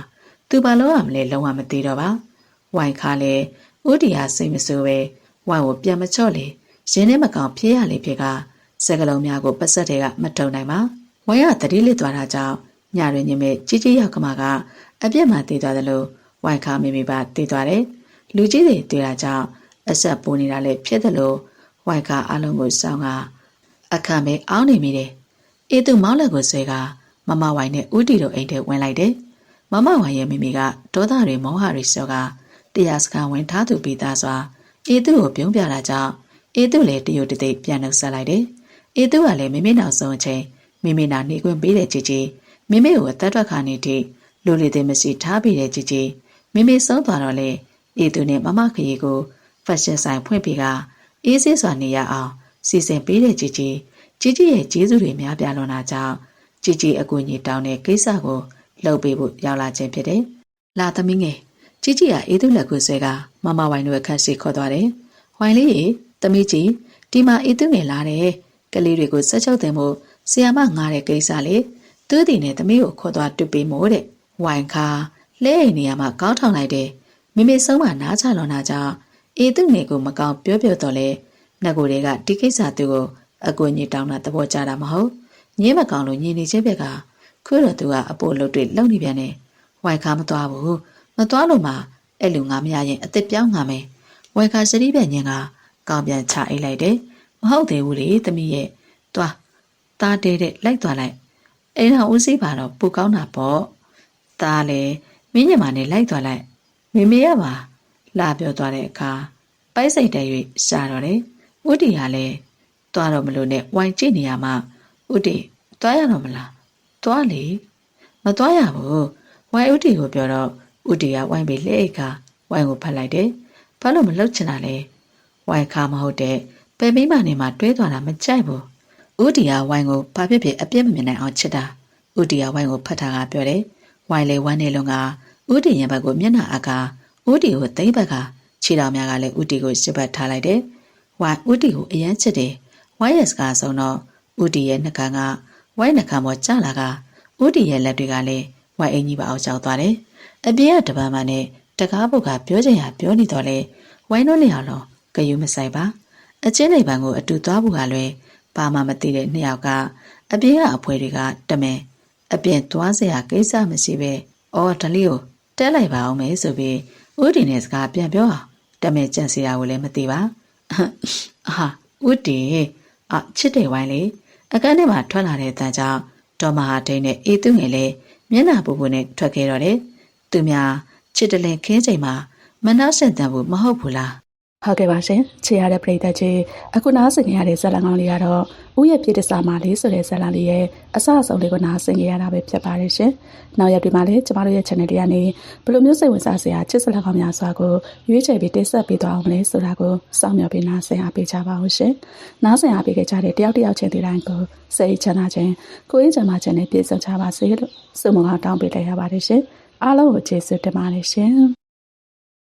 သူဘာလို့ရမလဲလုံးဝမသိတော့ပါ ဝိုင်ခါလေဥတီဟာစိတ်မဆိုးပဲဝိုင်ကိုပြန်မချော့လေရင်းနဲ့မကောင်ဖြေးရလေဖြစ်ကစကလုံးများကိုပတ်ဆက်တွေကမတုံနိုင်ပါဝိုင်ကတတိလစ်သွားတာကြောင့်ညရင်းညမဲ့ကြီးကြီးရောက်ကမကအပြစ်မှတည်သွားတယ်လို့ဝိုင်ခါမိမိပါတည်သွားတယ်လူကြီးတွေတွေ့တာကြောင့်အဆက်ပိုးနေတာလည်းဖြစ်တယ်လို့ဝိုင်ခါအလုံးကိုစောင်းကအခမ်းပဲအောင်းနေမိတယ်အေးသူမောင်းလက်ကိုဆွဲကမမဝိုင်နဲ့ဥတီတို့အိမ်ထဲဝင်လိုက်တယ်မမဝိုင်ရဲ့မိမိကဒေါသတွေမောဟတွေစောကတရားစခန်းဝင်ထားသူပြီးသားစွာအေးသူကိုပြုံးပြတာကြောင့်အေးသူလည်းတရုတ်တိတ်ပြန်နှုတ်ဆက်လိုက်တယ်အေးသူကလည်းမိမိနောက်ဆုံးအချိန်မိမိနာနေခွင့်ပေးတဲ့ជីជីမိမိကိုအသက်ထွက်ခါနေတိလူလီသိမရှိထားပြီးတဲ့ជីជីမိမိဆုံးသွားတော့လေအေးသူနဲ့မမခရီကိုဖက်ရှင်ဆိုင်ဖွင့်ပြီးကအေးဆေးစွာနေရအောင်စီစဉ်ပေးတဲ့ជីជីရဲ့ကျေးဇူးတွေများပြားလွန်တာကြောင့်ជីជីအကူအညီတောင်းတဲ့ကိစ္စကိုလှုပ်ပေးဖို့ရောက်လာခြင်းဖြစ်တယ်။လာသမီးငယ်ជីជីကအေးသူလက်ကိုဆွဲကမမဝိုင်တို့အခန်းရှိခေါ်သွားတယ်။ဝိုင်လေးရေသမီးကြီးဒီမှာအေးသူငယ်လာတယ်။ကလေးတွေကိုဆက်ချုပ်တင်ဖို့ဆီယာမငားတဲ့ကိစ္စလေသူ့တည်နဲ့သမီးကိုခေါ်သွားတွေ့ပေးမို့တဲ့။ဝိုင်ခါလဲအိမ်နေရာမှာကောင်းထောင်လိုက်တယ်။မိမိဆုံးမနားချလွန်တာကြောင့်အေးသူငယ်ကိုမကောင်းပြောတော့လေနှက်ကိုတွေကဒီကိစ္စသူကိုအကူအညီတောင်းတာသဘောကျတာမဟုတ်ညင်းမကောင်းလို့ညင်နေခြင်းပဲကခွေးတော်သူကအပို့လှုပ်တွေလှုပ်နေပြန်တယ်ဝိုင်ခါမသွားဘူးမသွားလို့မှအဲ့လူငါမရရင်အစ်စ်ပြောင်းငါမယ်ဝိုင်ခါစရီးပဲညင်ကကောင်းပြန်ချအိတ်လိုက်တယ်မဟုတ်သေးဘူးလေသမီးရဲ့သွားသားတဲတဲ့လိုက်သွားလိုက်အိမ်တော်ဦးစီးပါတော့ပူကောင်းတာပေါ့သားလေမင်းညမနဲ့လိုက်သွားလိုက်မေမေရပါလာပြောသွားတဲ့အခါပိုက်စိတ်တဲ၍ရှာတော့တယ်ဥတီကလည်းသွားတော့မလို့နဲ့ဝိုင်ကြည့်နေရမှဥတီသွားရတော့မလားသွားလေမသွားရဘူးဝိုင်ဥတီကိုပြောတော့ဥတီကဝိုင်ပြီးလက်အိတ်ကဝိုင်ကိုဖတ်လိုက်တယ်ဘာလို့မလှုပ်ချင်တာလဲဝိုင်ခါမဟုတ်တဲ့ပဲမိမနေမှာတွဲသွားတာမကြိုက်ဘူးဥတီကဝိုင်ကိုဘာဖြစ်ဖြစ်အပြစ်မမြင်နိုင်အောင်ချစ်တာဥတီကဝိုင်ကိုဖတ်တာကပြောတယ်ဝိုင်လေဝမ်းနေလုံးကဥတီရင်ဘက်ကိုမျက်နှာအကာဥတီကိုသိမ့်ဘက်ကခြေတော်များကလည်းဥတီကိုစစ်ပတ်ထားလိုက်တယ်ဝိုင်ဥတီကိုအယမ်းချစ်တယ်ဝိုင်ရဲ့စကားဆုံးတော့ဥတီရဲ့နှကန်းကဝိုင်နှကန်းပေါ်ကျလာကဥတီရဲ့လက်တွေကလည်းဝိုင်အင်ကြီးပါအောင်ကြောက်သွားတယ်အပြင်ကတပန်းမနဲ့တကားပုတ်ကပြောချင်ရပြောနေတော့လေဝိုင်တို့လျော်လုံးဂယုမဆိုင်ပါအချင်းလိပ်ပန်းကိုအတူသွားဖို့ကလည်းဘာမှမသိတဲ့နှစ်ယောက်ကအပြင်ကအဖွဲတွေကတမင်အပြင်သွားเสียကိစ္စမရှိပဲအော်ဒလီကိုတဲလိုက်ပါအောင်မယ်ဆိုပြီးဥတီနဲ့စကားပြန်ပြောအောင်တမင်ကြံစီတာကိုလည်းမသိပါဟာဥတီချစ်တယ်ဝိုင်းလေအခန်းထဲမှာထွက်လာတဲ့တန်ကြောင့်ဒေါ်မဟာဒိန်းနဲ့အေးသူငယ်လေးမျက်နှာပူပူနဲ့ထွက်ခဲ့တော့တယ်သူများချစ်တလင်ခင်းချိန်မှာမနှောက်ဆင့်တန်ဘူးမဟုတ်ဘူးလားဟုတ်ကဲ့ပါရှင်ချေရတဲ့ပရိသတ်ကြီးအခုနားဆင်ရတဲ့ဇာတ်လမ်းကောင်းလေးကတော့ဥရဲ့ပြည်တစာမာလေးဆိုတဲ့ဇာတ်လမ်းလေးရဲ့အစအဆုံးလေးကိုနားဆင်ရတာပဲဖြစ်ပါတယ်ရှင်နောက်ရက်တွေမှာလည်းကျမတို့ရဲ့ channel လေးကနေဘယ်လိုမျိုးစိတ်ဝင်စားစရာချစ်ဇာတ်လမ်းကောင်းများစွာကိုရွေးချယ်ပြီးတင်ဆက်ပေးသွားအောင်လဲဆိုတာကိုစောင့်မျှော်ပြီးနားဆင်အားပေးကြပါဦးရှင်နားဆင်အားပေးကြတဲ့တယောက်တစ်ယောက်ချင်းဒီတိုင်းကိုစိတ်ချမ်းသာခြင်းကိုယ်ရေးချမ်းသာခြင်းနဲ့ပြည့်စုံကြပါစေလို့ဆုမွန်ကောင်းတောင်းပေးလိုက်ရပါတယ်ရှင်အားလုံးကိုကျေးဇူးတင်ပါတယ်ရှင်